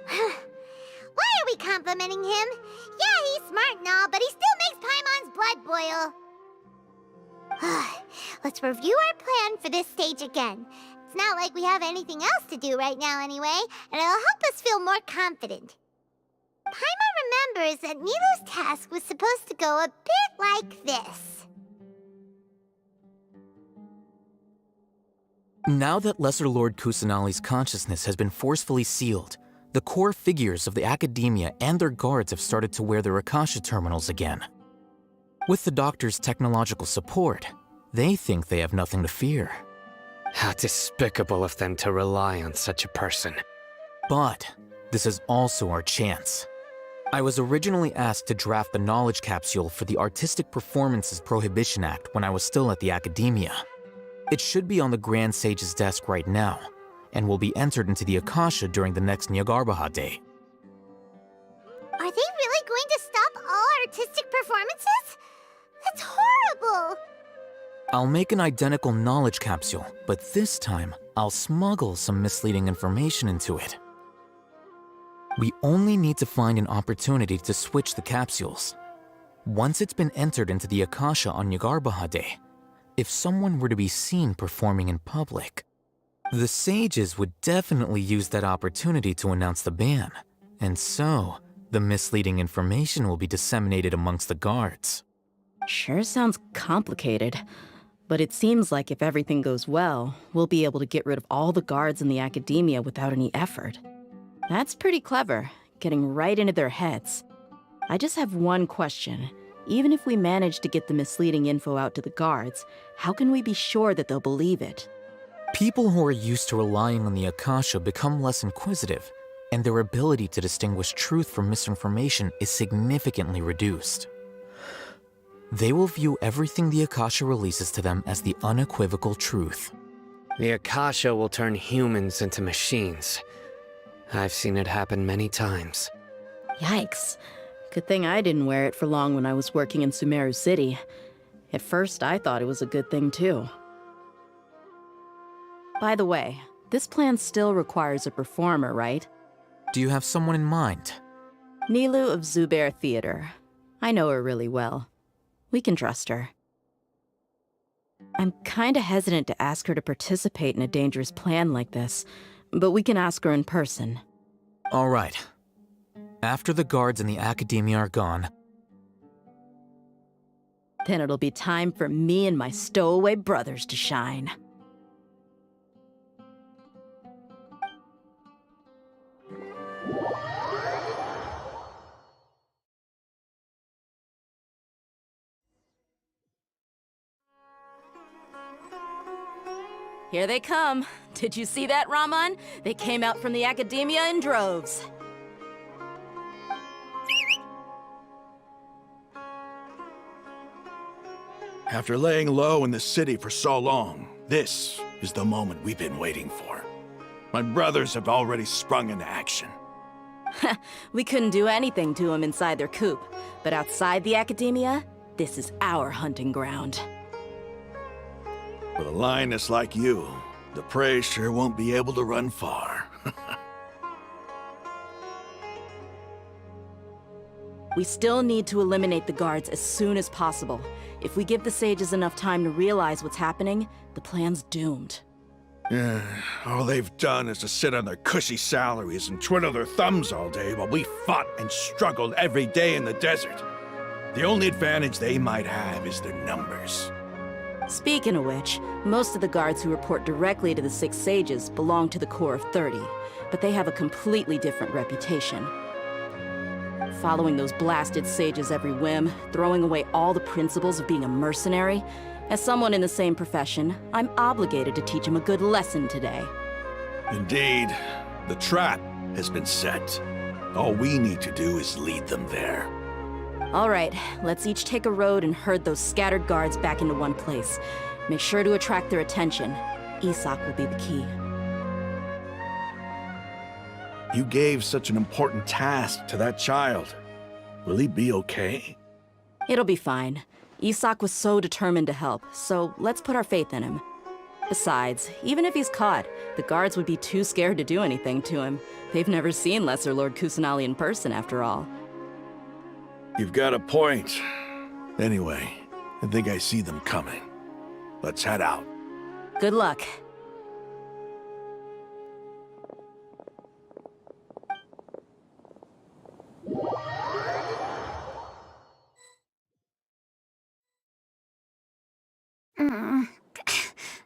Why are we complimenting him? Yeah, he's smart and all, but he still makes Paimon's blood boil. Let's review our plan for this stage again. It's not like we have anything else to do right now anyway, and it'll help us feel more confident. Paimon remembers that Nilou's task was supposed to go a bit like this. Now that Lesser Lord Kusanali's consciousness has been forcefully sealed, the core figures of the Academia and their guards have started to wear their Akasha terminals again. With the Doctor's technological support, they think they have nothing to fear. How despicable of them to rely on such a person. But this is also our chance. I was originally asked to draft the knowledge capsule for the Artistic Performances Prohibition Act when I was still at the Academia. It should be on the Grand Sage's desk right now, and will be entered into the Akasha during the next Nyargarbaha Day. Are they really going to stop all artistic performances? That's horrible! I'll make an identical knowledge capsule, but this time, I'll smuggle some misleading information into it. We only need to find an opportunity to switch the capsules. Once it's been entered into the Akasha on Nyargarbaha Day, if someone were to be seen performing in public, the sages would definitely use that opportunity to announce the ban, and so the misleading information will be disseminated amongst the guards. Sure sounds complicated, but it seems like if everything goes well, we'll be able to get rid of all the guards in the Academia without any effort. That's pretty clever, getting right into their heads. I just have one question. Even if we manage to get the misleading info out to the guards, how can we be sure that they'll believe it? People who are used to relying on the Akasha become less inquisitive, and their ability to distinguish truth from misinformation is significantly reduced. They will view everything the Akasha releases to them as the unequivocal truth. The Akasha will turn humans into machines. I've seen it happen many times. Yikes. Good thing I didn't wear it for long when I was working in Sumeru City. At first, I thought it was a good thing too. By the way, this plan still requires a performer, right? Do you have someone in mind? Nilu of Zubair Theater. I know her really well. We can trust her. I'm kinda hesitant to ask her to participate in a dangerous plan like this, but we can ask her in person. All right. After the guards and the Academia are gone, then it'll be time for me and my stowaway brothers to shine. Here they come. Did you see that, Raman? They came out from the Academia in droves. After laying low in the city for so long, this is the moment we've been waiting for. My brothers have already sprung into action. We couldn't do anything to them inside their coop, but outside the Academia, this is our hunting ground. With a lioness like you, the prey sure won't be able to run far. We still need to eliminate the guards as soon as possible. If we give the sages enough time to realize what's happening, the plan's doomed. Yeah, all they've done is to sit on their cushy salaries and twiddle their thumbs all day while we fought and struggled every day in the desert. The only advantage they might have is their numbers. Speaking of which, most of the guards who report directly to the Six Sages belong to the Corps of 30, but they have a completely different reputation. Following those blasted sages every whim, throwing away all the principles of being a mercenary. As someone in the same profession, I'm obligated to teach them a good lesson today. Indeed, the trap has been set. All we need to do is lead them there. All right, let's each take a road and herd those scattered guards back into one place. Make sure to attract their attention. Isak will be the key. You gave such an important task to that child. Will he be okay? It'll be fine. Isak was so determined to help, so let's put our faith in him. Besides, even if he's caught, the guards would be too scared to do anything to him. They've never seen Lesser Lord Kusanali in person, after all. You've got a point. Anyway, I think I see them coming. Let's head out. Good luck.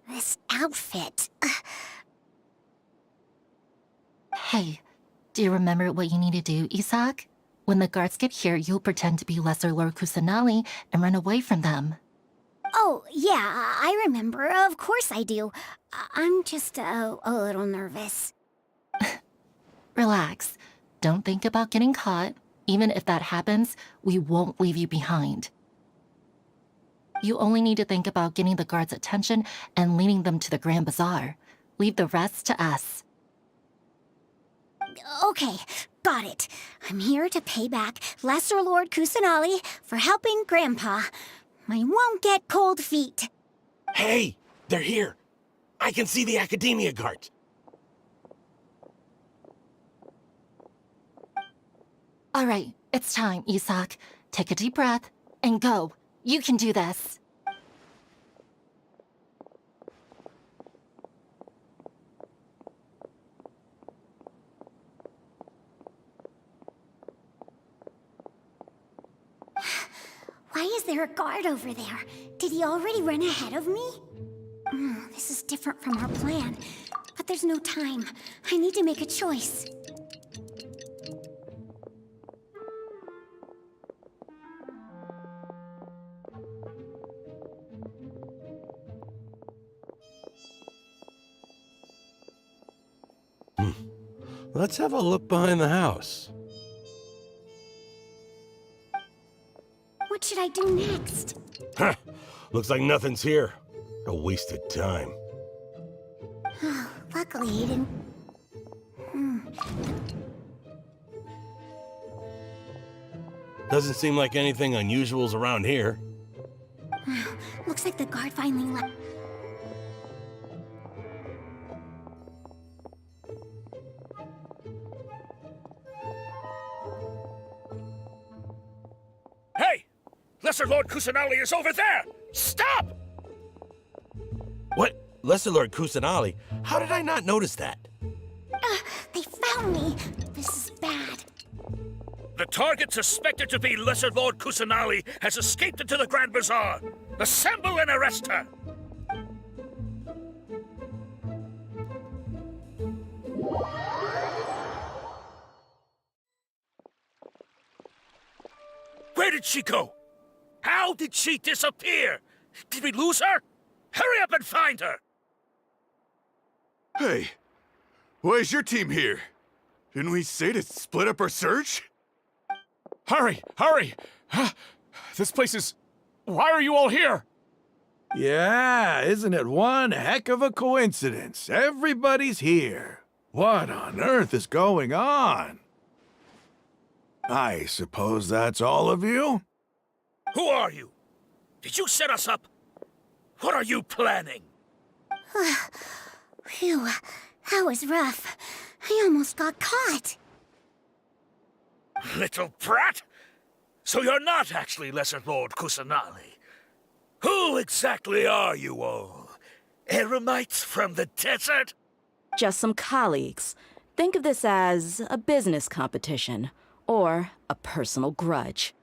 This outfit. Hey, do you remember what you need to do, Isak? When the guards get here, you'll pretend to be Lesser Lord Kusanali and run away from them. Oh, yeah, I remember. Of course I do. I'm just a little nervous. Relax. Don't think about getting caught. Even if that happens, we won't leave you behind. You only need to think about getting the guards' attention and leading them to the Grand Bazaar. Leave the rest to us. Okay, got it. I'm here to pay back Lesser Lord Kusanali for helping Grandpa. I won't get cold feet. Hey, they're here. I can see the Academia guards. All right, it's time, Isak. Take a deep breath and go. You can do this. Why is there a guard over there? Did he already run ahead of me? This is different from our plan. But there's no time. I need to make a choice. Let's have a look behind the house. What should I do next? Huh. Looks like nothing's here. A wasted time. Luckily, he didn't. Doesn't seem like anything unusual's around here. Looks like the guard finally left. Hey! Lesser Lord Kusanali is over there! Stop! What? Lesser Lord Kusanali? How did I not notice that? They found me. This is bad. The target suspected to be Lesser Lord Kusanali has escaped into the Grand Bazaar. Assemble and arrest her! Where did she go? How did she disappear? Did we lose her? Hurry up and find her! Hey, why is your team here? Didn't we say to split up our search? Hurry! Hurry! This place is... Why are you all here? Yeah, isn't it one heck of a coincidence? Everybody's here. What on earth is going on? I suppose that's all of you? Who are you? Did you set us up? What are you planning? Phew, that was rough. I almost got caught. Little brat! So you're not actually Lesser Lord Kusanali. Who exactly are you all? Eremites from the desert? Just some colleagues. Think of this as a business competition, or a personal grudge.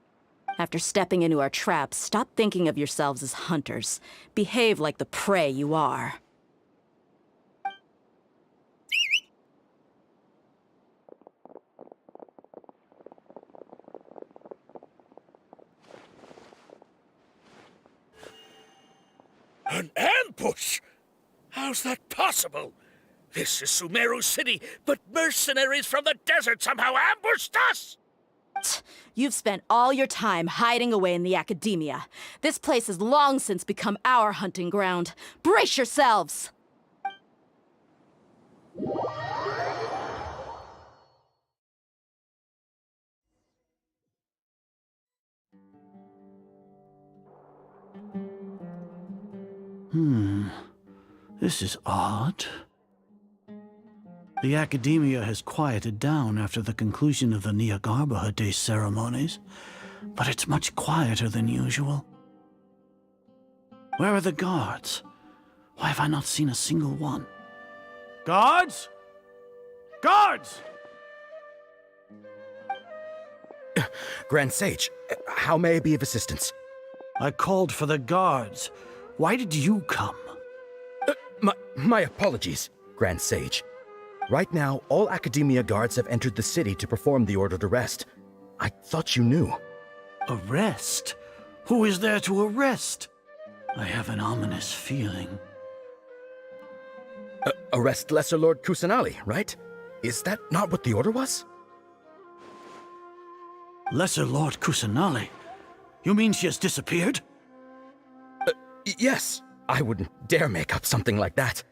After stepping into our traps, stop thinking of yourselves as hunters. Behave like the prey you are. An ambush? How's that possible? This is Sumeru City, but mercenaries from the desert somehow ambushed us! You've spent all your time hiding away in the academia. This place has long since become our hunting ground. Brace yourselves! This is odd. The academia has quieted down after the conclusion of the Nyagarbha Day ceremonies, but it's much quieter than usual. Where are the guards? Why have I not seen a single one? Guards? Guards! Grand Sage, how may I be of assistance? I called for the guards. Why did you come? My apologies, Grand Sage. Right now, all Academia guards have entered the city to perform the ordered arrest. I thought you knew. Arrest? Who is there to arrest? I have an ominous feeling. Arrest Lesser Lord Kusanali, right? Is that not what the order was? Lesser Lord Kusanali? You mean she has disappeared? Yes. I wouldn't dare make up something like that.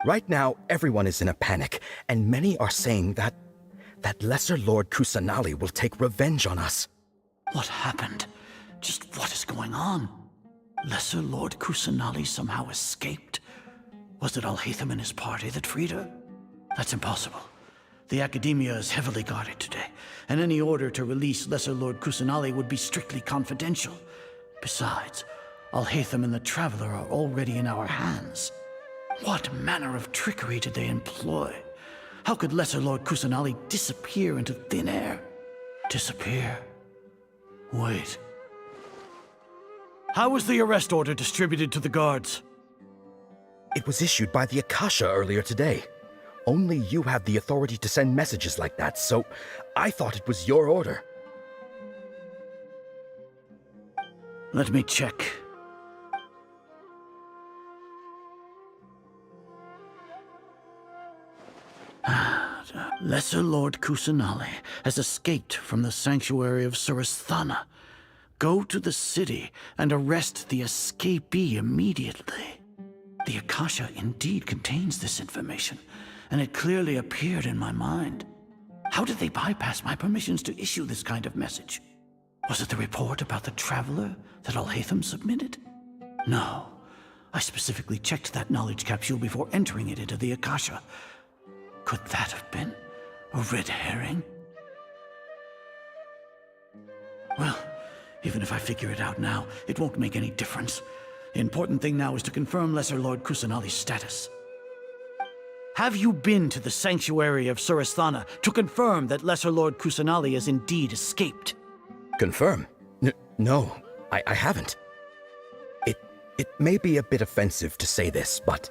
Right now, everyone is in a panic, and many are saying that Lesser Lord Kusanali will take revenge on us. What happened? Just what is going on? Lesser Lord Kusanali somehow escaped? Was it Alhaitham and his party that freed her? That's impossible. The Academia is heavily guarded today, and any order to release Lesser Lord Kusanali would be strictly confidential. Besides, Alhaitham and the Traveler are already in our hands. What manner of trickery did they employ? How could Lesser Lord Kusanali disappear into thin air? Disappear? Wait. How was the arrest order distributed to the guards? It was issued by the Akasha earlier today. Only you have the authority to send messages like that, so I thought it was your order. Let me check. Lesser Lord Kusanali has escaped from the sanctuary of Surasthana. Go to the city and arrest the escapee immediately. The Akasha indeed contains this information, and it clearly appeared in my mind. How did they bypass my permissions to issue this kind of message? Was it the report about the traveler that Alhaitham submitted? No. I specifically checked that knowledge capsule before entering it into the Akasha. Could that have been a red herring? Well, even if I figure it out now, it won't make any difference. The important thing now is to confirm Lesser Lord Kusanali's status. Have you been to the sanctuary of Surasthana to confirm that Lesser Lord Kusanali has indeed escaped? Confirm? No, I haven't. It may be a bit offensive to say this, but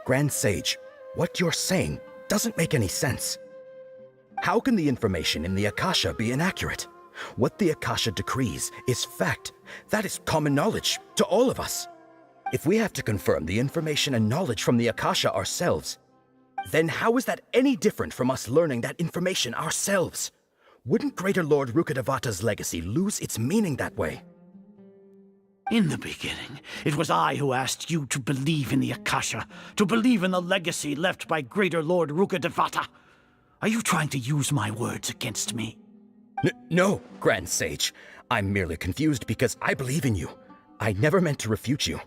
Grand Sage, what you're saying doesn't make any sense. How can the information in the Akasha be inaccurate? What the Akasha decrees is fact. That is common knowledge to all of us. If we have to confirm the information and knowledge from the Akasha ourselves, then how is that any different from us learning that information ourselves? Wouldn't Greater Lord Rukkhadevata's legacy lose its meaning that way? In the beginning, it was I who asked you to believe in the Akasha, to believe in the legacy left by Greater Lord Rukkhadevata. Are you trying to use my words against me? No, Grand Sage. I'm merely confused because I believe in you. I never meant to refute you.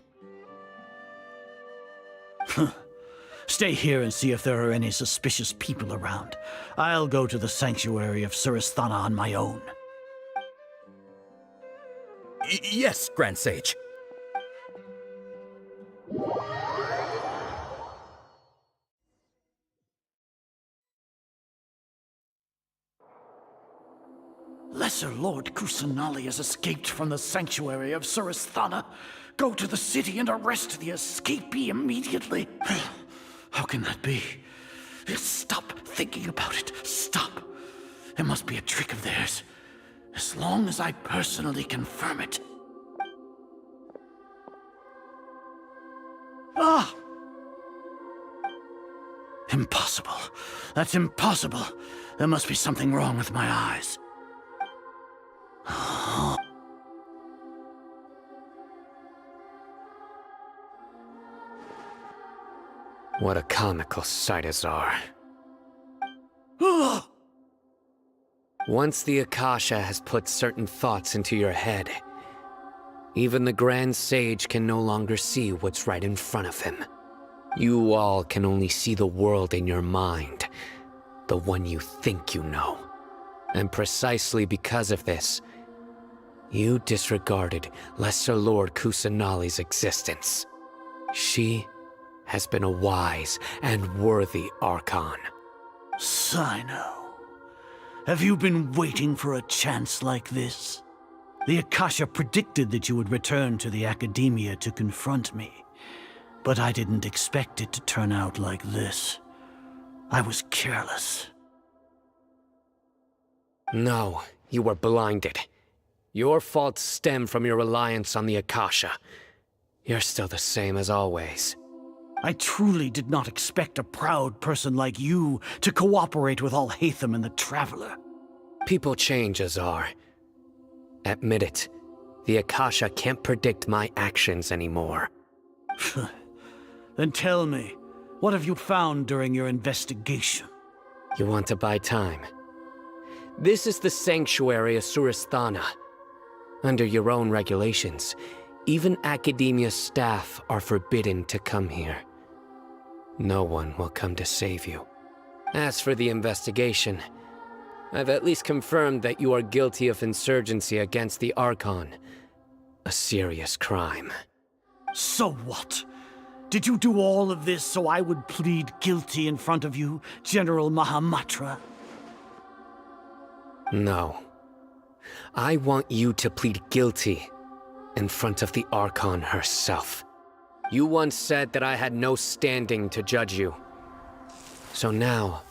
Stay here and see if there are any suspicious people around. I'll go to the sanctuary of Surasthana on my own. Yes, Grand Sage. Lesser Lord Kusanali has escaped from the sanctuary of Surasthana. Go to the city and arrest the escapee immediately. How can that be? Stop thinking about it. Stop. It must be a trick of theirs. As long as I personally confirm it. Ah! Impossible. That's impossible. There must be something wrong with my eyes. What a comical sight as are. Once the Akasha has put certain thoughts into your head, even the Grand Sage can no longer see what's right in front of him. You all can only see the world in your mind, the one you think you know. And precisely because of this, you disregarded Lesser Lord Kusanali's existence. She has been a wise and worthy Archon. Sino, have you been waiting for a chance like this? The Akasha predicted that you would return to the Academia to confront me, but I didn't expect it to turn out like this. I was careless. No, you were blinded. Your faults stem from your reliance on the Akasha. You're still the same as always. I truly did not expect a proud person like you to cooperate with Alhaitham and the Traveler. People change, Azar. Admit it. The Akasha can't predict my actions anymore. Then tell me, what have you found during your investigation? You want to buy time? This is the sanctuary of Surasthana. Under your own regulations, even Academia staff are forbidden to come here. No one will come to save you. As for the investigation, I've at least confirmed that you are guilty of insurgency against the Archon. A serious crime. So what? Did you do all of this so I would plead guilty in front of you, General Mahamatra? No. I want you to plead guilty in front of the Archon herself. You once said that I had no standing to judge you. So now,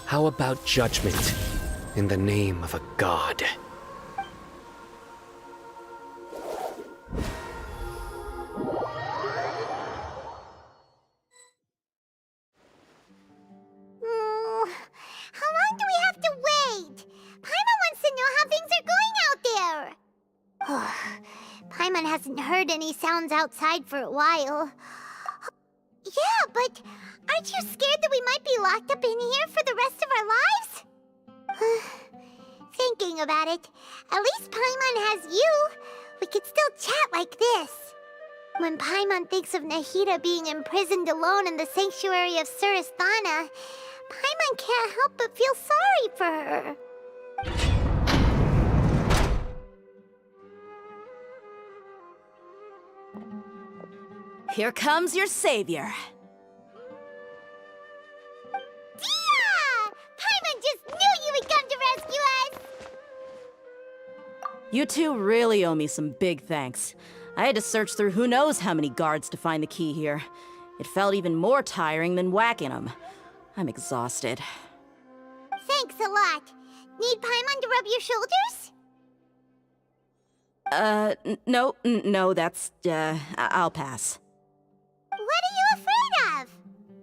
how about judgment in the name of a god? hasn't heard any sounds outside for a while. Yeah, but aren't you scared that we might be locked up in here for the rest of our lives? Thinking about it, at least Paimon has you. We could still chat like this. When Paimon thinks of Nahida being imprisoned alone in the sanctuary of Surasthana, Paimon can't help but feel sorry for her. Here comes your savior. Dia! Paimon just knew you would come to rescue us! You two really owe me some big thanks. I had to search through who knows how many guards to find the key here. It felt even more tiring than whacking them. I'm exhausted. Thanks a lot. Need Paimon to rub your shoulders? No, that's, I'll pass. What are you afraid of?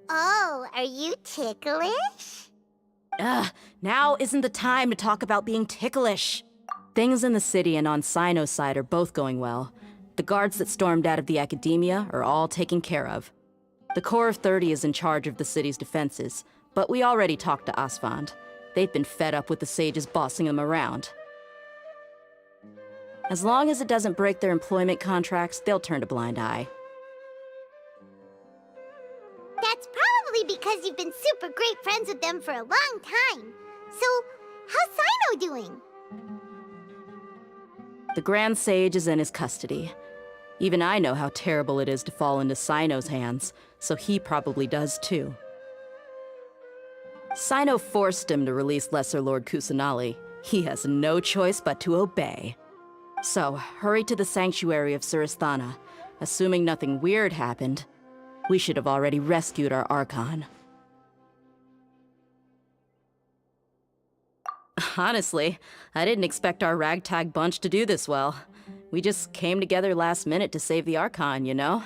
Oh, are you ticklish? Now isn't the time to talk about being ticklish. Things in the city and on Sino's side are both going well. The guards that stormed out of the academia are all taken care of. The Corps of 30 is in charge of the city's defenses, but we already talked to Asfand. They've been fed up with the sages bossing them around. As long as it doesn't break their employment contracts, they'll turn a blind eye. That's probably because you've been super great friends with them for a long time. So, how's Sino doing? The Grand Sage is in his custody. Even I know how terrible it is to fall into Sino's hands, so he probably does too. Sino forced him to release Lesser Lord Kusanali. He has no choice but to obey. So, hurry to the sanctuary of Surasthana. Assuming nothing weird happened, we should have already rescued our Archon. Honestly, I didn't expect our ragtag bunch to do this well. We just came together last minute to save the Archon, you know?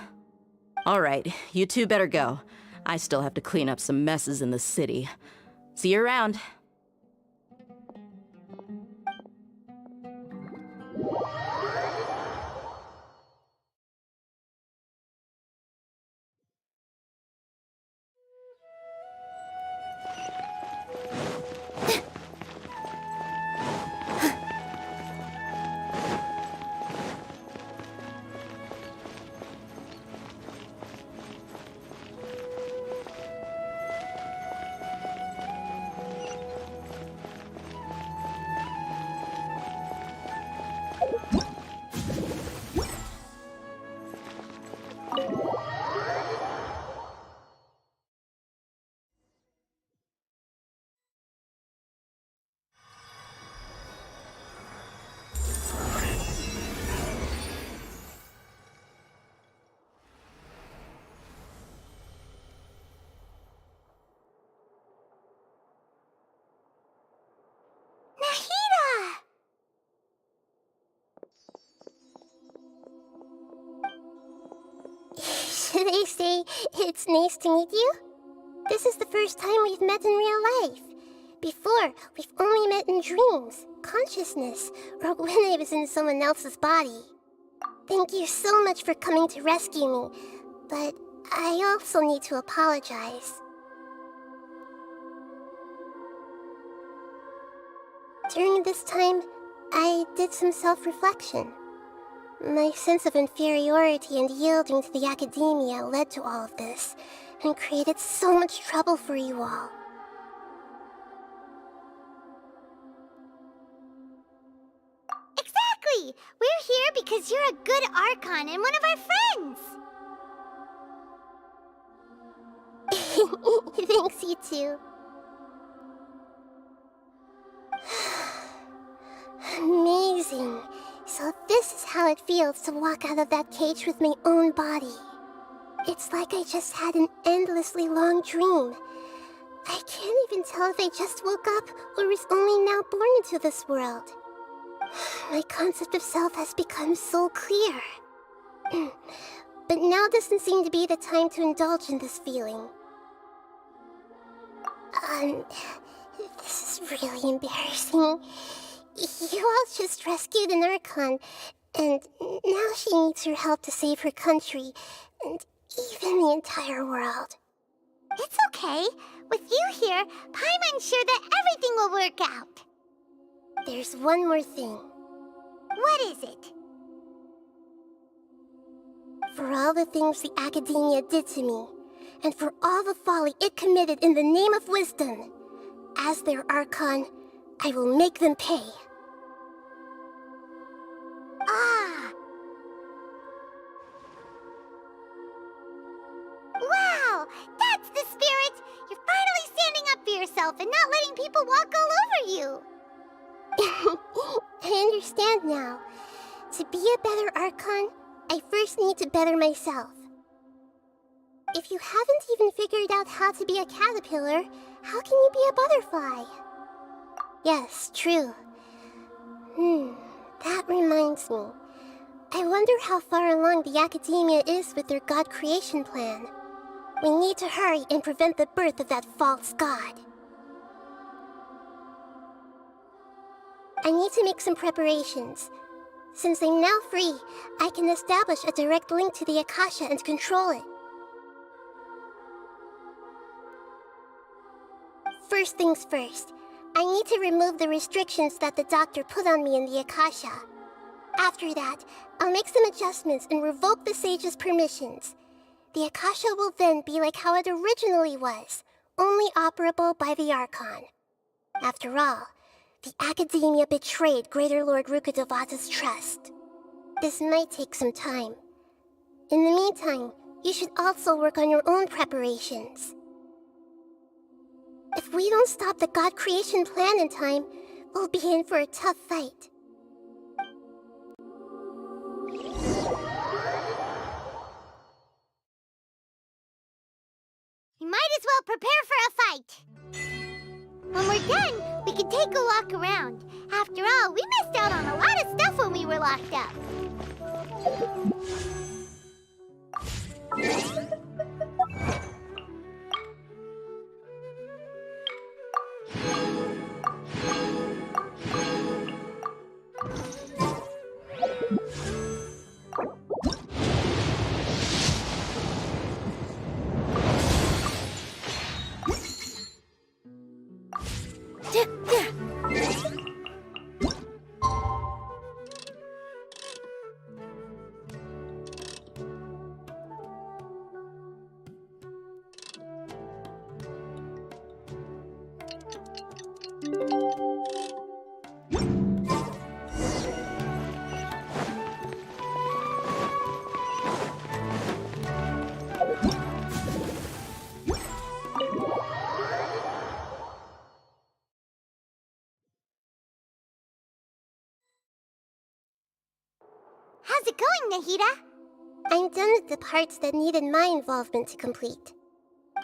Alright, you two better go. I still have to clean up some messes in the city. See you around. Should I say it's nice to meet you? This is the first time we've met in real life. Before, we've only met in dreams, consciousness, or when I was in someone else's body. Thank you so much for coming to rescue me, but I also need to apologize. During this time, I did some self-reflection. My sense of inferiority and yielding to the academia led to all of this, and created so much trouble for you all. Exactly! We're here because you're a good Archon and one of our friends! Thanks, you two. Amazing. So this is how it feels to walk out of that cage with my own body. It's like I just had an endlessly long dream. I can't even tell if I just woke up or was only now born into this world. My concept of self has become so clear. But now doesn't seem to be the time to indulge in this feeling. This is really embarrassing. You all just rescued an Archon, And now she needs your help to save her country, and even the entire world. It's okay. With you here, Paimon's sure that everything will work out. There's one more thing. What is it? For all the things the Academia did to me, and for all the folly it committed in the name of wisdom, as their Archon, I will make them pay. Ah! Wow! That's the spirit! You're finally standing up for yourself and not letting people walk all over you! I understand now. To be a better Archon, I first need to better myself. If you haven't even figured out how to be a caterpillar, how can you be a butterfly? Yes, true. That reminds me. I wonder how far along the Academia is with their god creation plan. We need to hurry and prevent the birth of that false god. I need to make some preparations. Since I'm now free, I can establish a direct link to the Akasha and control it. First things first, I need to remove the restrictions that the doctor put on me in the Akasha. After that, I'll make some adjustments and revoke the sage's permissions. The Akasha will then be like how it originally was, only operable by the Archon. After all, the Academia betrayed Greater Lord Rukkhadevata's trust. This might take some time. In the meantime, you should also work on your own preparations. If we don't stop the god creation plan in time, we'll be in for a tough fight. You might as well prepare for a fight. When we're done, we can take a walk around. After all, we missed out on a lot of stuff when we were locked up. How's it going, Nahida? I'm done with the parts that needed my involvement to complete.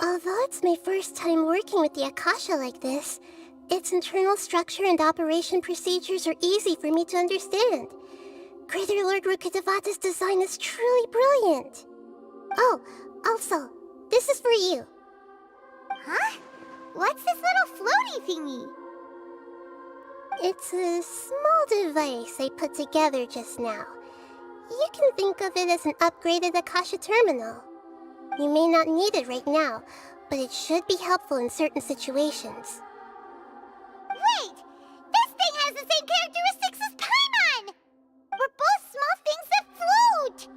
Although it's my first time working with the Akasha like this, its internal structure and operation procedures are easy for me to understand. Greater Lord Rukkhadevata's design is truly brilliant. Oh, also, this is for you. Huh? What's this little floaty thingy? It's a small device I put together just now. You can think of it as an upgraded Akasha terminal. You may not need it right now, but it should be helpful in certain situations. Wait! This thing has the same characteristics as Paimon! We're both small things that float!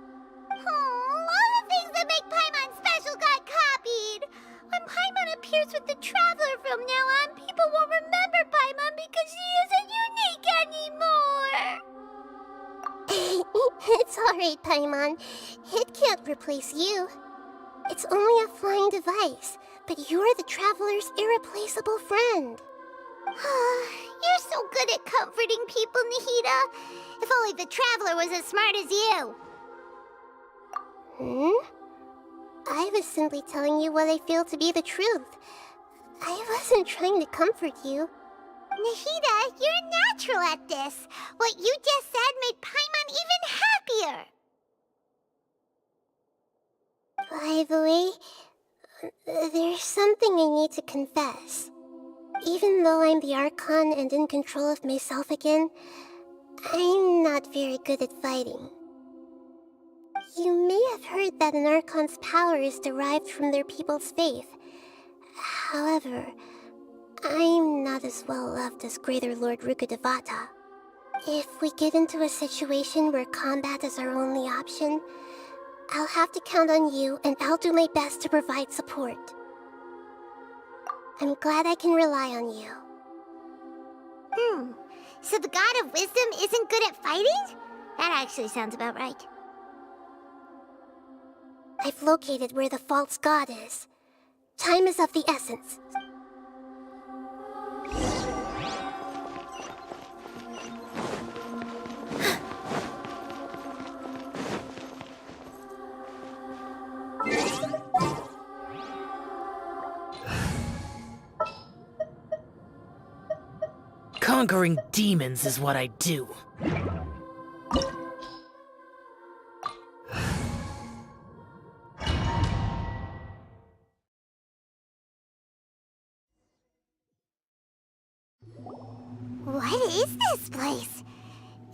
Oh, all the things that make Paimon special got copied! When Paimon appears with the Traveler from now on, people won't remember Paimon because she isn't unique anymore! It's alright, Paimon. It can't replace you. It's only a flying device, but you're the Traveler's irreplaceable friend. You're so good at comforting people, Nahida. If only the Traveler was as smart as you. I was simply telling you what I feel to be the truth. I wasn't trying to comfort you. Nahida, you're natural at this. What you just said made Paimon even happier. By the way, there's something I need to confess. Even though I'm the Archon and in control of myself again, I'm not very good at fighting. You may have heard that an Archon's power is derived from their people's faith. However, I'm not as well loved as Greater Lord Rukkhadevata. If we get into a situation where combat is our only option, I'll have to count on you, and I'll do my best to provide support. I'm glad I can rely on you. So the God of Wisdom isn't good at fighting? That actually sounds about right. I've located where the false god is. Time is of the essence. Conquering demons is what I do. What is this place?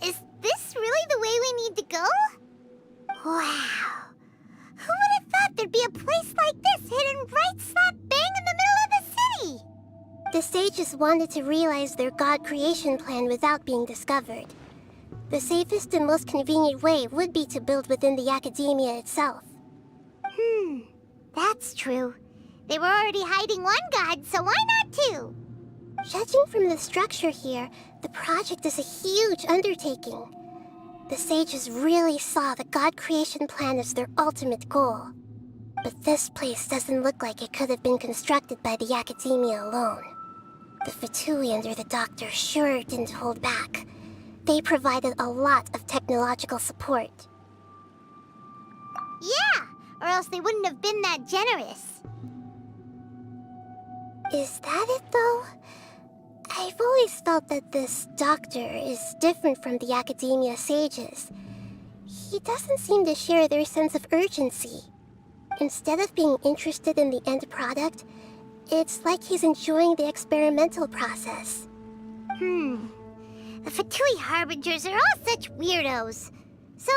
Is this really the way we need to go? Wow. Who would have thought there'd be a place like this hidden right slap bang in the middle of the city? The sages wanted to realize their god creation plan without being discovered. The safest and most convenient way would be to build within the academia itself. That's true. They were already hiding one god, so why not two? Judging from the structure here, the project is a huge undertaking. The sages really saw the god creation plan as their ultimate goal. But this place doesn't look like it could have been constructed by the academia alone. The Fatui under the Doctor sure didn't hold back. They provided a lot of technological support. Yeah, or else they wouldn't have been that generous. Is that it, though? I've always felt that this Doctor is different from the Academia sages. He doesn't seem to share their sense of urgency. Instead of being interested in the end product, it's like he's enjoying the experimental process. The Fatui Harbingers are all such weirdos. So,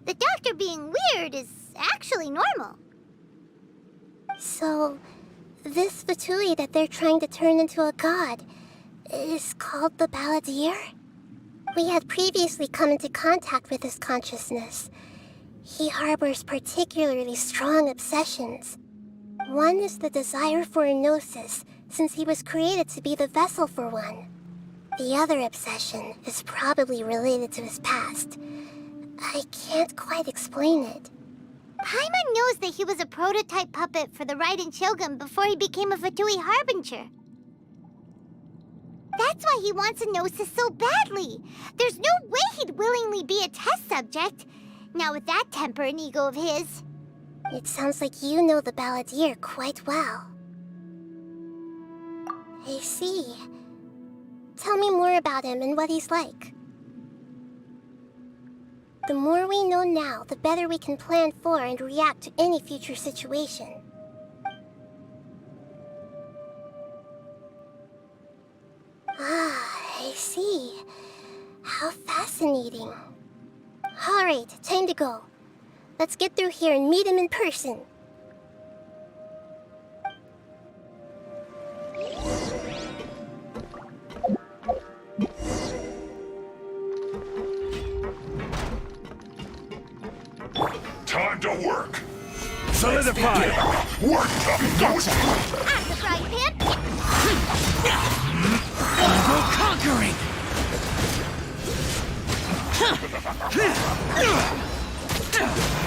the Doctor being weird is actually normal. So, this Fatui that they're trying to turn into a god is called the Balladeer? We had previously come into contact with his consciousness. He harbors particularly strong obsessions. One is the desire for a gnosis, since he was created to be the vessel for one. The other obsession is probably related to his past. I can't quite explain it. Paimon knows that he was a prototype puppet for the Raiden Shogun before he became a Fatui Harbinger. That's why he wants a gnosis so badly. There's no way he'd willingly be a test subject. Not with that temper and ego of his. It sounds like you know the Balladeer quite well. I see. Tell me more about him and what he's like. The more we know now, the better we can plan for and react to any future situation. I see. How fascinating. Alright, time to go. Let's get through here and meet him in person. Time to work. Solidify. Work the Gotcha. At the frying pan. Evil conquering.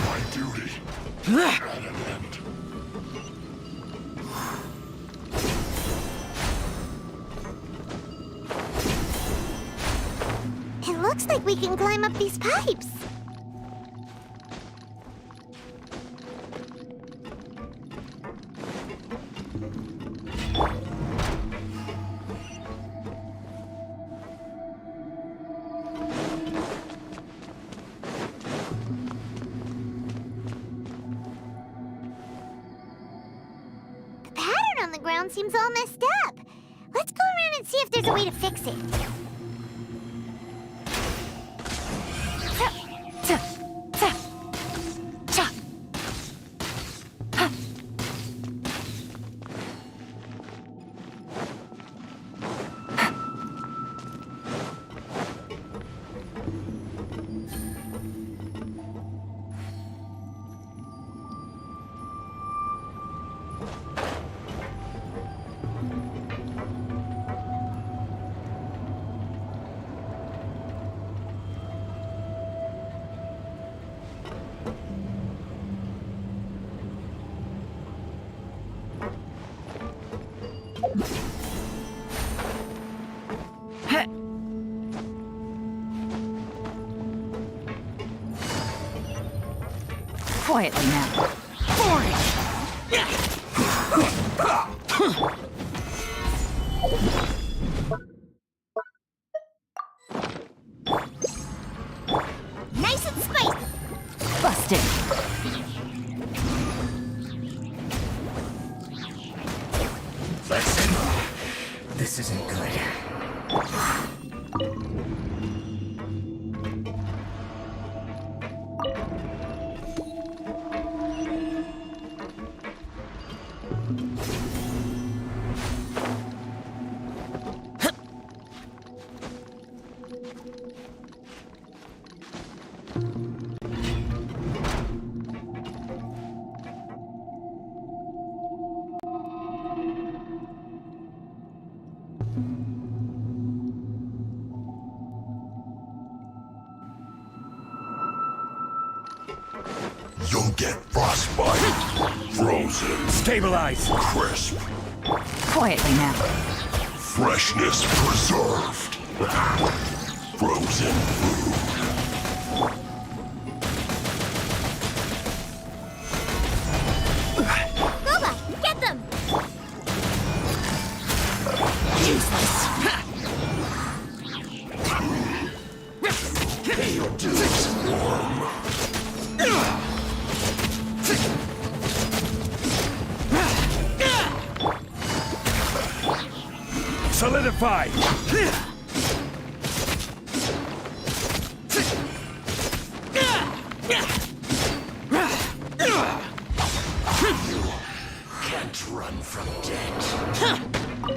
My duty at an end. It looks like we can climb up these pipes. The ground seems all messed up. Let's go around and see if there's a way to fix it. Quietly now. Nice and spicy. Busted. Listen, this isn't good. You'll get frostbite, frozen, Stabilize! crisp, Quietly now. freshness preserved, frozen food. Boba, get them! Useless. Your dude's warm. Solidify! Can't run from death.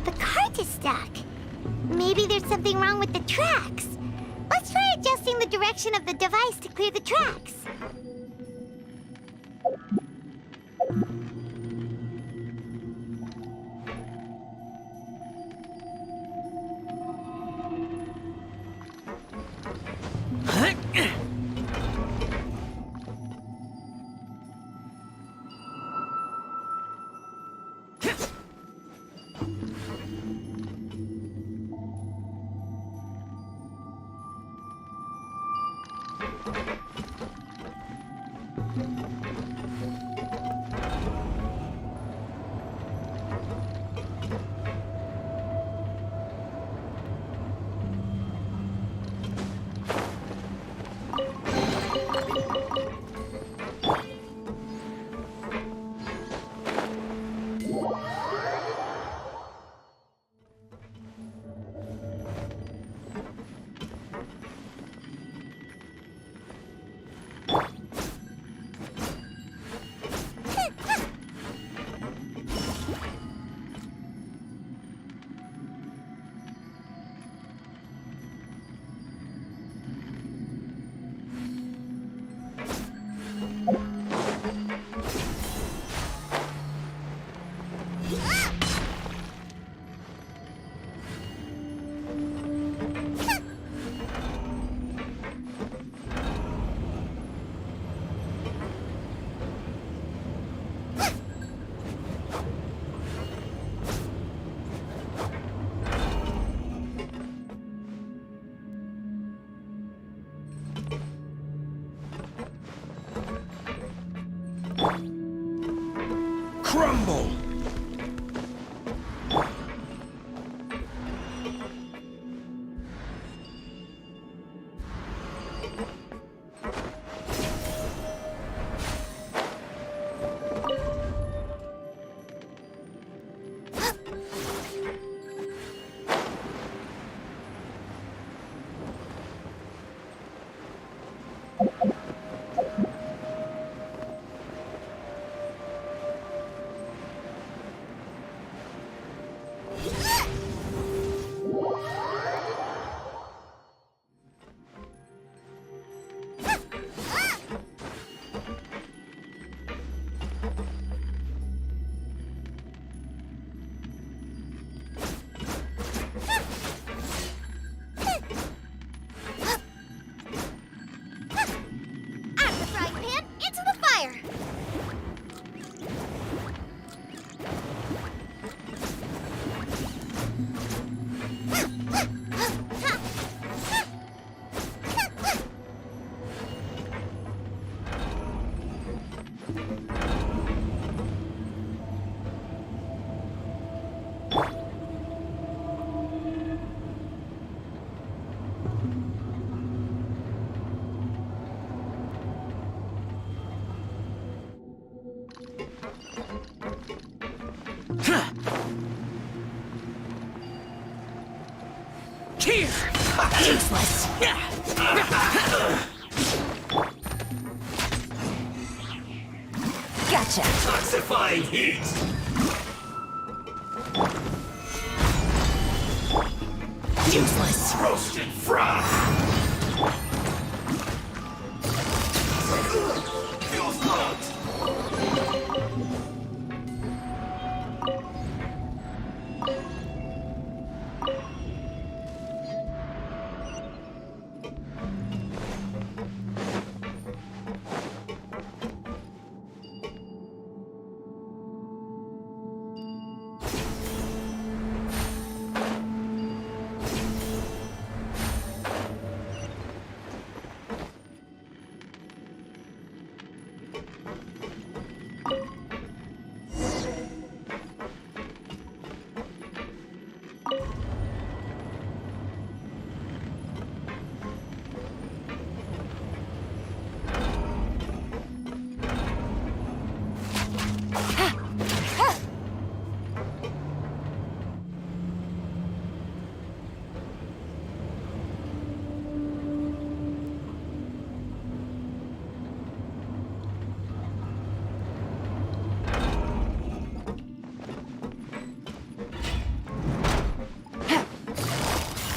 The cart is stuck. Maybe there's something wrong with the tracks. Let's try adjusting the direction of the device to clear the tracks. Crumble! Here! Useless! Gotcha! Toxifying heat! Useless! Roasted fry! Feels hot!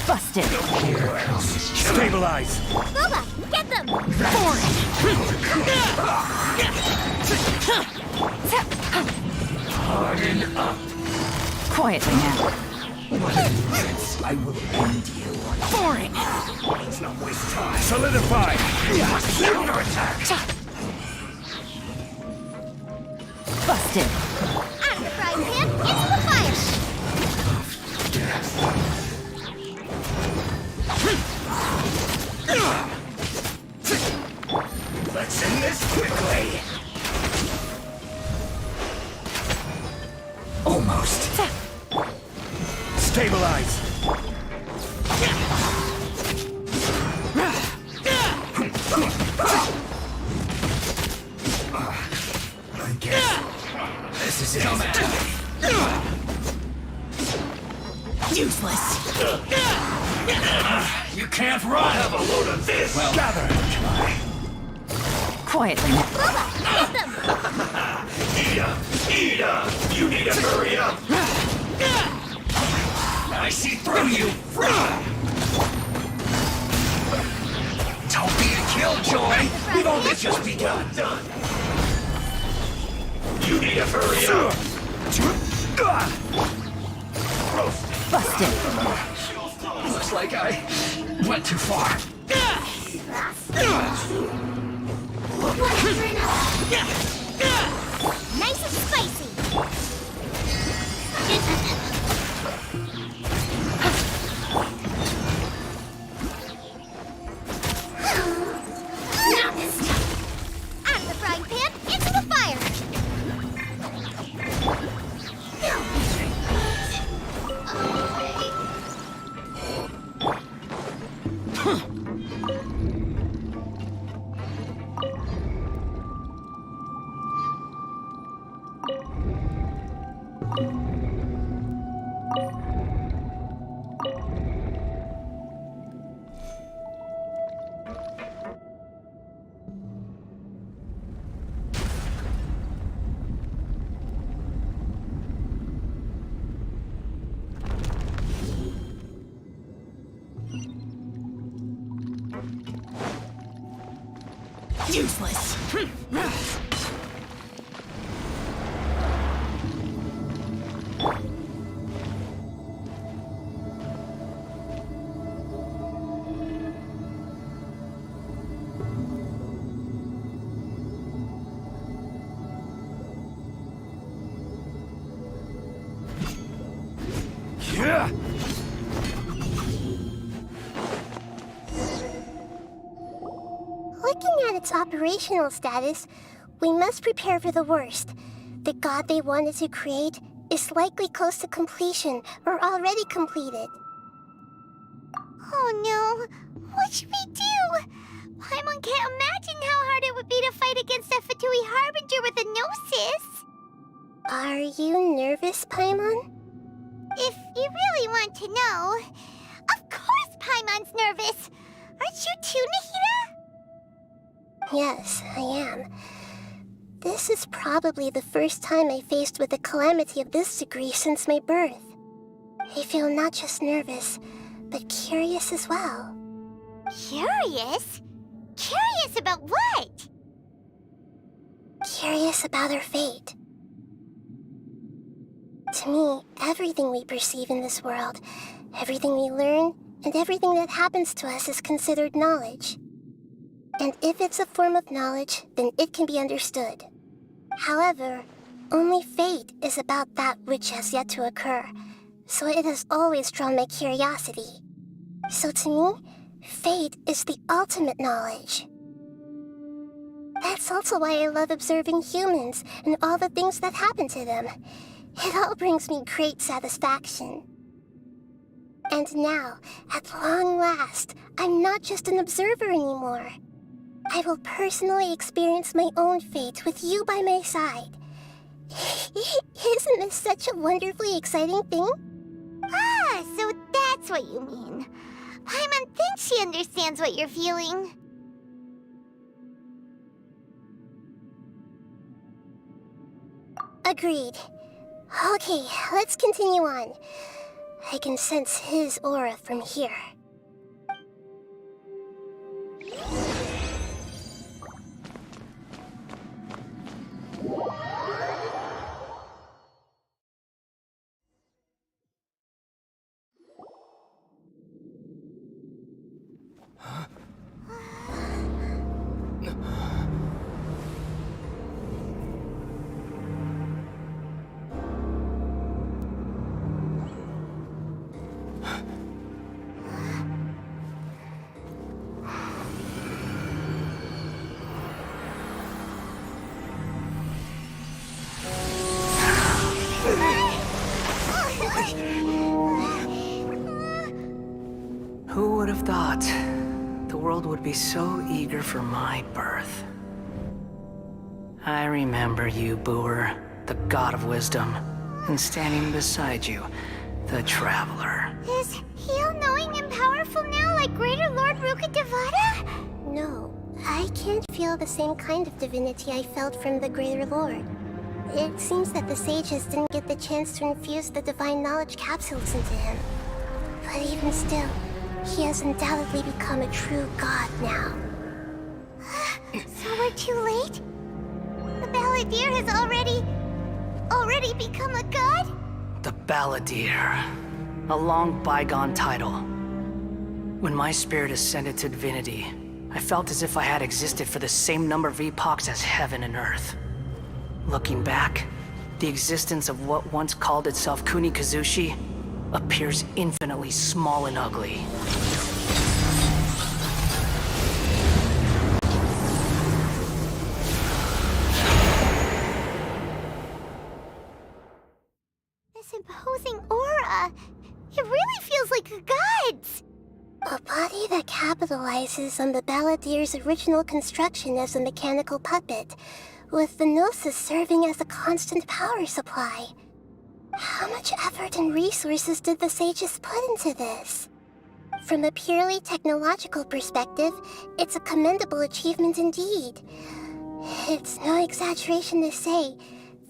Busted! Stabilize! Boba, get them! Harden up! Quietly now. I will end you. Boring! Let's not waste time. Solidify! Counterattack! Busted! Out of the frying pan, into the fire! Let's end this quickly! Almost. Stabilize! I guess this is it. Come at me. Useless! You can't run! Have a load of this! Well, Gather! Quietly now. Boba, get them! Ida! You need to hurry up! I see through you! Run! Don't be a killjoy! We've only just begun! Done! You need to hurry up! Busted! Looks like I went too far. Nice and spicy! Not this time! Out of the frying pan, into the fire! Useless! Yeah! Looking at its operational status, we must prepare for the worst. The god they wanted to create is likely close to completion or already completed. Oh no! What should we do? Paimon can't imagine how hard it would be to fight against a Fatui Harbinger with a Gnosis! Are you nervous, Paimon? If you really want to know, of course Paimon's nervous. Aren't you too, Nahida? Yes, I am. This is probably the first time I faced with a calamity of this degree since my birth. I feel not just nervous, but curious as well. Curious? Curious about what? Curious about our fate. To me, everything we perceive in this world, everything we learn, and everything that happens to us is considered knowledge. And if it's a form of knowledge, then it can be understood. However, only fate is about that which has yet to occur, so it has always drawn my curiosity. So to me, fate is the ultimate knowledge. That's also why I love observing humans and all the things that happen to them. It all brings me great satisfaction. And now, at long last, I'm not just an observer anymore. I will personally experience my own fate with you by my side. Isn't this such a wonderfully exciting thing? Ah, so that's what you mean. Paimon thinks she understands what you're feeling. Agreed. Okay, let's continue on. I can sense his aura from here. Who would have thought the world would be so eager for my birth? I remember you, Booer, the god of wisdom, and standing beside you, the traveler. Is he all-knowing and powerful now like Greater Lord Rukkhadevata? No, I can't feel the same kind of divinity I felt from the Greater Lord. It seems that the sages didn't get the chance to infuse the divine knowledge capsules into him. But even still, he has undoubtedly become a true god now. So we're too late? The Balladeer has already become a god? The Balladeer. A long bygone title. When my spirit ascended to divinity, I felt as if I had existed for the same number of epochs as heaven and earth. Looking back, the existence of what once called itself Kunikazushi appears infinitely small and ugly. This imposing aura, it really feels like the gods! A body that capitalizes on the Balladeer's original construction as a mechanical puppet, with the Gnosis serving as a constant power supply. How much effort and resources did the sages put into this? From a purely technological perspective, it's a commendable achievement indeed. It's no exaggeration to say,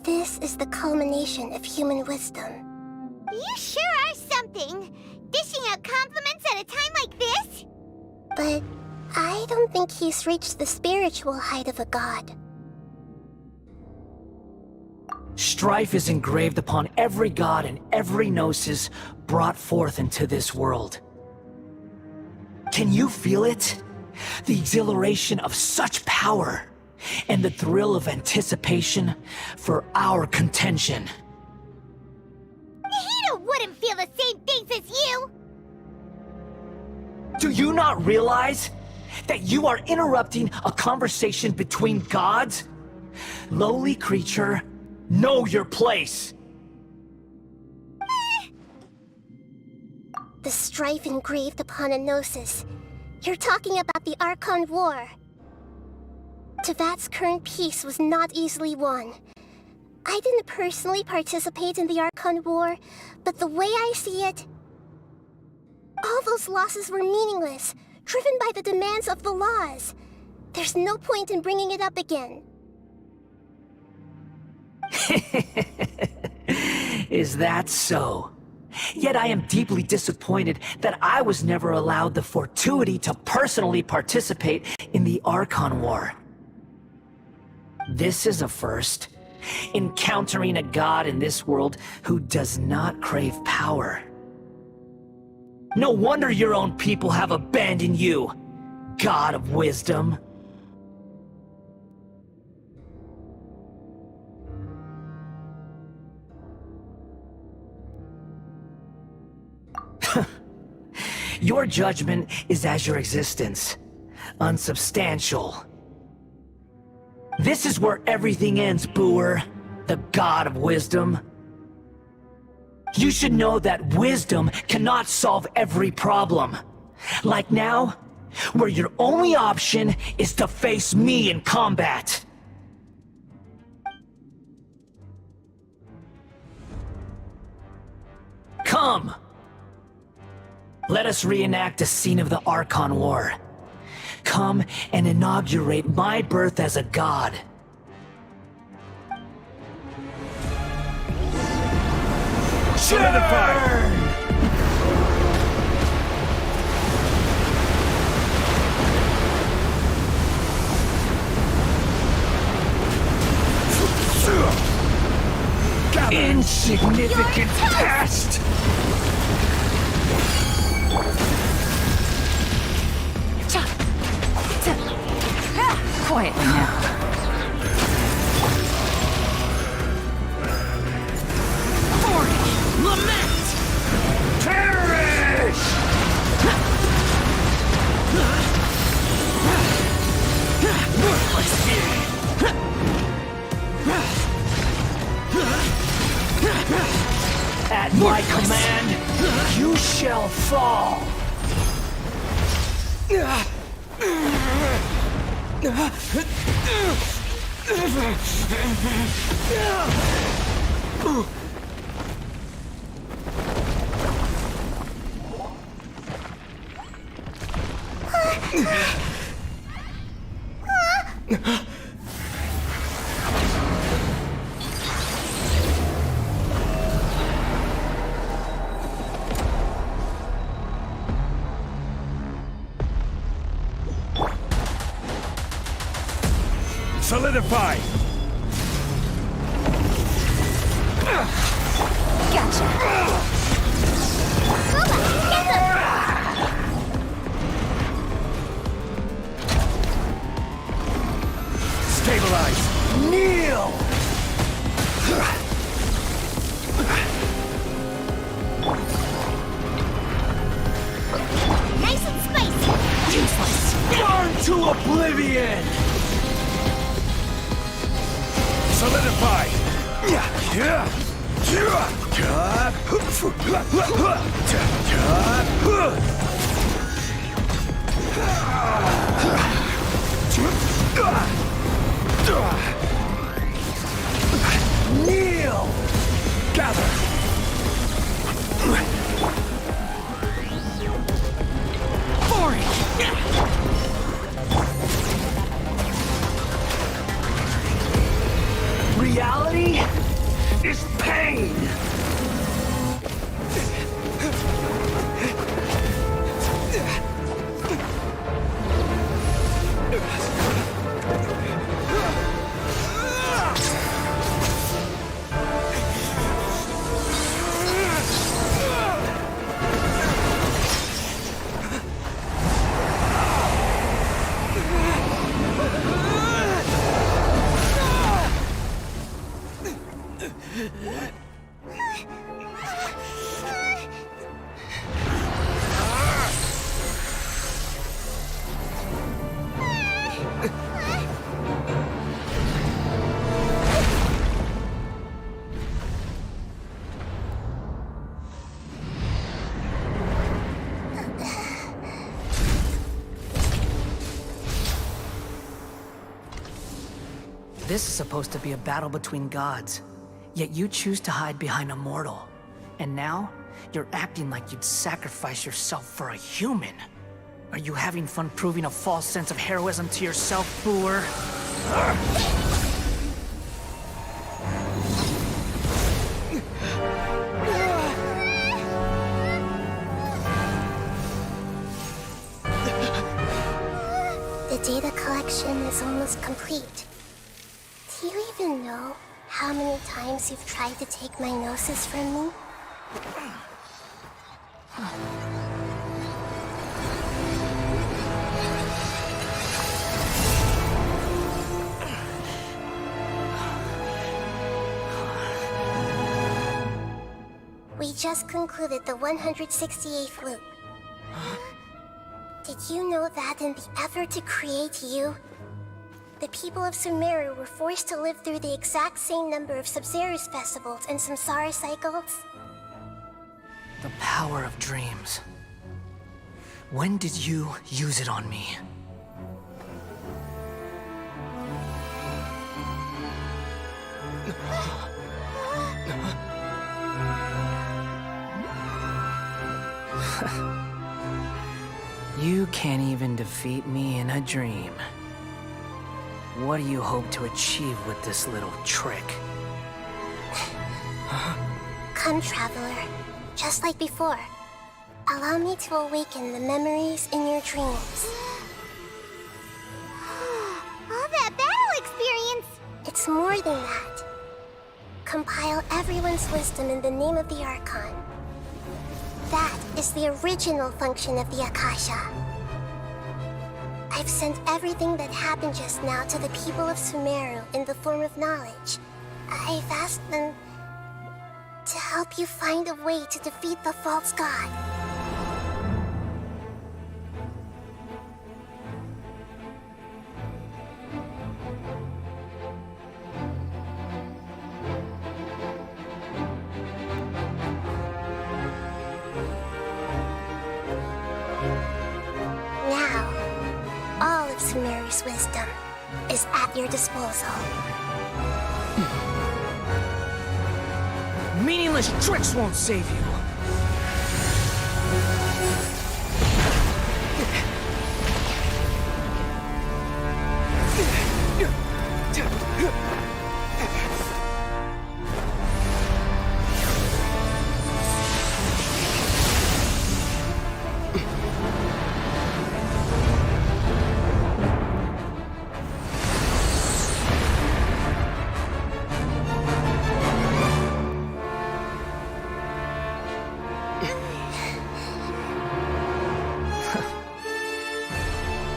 this is the culmination of human wisdom. You sure are something! Dishing out compliments at a time like this? But I don't think he's reached the spiritual height of a god. Strife is engraved upon every god and every gnosis brought forth into this world. Can you feel it? The exhilaration of such power, and the thrill of anticipation for our contention. Nahida wouldn't feel the same things as you! Do you not realize that you are interrupting a conversation between gods? Lowly creature, know your place! The strife engraved upon a Gnosis. You're talking about the Archon War. Tevat's current peace was not easily won. I didn't personally participate in the Archon War, but the way I see it, all those losses were meaningless, driven by the demands of the laws. There's no point in bringing it up again. Is that so? Yet I am deeply disappointed that I was never allowed the fortuity to personally participate in the Archon War. This is a first. Encountering a god in this world who does not crave power. No wonder your own people have abandoned you, God of Wisdom. Your judgment is as your existence, unsubstantial. This is where everything ends, Booer, the God of Wisdom. You should know that wisdom cannot solve every problem. Like now, where your only option is to face me in combat. Come! Let us reenact a scene of the Archon War. Come and inaugurate my birth as a god. Solidify! Insignificant pest! Quietly now. Lament! Perish! At my command, you shall fall! Solidify! Gotcha! Stabilize! Kneel! Nice and spicy! Useless! Burn to oblivion! Solidify! Kneel! Gather! Reality is pain! This is supposed to be a battle between gods, yet you choose to hide behind a mortal. And now, You're acting like you'd sacrifice yourself for a human. Are you having fun proving a false sense of heroism to yourself, Boor? The data collection is almost complete. Do you even know how many times you've tried to take my gnosis from me? We just concluded the 168th loop. Did you know that in the effort to create you, the people of Sumeru were forced to live through the exact same number of Sub-Zerus festivals and Samsara cycles? The power of dreams. When did you use it on me? You can't even defeat me in a dream. What do you hope to achieve with this little trick? Come, Traveler. Just like before. Allow me to awaken the memories in your dreams. All that battle experience! It's more than that. Compile everyone's wisdom in the name of the Archon. That is the original function of the Akasha. I've sent everything that happened just now to the people of Sumeru in the form of knowledge. I've asked them to help you find a way to defeat the false god. Now, all of Sumeru's wisdom is at your disposal. Meaningless tricks won't save you.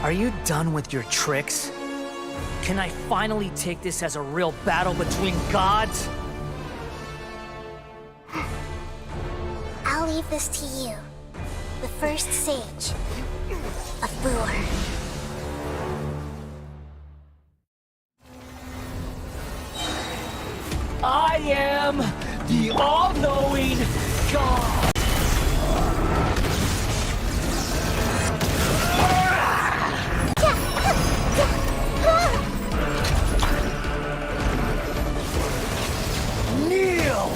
Are you done with your tricks? Can I finally take this as a real battle between gods? I'll leave this to you, the first sage of Boor. I am the all-knowing God! Kneel!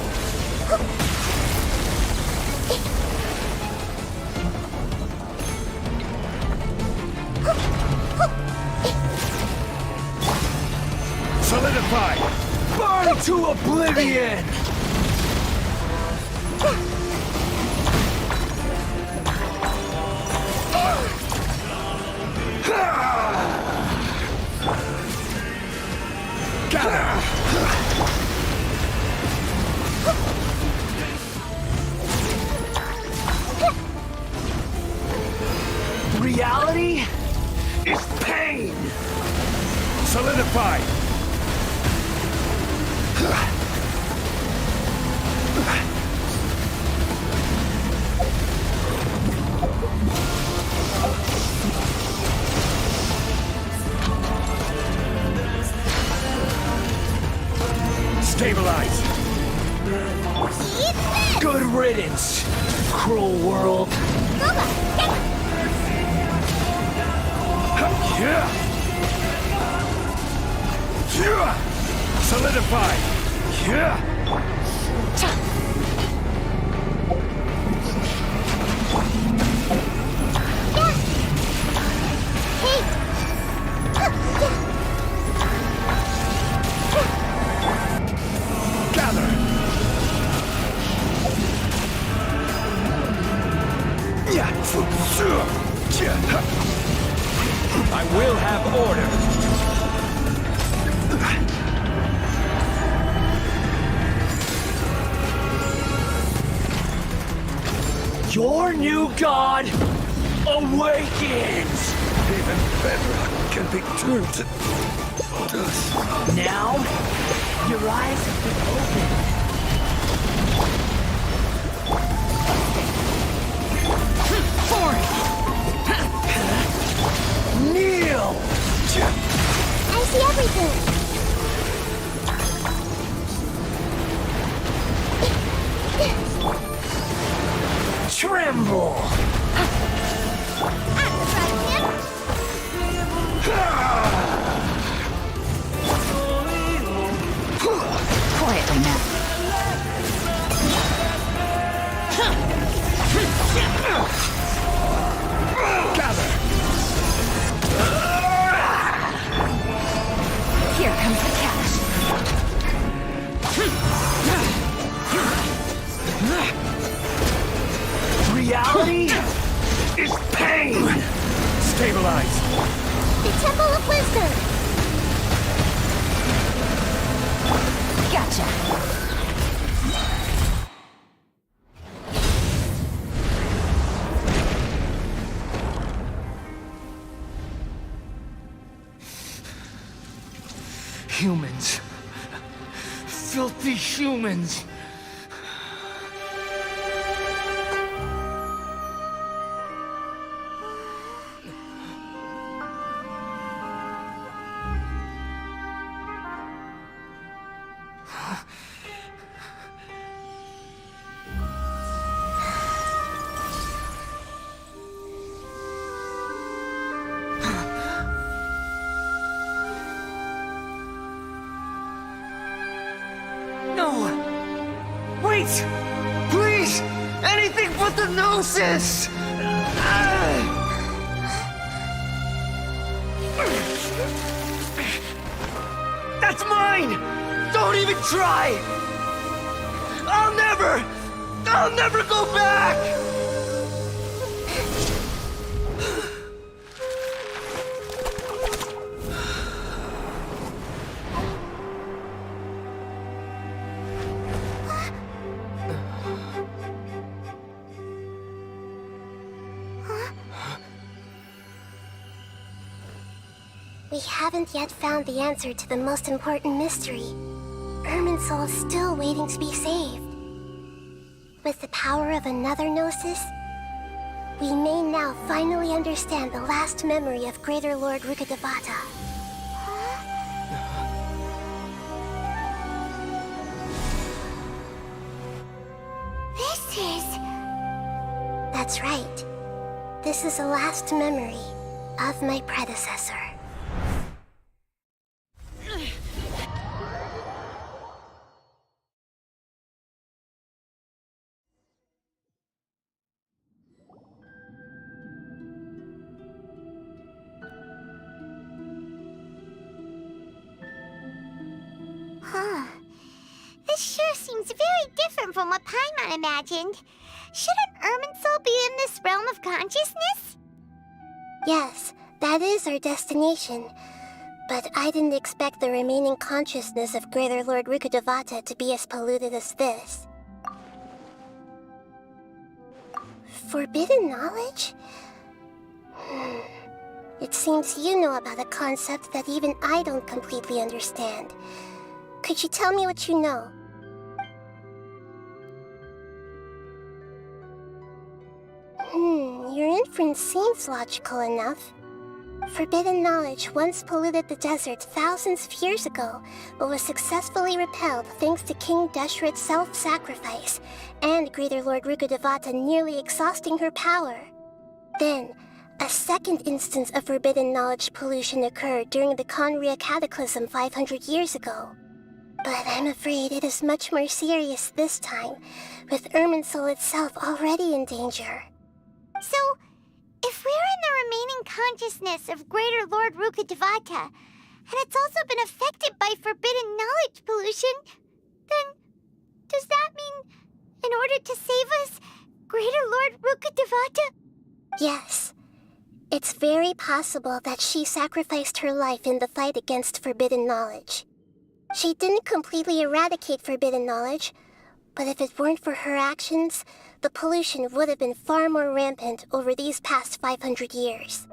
Solidify! Burn to oblivion! Reality is pain! Solidify! Stabilize! Good riddance, cruel world. Solidify! I will have order. Your new god awakens! Even bedrock can be turned to dust. Now, your eyes have been opened. Kneel! I see everything. Tremble! Quietly now. Gather! Here comes the cash. Reality is pain! Stabilize! The Temple of Wisdom. Gotcha. Humans. Filthy humans. Wait! Please! Anything but the Gnosis! That's mine! Don't even try! I'll never go back! We haven't yet found the answer to the most important mystery. Irminsul is still waiting to be saved. With the power of another Gnosis, we may now finally understand the last memory of Greater Lord Rukkhadevata. This is... That's right. This is the last memory of my predecessor. Huh. This sure seems very different from what Paimon imagined. Shouldn't Irminsul be in this realm of consciousness? Yes, that is our destination. But I didn't expect the remaining consciousness of Greater Lord Rukkhadevata to be as polluted as this. Forbidden knowledge? It seems you know about a concept that even I don't completely understand. Could you tell me what you know? Your inference seems logical enough. Forbidden knowledge once polluted the desert thousands of years ago, but was successfully repelled thanks to King Deshret's self-sacrifice, and Greater Lord Rukkhadevata nearly exhausting her power. Then, a second instance of forbidden knowledge pollution occurred during the Conria Cataclysm 500 years ago. But I'm afraid it is much more serious this time, with Irminsul itself already in danger. So, if we're in the remaining consciousness of Greater Lord Rukkhadevata, and it's also been affected by forbidden knowledge pollution, then does that mean, in order to save us, Greater Lord Rukkhadevata? Yes. It's very possible that she sacrificed her life in the fight against forbidden knowledge. She didn't completely eradicate forbidden knowledge, but if it weren't for her actions, the pollution would have been far more rampant over these past 500 years.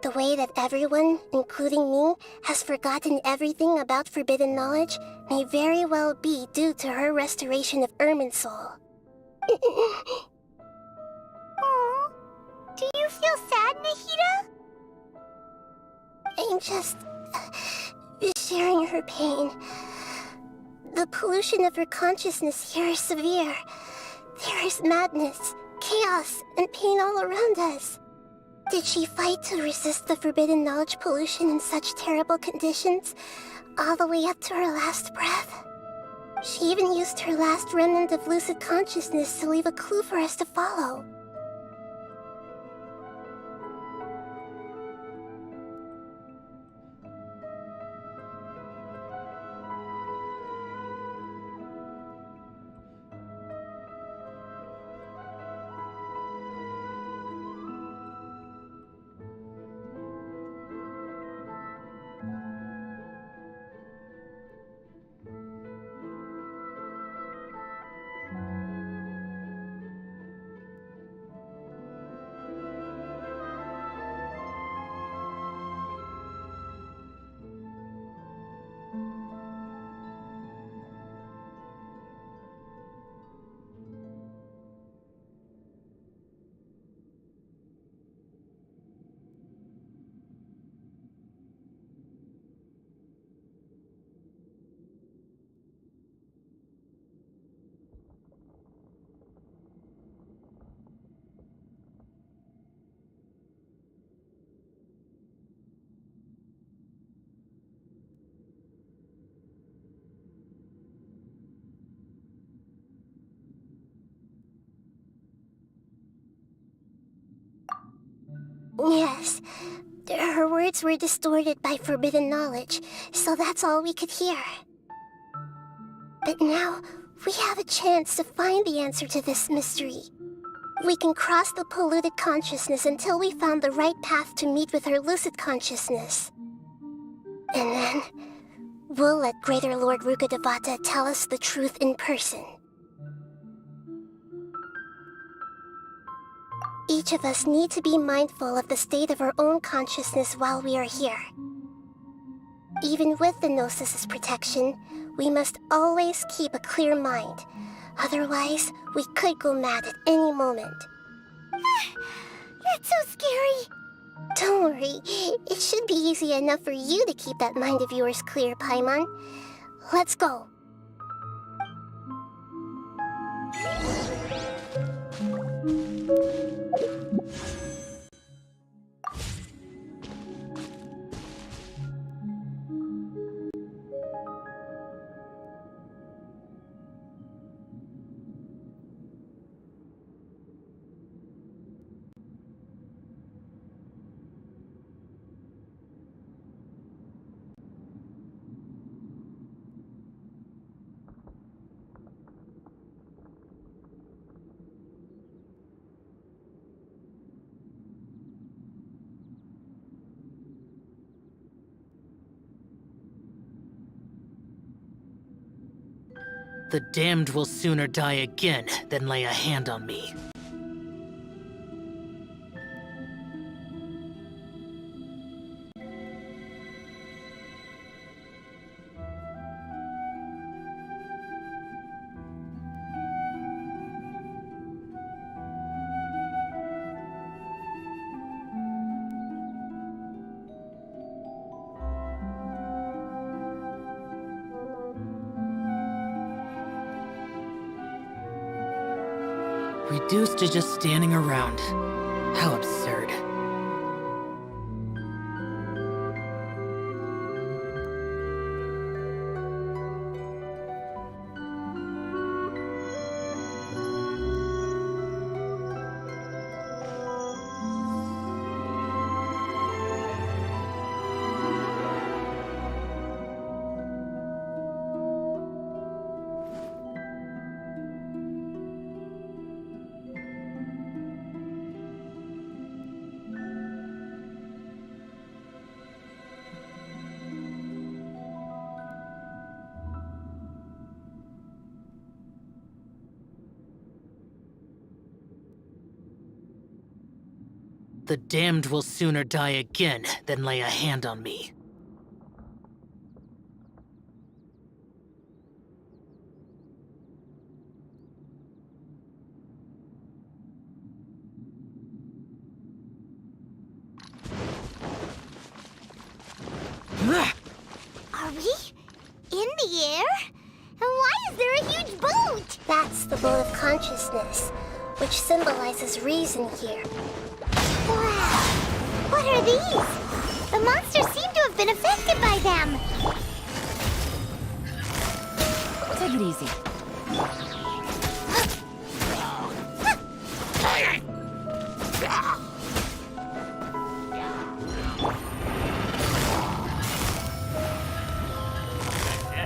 The way that everyone, including me, has forgotten everything about forbidden knowledge may very well be due to her restoration of Irminsul. Aww. Do you feel sad, Nahida? I'm just sharing her pain. The pollution of her consciousness here is severe. There is madness, chaos, and pain all around us. Did she fight to resist the forbidden knowledge pollution in such terrible conditions, all the way up to her last breath? She even used her last remnant of lucid consciousness to leave a clue for us to follow. Yes, her words were distorted by forbidden knowledge, so that's all we could hear. But now, we have a chance to find the answer to this mystery. We can cross the polluted consciousness until we found the right path to meet with our lucid consciousness. And then, we'll let Greater Lord Rukkhadevata tell us the truth in person. Each of us need to be mindful of the state of our own consciousness while we are here. Even with the Gnosis' protection, we must always keep a clear mind. Otherwise, we could go mad at any moment. That's so scary. Don't worry, it should be easy enough for you to keep that mind of yours clear, Paimon. Let's go. The damned will sooner die again than lay a hand on me. Reduced to just standing around. How absurd. The damned will sooner die again than lay a hand on me. Are we in the air? And why is there a huge boat? That's the boat of consciousness, which symbolizes reason here. Wow! What are these? The monsters seem to have been affected by them. Take it easy.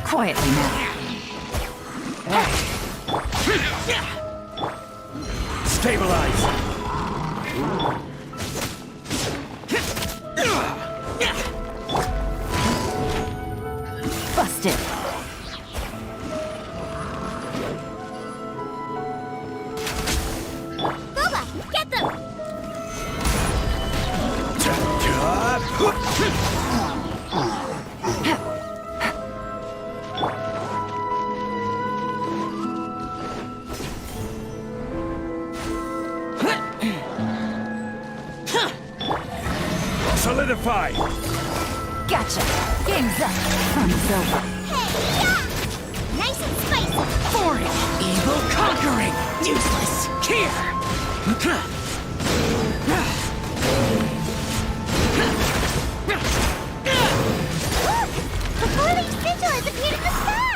Quietly now. Stabilize! Busted. Boba, get them! Solidify! Gotcha. Game's up. Fun's over. Hey, yeah! Nice and spicy! Boring! Evil conquering! Useless! Here! Look! The boiling sigil has appeared in the sky!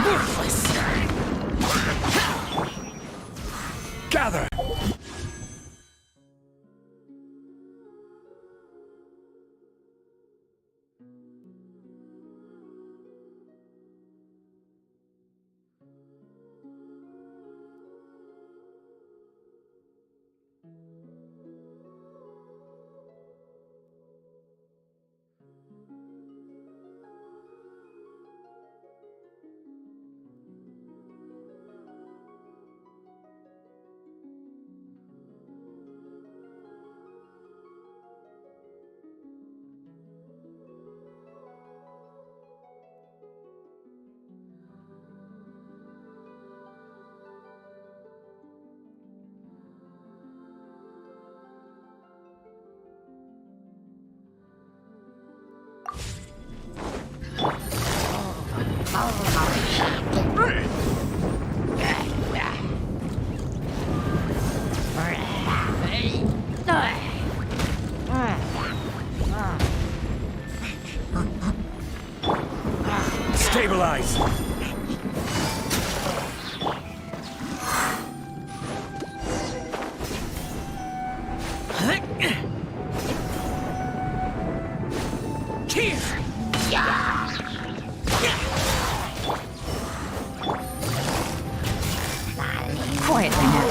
Worthless! Gather! Stabilize! Here! Quietly now.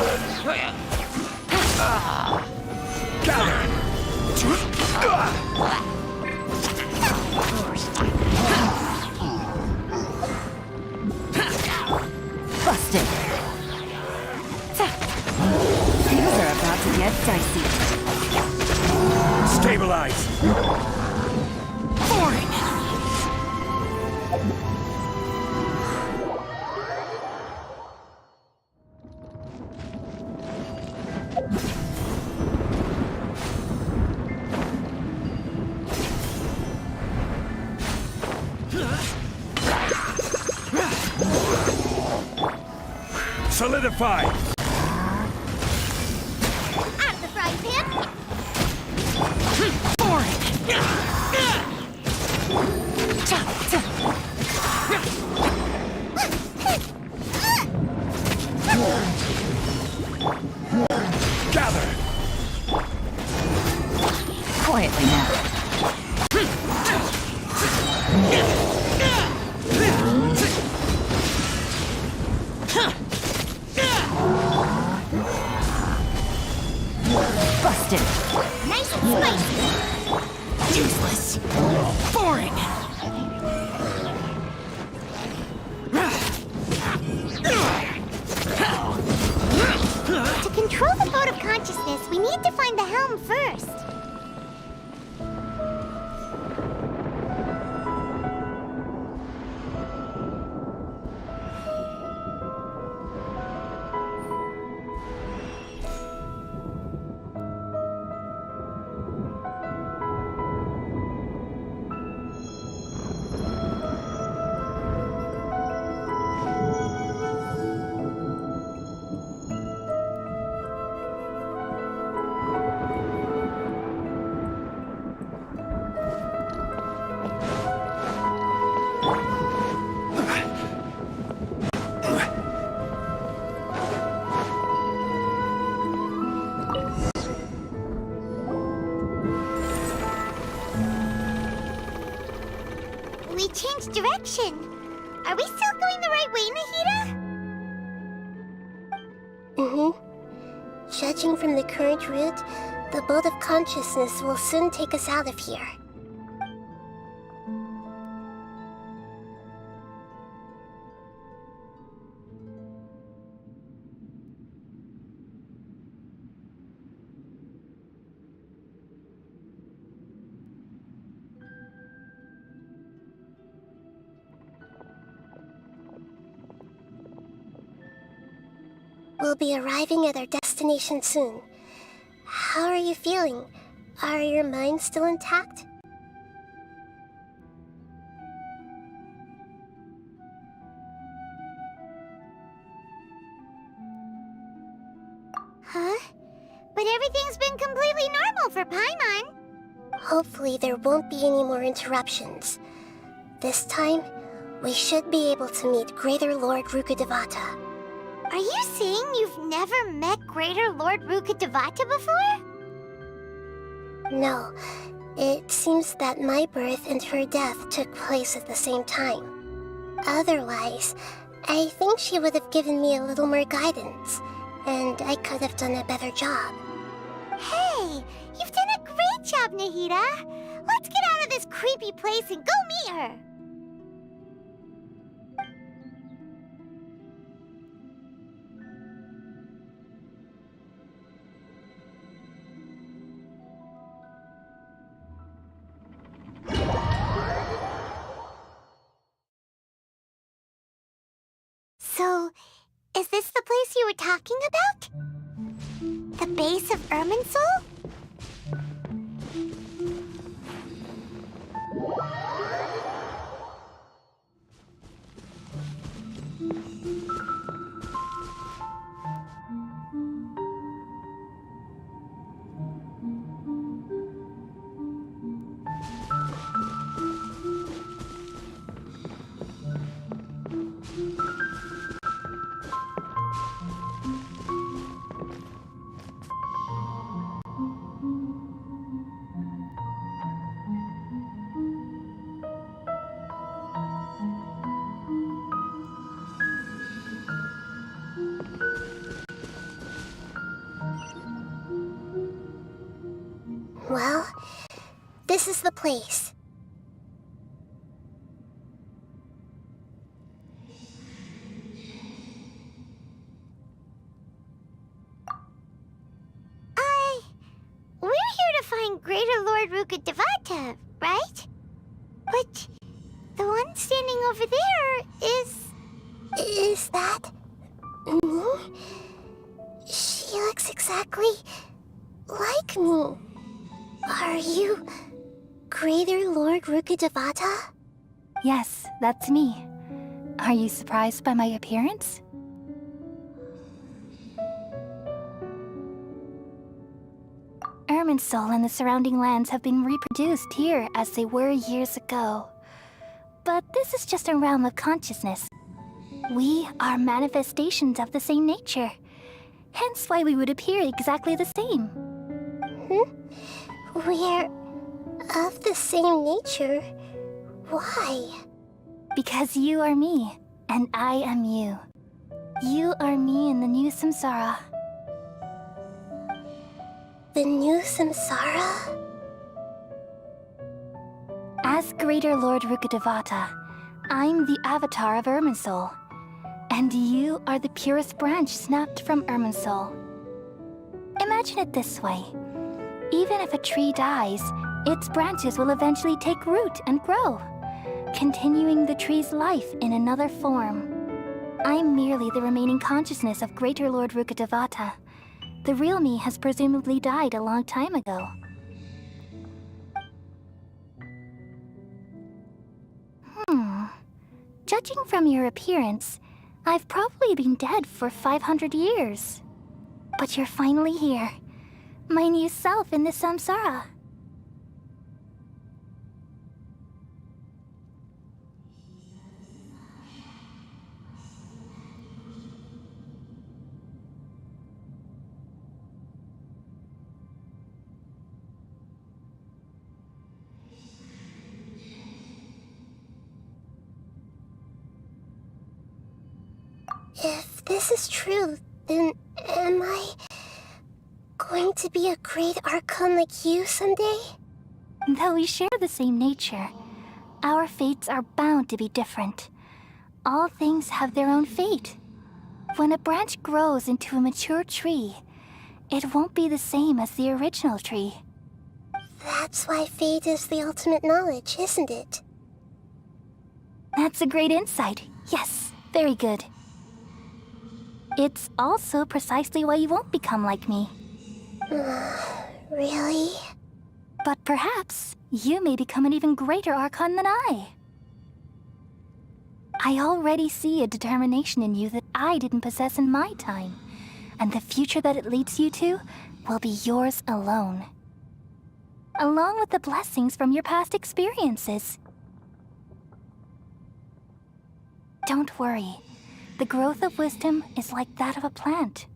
Busted. Things are about to get dicey. Stabilize! Boring! Solidify! Out of the frying pan! Boring! Gather! Quietly now. Busted. Nice and spicy. Useless. Boring. To control the boat of consciousness, we need to find the helm first. We changed direction. Are we still going the right way, Nahida? Judging from the current route, the boat of consciousness will soon take us out of here. We'll be arriving at our destination soon. How are you feeling? Are your minds still intact? Huh? But everything's been completely normal for Paimon. Hopefully there won't be any more interruptions. This time, we should be able to meet Greater Lord Rukkhadevata. Are you saying you've never met Greater Lord Rukkhadevata before? No. It seems that my birth and her death took place at the same time. Otherwise, I think she would have given me a little more guidance, and I could have done a better job. Hey, you've done a great job, Nahida. Let's get out of this creepy place and go meet her. So, is this the place you were talking about? The base of Irminsul? Well, this is the place. We're here to find Greater Lord Rukkhadevata, right? But the one standing over there is... Is that... me? She looks exactly like me. Are you Greater Lord Rukkhadevata? Yes, that's me. Are you surprised by my appearance? Irminsul and the surrounding lands have been reproduced here as they were years ago. But this is just a realm of consciousness. We are manifestations of the same nature. Hence why we would appear exactly the same. Of the same nature? Why? Because you are me, and I am you. You are me in the new samsara. The new samsara? As Greater Lord Rukkhadevata, I'm the avatar of Irminsul, and you are the purest branch snapped from Irminsul. Imagine it this way. Even if a tree dies, its branches will eventually take root and grow, continuing the tree's life in another form. I'm merely the remaining consciousness of Greater Lord Rukkhadevata. The real me has presumably died a long time ago. Judging from your appearance, I've probably been dead for 500 years. But you're finally here. My new self in the samsara. If this is true, then am I going to be a great Archon like you someday? Though we share the same nature, our fates are bound to be different. All things have their own fate. When a branch grows into a mature tree, it won't be the same as the original tree. That's why fate is the ultimate knowledge, isn't it? That's a great insight. Yes, very good. It's also precisely why you won't become like me. Really? But perhaps you may become an even greater Archon than I. I already see a determination in you that I didn't possess in my time, and the future that it leads you to will be yours alone. Along with the blessings from your past experiences. Don't worry. The growth of wisdom is like that of a plant.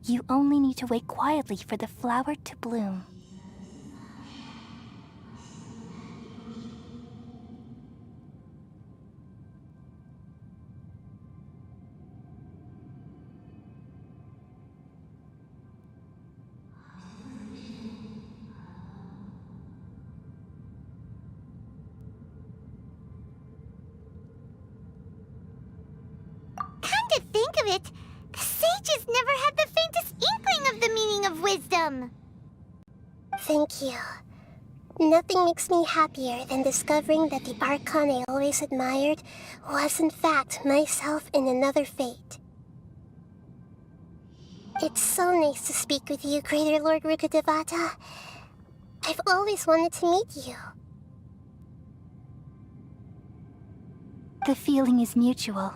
You only need to wait quietly for the flower to bloom. To think of it, the sages never had the faintest inkling of the meaning of wisdom. Thank you. Nothing makes me happier than discovering that the Archon I always admired was in fact myself in another fate. It's so nice to speak with you, Greater Lord Rukkhadevata. I've always wanted to meet you. The feeling is mutual.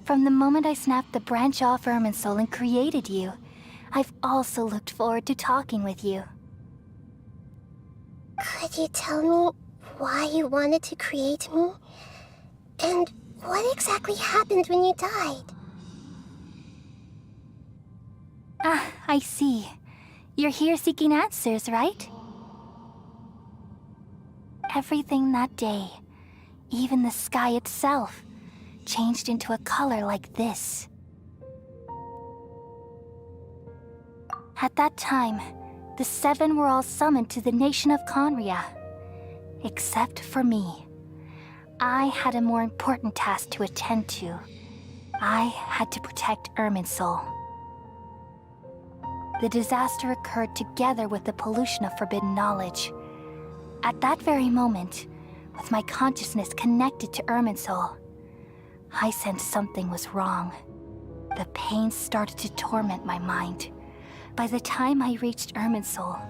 From the moment I snapped the branch off Irminsul and created you, I've also looked forward to talking with you. Could you tell me why you wanted to create me? And what exactly happened when you died? Ah, I see. You're here seeking answers, right? Everything that day, even the sky itself, changed into a color like this. At that time, the seven were all summoned to the nation of Conria. Except for me. I had a more important task to attend to. I had to protect Irminsul. The disaster occurred together with the pollution of forbidden knowledge. At that very moment, with my consciousness connected to Irminsul, I sensed something was wrong. The pain started to torment my mind. By the time I reached Irminsul,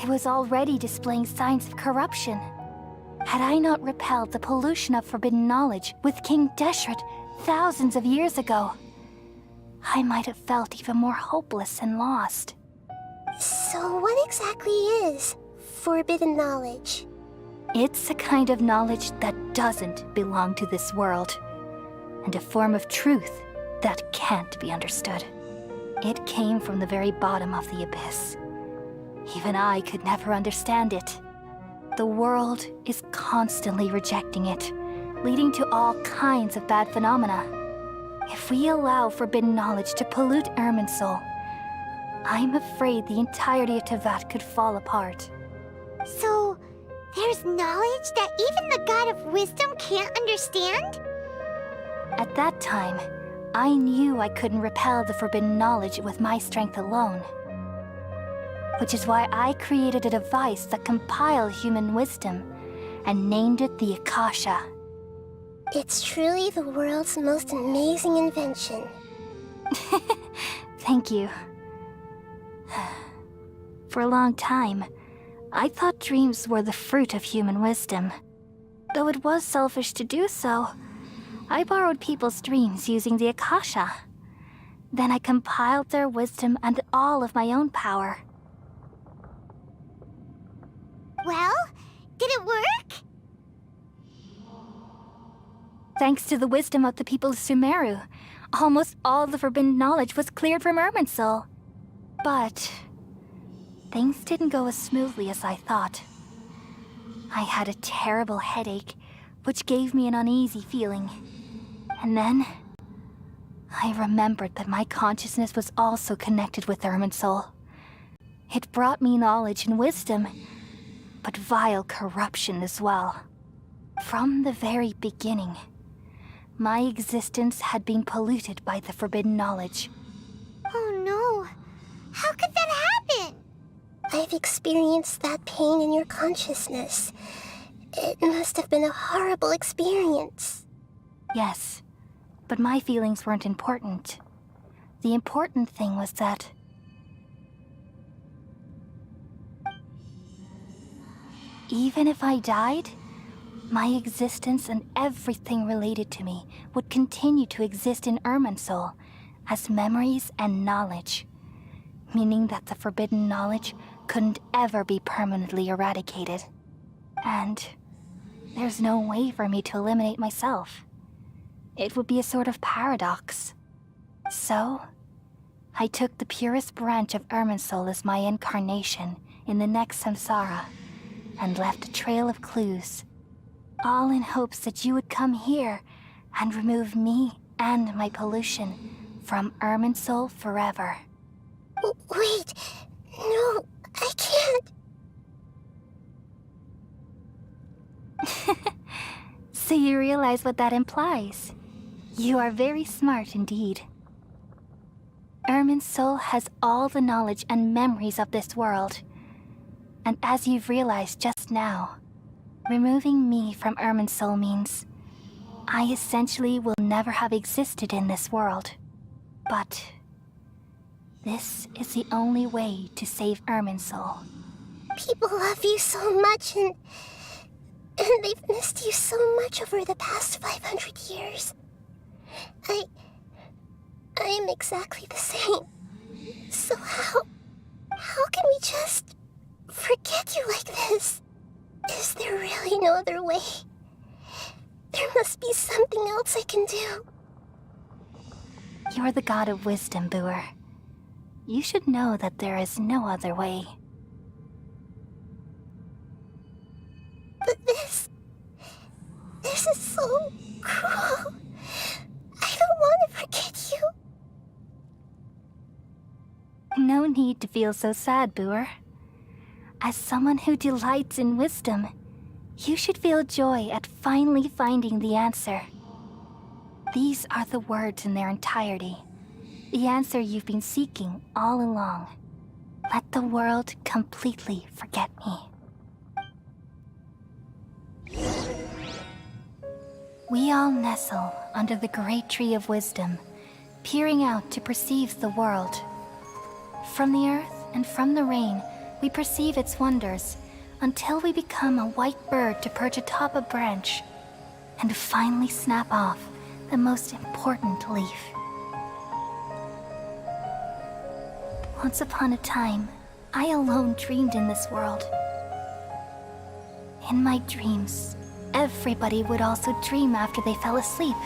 it was already displaying signs of corruption. Had I not repelled the pollution of forbidden knowledge with King Deshret thousands of years ago, I might have felt even more hopeless and lost. So what exactly is forbidden knowledge? It's a kind of knowledge that doesn't belong to this world, and a form of truth that can't be understood. It came from the very bottom of the abyss. Even I could never understand it. the world is constantly rejecting it, leading to all kinds of bad phenomena. If we allow forbidden knowledge to pollute Irminsul, I'm afraid the entirety of Tevat could fall apart. So, there's knowledge that even the God of Wisdom can't understand? At that time, I knew I couldn't repel the forbidden knowledge with my strength alone. Which is why I created a device that compiled human wisdom and named it the Akasha. It's truly the world's most amazing invention. Thank you. For a long time, I thought dreams were the fruit of human wisdom. Though it was selfish to do so, I borrowed people's dreams using the Akasha. Then I compiled their wisdom and all of my own power. Well, did it work? Thanks to the wisdom of the people of Sumeru, almost all the forbidden knowledge was cleared from Irminsul. But things didn't go as smoothly as I thought. I had a terrible headache, which gave me an uneasy feeling. And then I remembered that my consciousness was also connected with Irminsul. It brought me knowledge and wisdom, but vile corruption as well. From the very beginning, my existence had been polluted by the forbidden knowledge. Oh no. How could that happen? I've experienced that pain in your consciousness. It must have been a horrible experience. Yes, but my feelings weren't important. The important thing was that even if I died, my existence and everything related to me would continue to exist in Irminsul as memories and knowledge, meaning that the forbidden knowledge couldn't ever be permanently eradicated. And there's no way for me to eliminate myself. It would be a sort of paradox. So, I took the purest branch of Irminsul as my incarnation in the next samsara and left a trail of clues, all in hopes that you would come here and remove me and my pollution from Irminsul forever. Wait, no, I can't. So you realize what that implies. You are very smart indeed. Irminsul has all the knowledge and memories of this world. And as you've realized just now, removing me from Irminsul means I essentially will never have existed in this world. But this is the only way to save Irminsul. People love you so much and they've missed you so much over the past 500 years. I am exactly the same. So how can we just forget you like this? Is there really no other way? There must be something else I can do. You're the god of wisdom, Boer. You should know that there is no other way. But this is so cruel. I don't want to forget you. No need to feel so sad, Boer. As someone who delights in wisdom, you should feel joy at finally finding the answer. These are the words in their entirety. The answer you've been seeking all along. Let the world completely forget me. We all nestle under the great tree of wisdom, peering out to perceive the world. From the earth and from the rain, we perceive its wonders, until we become a white bird to perch atop a branch, and finally snap off the most important leaf. Once upon a time, I alone dreamed in this world. In my dreams, everybody would also dream after they fell asleep.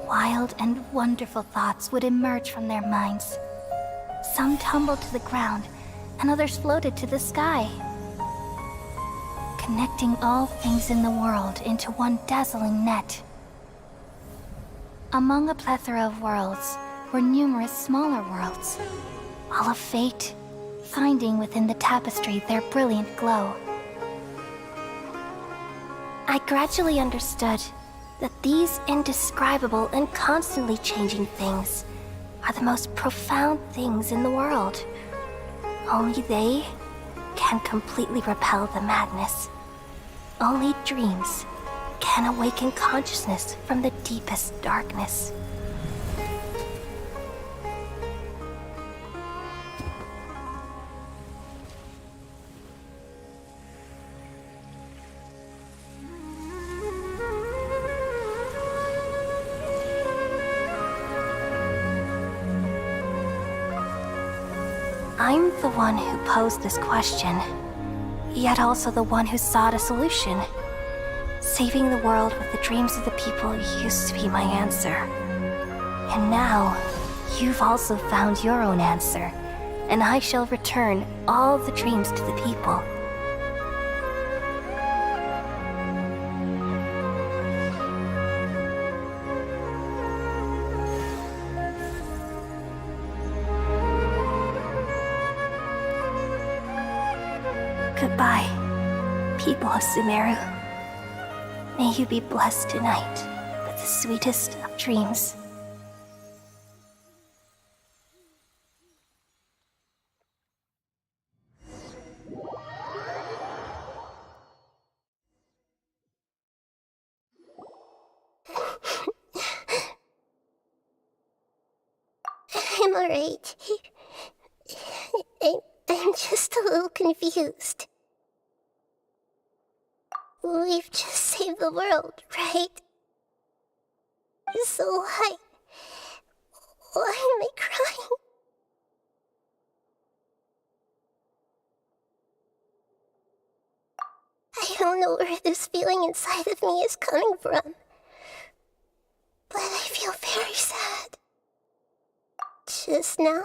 Wild and wonderful thoughts would emerge from their minds. Some tumbled to the ground, and others floated to the sky. connecting all things in the world into one dazzling net. Among a plethora of worlds were numerous smaller worlds, all of fate, finding within the tapestry their brilliant glow. I gradually understood that these indescribable and constantly changing things are the most profound things in the world. Only they can completely repel the madness. Only dreams can awaken consciousness from the deepest darkness. I'm the one who posed this question, yet also the one who sought a solution. Saving the world with the dreams of the people used to be my answer. And now, you've also found your own answer, and I shall return all the dreams to the people. Goodbye, people of Sumeru. May you be blessed tonight with the sweetest of dreams. I'm alright. I'm just a little confused. We've just saved the world, right? So why am I crying? I don't know where this feeling inside of me is coming from, but I feel very sad. Just now,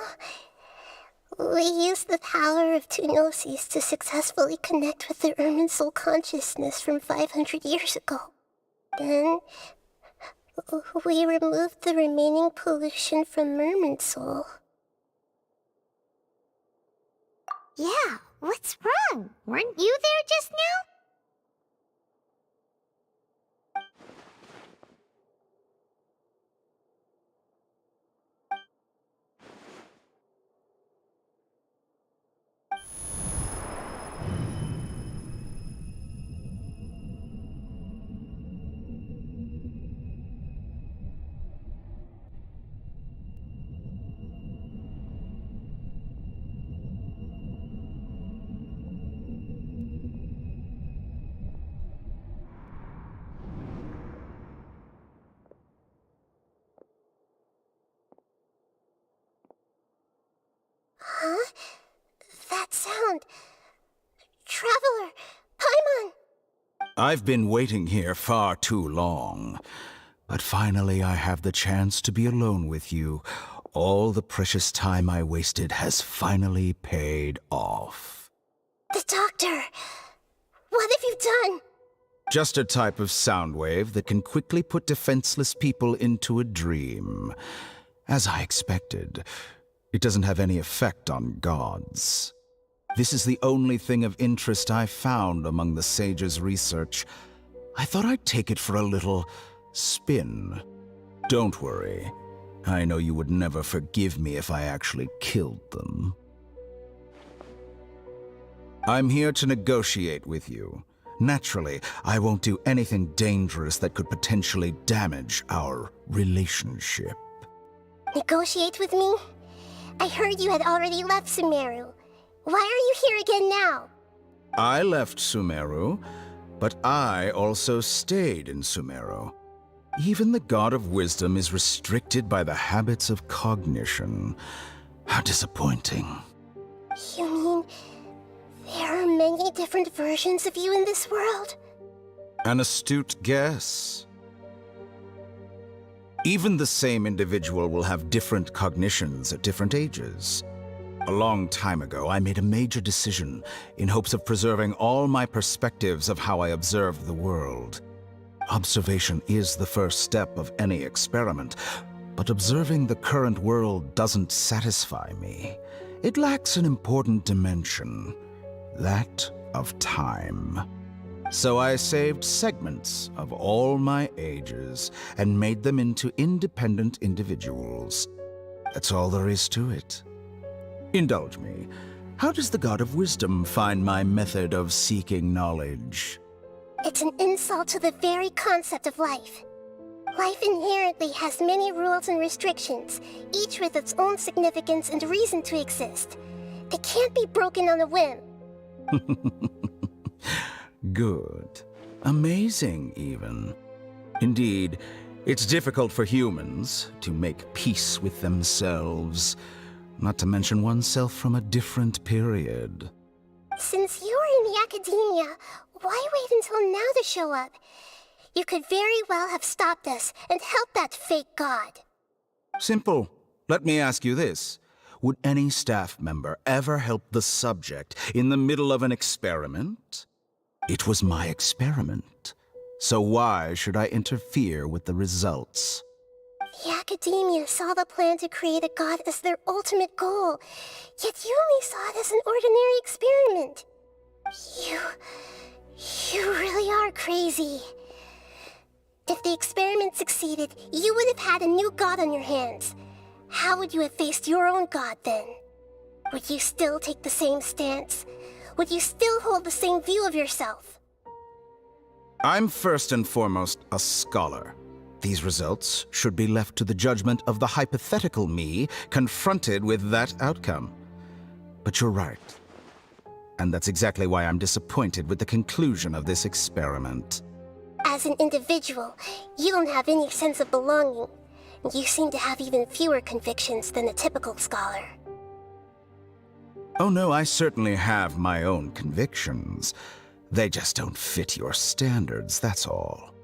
we used the power of two gnosis to successfully connect with the Irminsul consciousness from 500 years ago. Then, we removed the remaining pollution from Irminsul. Yeah, what's wrong? Weren't you there just now? Huh? That sound. Traveler! Paimon! I've been waiting here far too long. But finally I have the chance to be alone with you. All the precious time I wasted has finally paid off. The doctor! What have you done? Just a type of sound wave that can quickly put defenseless people into a dream. As I expected, it doesn't have any effect on gods. This is the only thing of interest I found among the sage's research. I thought I'd take it for a little spin. Don't worry. I know you would never forgive me if I actually killed them. I'm here to negotiate with you. Naturally, I won't do anything dangerous that could potentially damage our relationship. Negotiate with me? I heard you had already left Sumeru. Why are you here again now? I left Sumeru, but I also stayed in Sumeru. Even the God of Wisdom is restricted by the habits of cognition. How disappointing. You mean there are many different versions of you in this world? An astute guess. Even the same individual will have different cognitions at different ages. A long time ago, I made a major decision in hopes of preserving all my perspectives of how I observe the world. Observation is the first step of any experiment, but observing the current world doesn't satisfy me. It lacks an important dimension, that of time. So I saved segments of all my ages and made them into independent individuals. That's all there is to it. Indulge me. How does the God of Wisdom find my method of seeking knowledge? It's an insult to the very concept of life. Life inherently has many rules and restrictions, each with its own significance and reason to exist. They can't be broken on a whim. Good. Amazing, even. Indeed, it's difficult for humans to make peace with themselves, not to mention oneself from a different period. Since you're in the academia, why wait until now to show up? You could very well have stopped us and helped that fake god. Simple. Let me ask you this. Would any staff member ever help the subject in the middle of an experiment? It was my experiment. So why should I interfere with the results? The academia saw the plan to create a god as their ultimate goal, yet you only saw it as an ordinary experiment. You really are crazy. If the experiment succeeded, you would have had a new god on your hands. How would you have faced your own god then? Would you still take the same stance? Would you still hold the same view of yourself? I'm first and foremost a scholar. These results should be left to the judgment of the hypothetical me confronted with that outcome. But you're right. And that's exactly why I'm disappointed with the conclusion of this experiment. As an individual, you don't have any sense of belonging. You seem to have even fewer convictions than a typical scholar. Oh no, I certainly have my own convictions. They just don't fit your standards, that's all.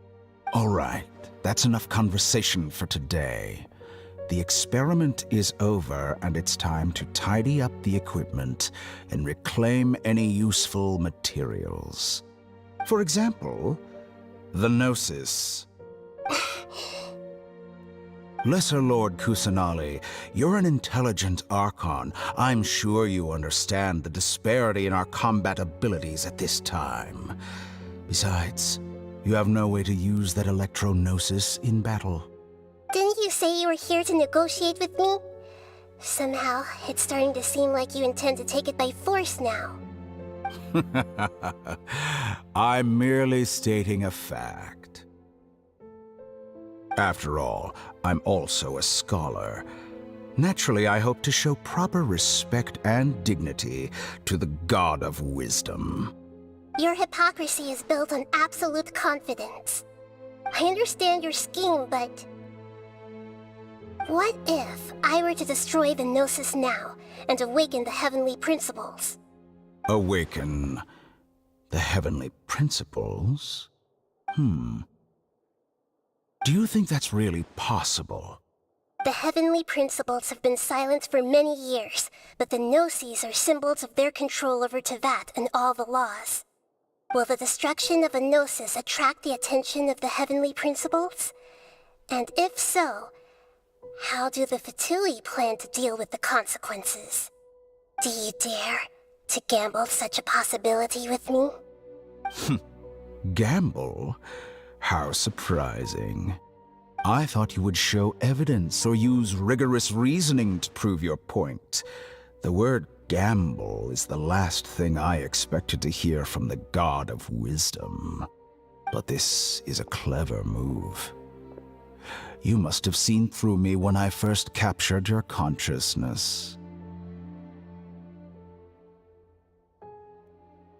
All right, that's enough conversation for today. The experiment is over, and it's time to tidy up the equipment and reclaim any useful materials. For example, the Gnosis. Lesser Lord Kusanali, you're an intelligent Archon. I'm sure you understand the disparity in our combat abilities at this time. Besides, you have no way to use that Electro-Gnosis in battle. Didn't you say you were here to negotiate with me? Somehow, it's starting to seem like you intend to take it by force now. I'm merely stating a fact. After all, I'm also a scholar. Naturally, I hope to show proper respect and dignity to the God of Wisdom. Your hypocrisy is built on absolute confidence. I understand your scheme, but... what if I were to destroy the Gnosis now and awaken the heavenly principles? Awaken the heavenly principles? Do you think that's really possible? The heavenly principles have been silent for many years, but the Gnosis are symbols of their control over Tevat and all the laws. Will the destruction of a Gnosis attract the attention of the heavenly principles? And if so, how do the Fatui plan to deal with the consequences? Do you dare to gamble such a possibility with me? Gamble? How surprising. I thought you would show evidence or use rigorous reasoning to prove your point. The word gamble is the last thing I expected to hear from the God of Wisdom. But this is a clever move. You must have seen through me when I first captured your consciousness.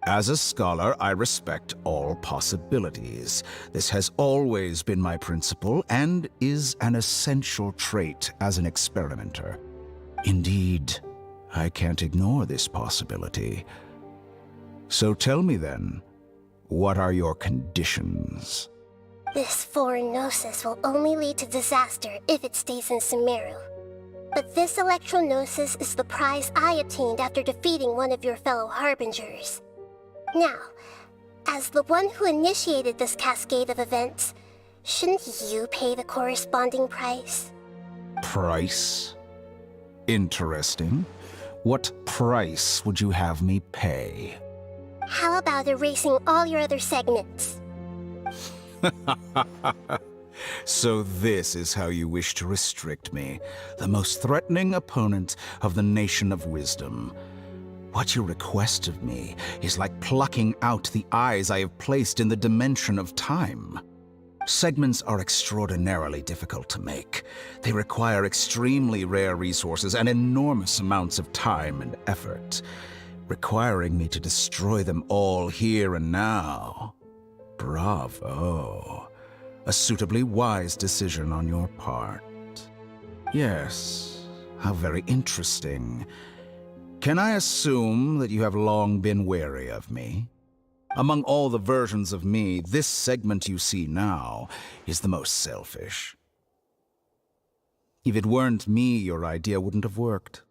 As a scholar, I respect all possibilities. This has always been my principle and is an essential trait as an experimenter. Indeed, I can't ignore this possibility. So tell me then, what are your conditions? This foreign Gnosis will only lead to disaster if it stays in Sumeru. But this electrognosis is the prize I obtained after defeating one of your fellow Harbingers. Now, as the one who initiated this cascade of events, shouldn't you pay the corresponding price? Price? Interesting. What price would you have me pay? How about erasing all your other segments? So this is how you wish to restrict me, the most threatening opponent of the Nation of Wisdom. What you request of me is like plucking out the eyes I have placed in the dimension of time. Segments are extraordinarily difficult to make. They require extremely rare resources and enormous amounts of time and effort, requiring me to destroy them all here and now. Bravo. A suitably wise decision on your part. Yes, how very interesting. Can I assume that you have long been wary of me? Among all the versions of me, this segment you see now is the most selfish. If it weren't me, your idea wouldn't have worked.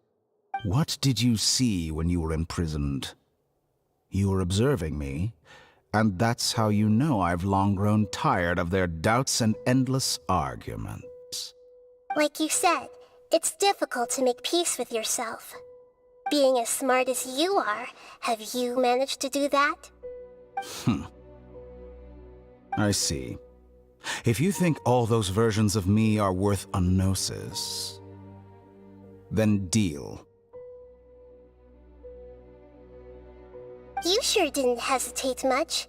What did you see when you were imprisoned? You were observing me, and that's how you know I've long grown tired of their doubts and endless arguments. Like you said, it's difficult to make peace with yourself. Being as smart as you are, have you managed to do that? I see. If you think all those versions of me are worth a gnosis, then deal. You sure didn't hesitate much.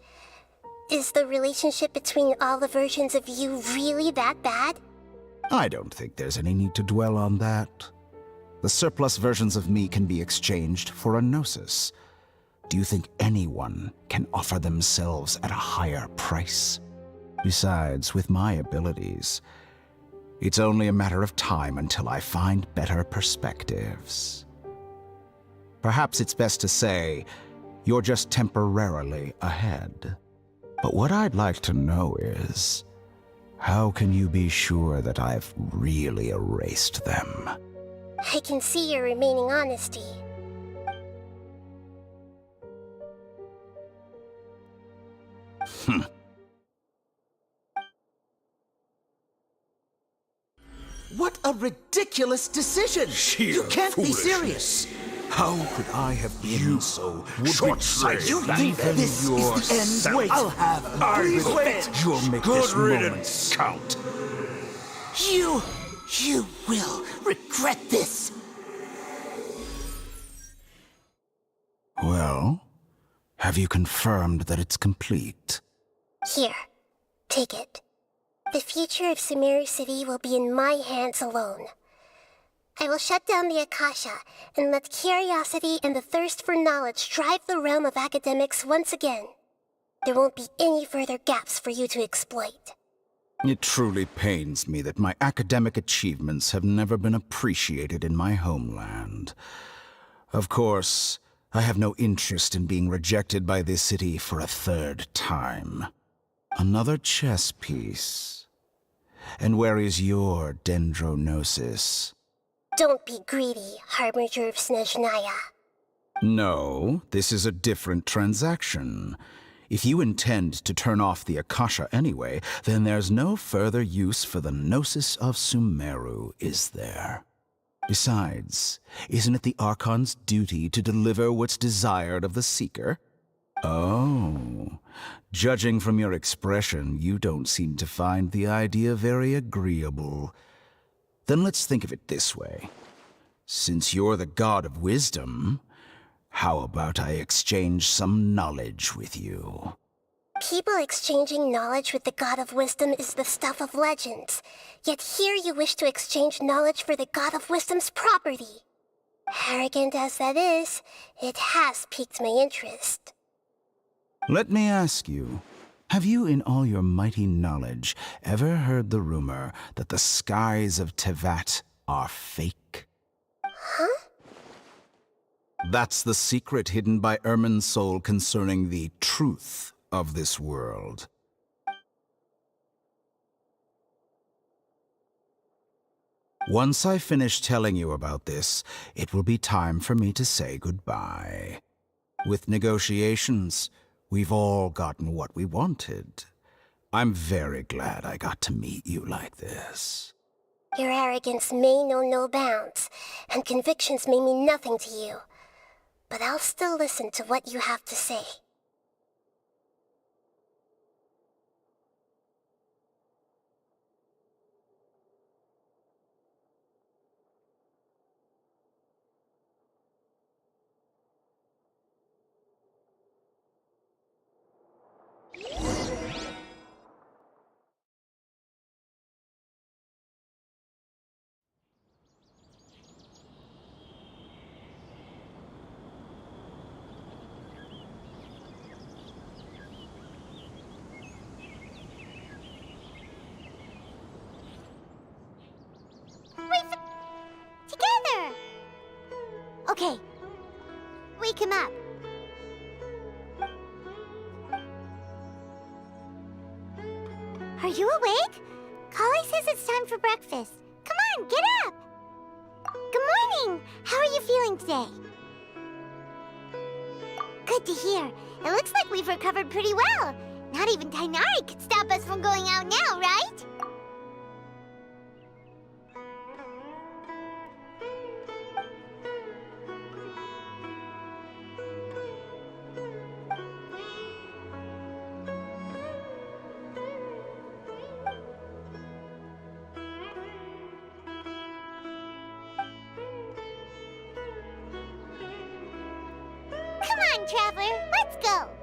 Is the relationship between all the versions of you really that bad? I don't think there's any need to dwell on that. The surplus versions of me can be exchanged for a gnosis. Do you think anyone can offer themselves at a higher price? Besides, with my abilities, it's only a matter of time until I find better perspectives. Perhaps it's best to say, you're just temporarily ahead. But what I'd like to know is, how can you be sure that I've really erased them? I can see your remaining honesty. What a ridiculous decision! You can't be serious! How could I have been so short-sighted? You think this is the end? Wait, I'll have You'll make Good this riddance. moment count. You will regret this! Well, have you confirmed that it's complete? Here, take it. The future of Sumeru City will be in my hands alone. I will shut down the Akasha and let curiosity and the thirst for knowledge drive the realm of academics once again. There won't be any further gaps for you to exploit. It truly pains me that my academic achievements have never been appreciated in my homeland. Of course, I have no interest in being rejected by this city for a third time. Another chess piece. And where is your dendronosis? Don't be greedy, Harbinger of Snezhnaya. No, this is a different transaction. If you intend to turn off the Akasha anyway, then there's no further use for the Gnosis of Sumeru, is there? Besides, isn't it the Archon's duty to deliver what's desired of the Seeker? Oh, judging from your expression, you don't seem to find the idea very agreeable. Then let's think of it this way. Since you're the God of Wisdom, how about I exchange some knowledge with you? People exchanging knowledge with the God of Wisdom is the stuff of legends. Yet here you wish to exchange knowledge for the God of Wisdom's property. Arrogant as that is, it has piqued my interest. Let me ask you, have you in all your mighty knowledge ever heard the rumor that the skies of Tevat are fake? Huh? That's the secret hidden by Irminsul concerning the truth of this world. Once I finish telling you about this, it will be time for me to say goodbye. With negotiations, we've all gotten what we wanted. I'm very glad I got to meet you like this. Your arrogance may know no bounds, and convictions may mean nothing to you. But I'll still listen to what you have to say. Together! Okay. Wake him up. Are you awake? Kali says it's time for breakfast. Come on, get up! Good morning! How are you feeling today? Good to hear. It looks like we've recovered pretty well. Not even Tainari could stop us from going out now, right? Come on, Traveler, let's go!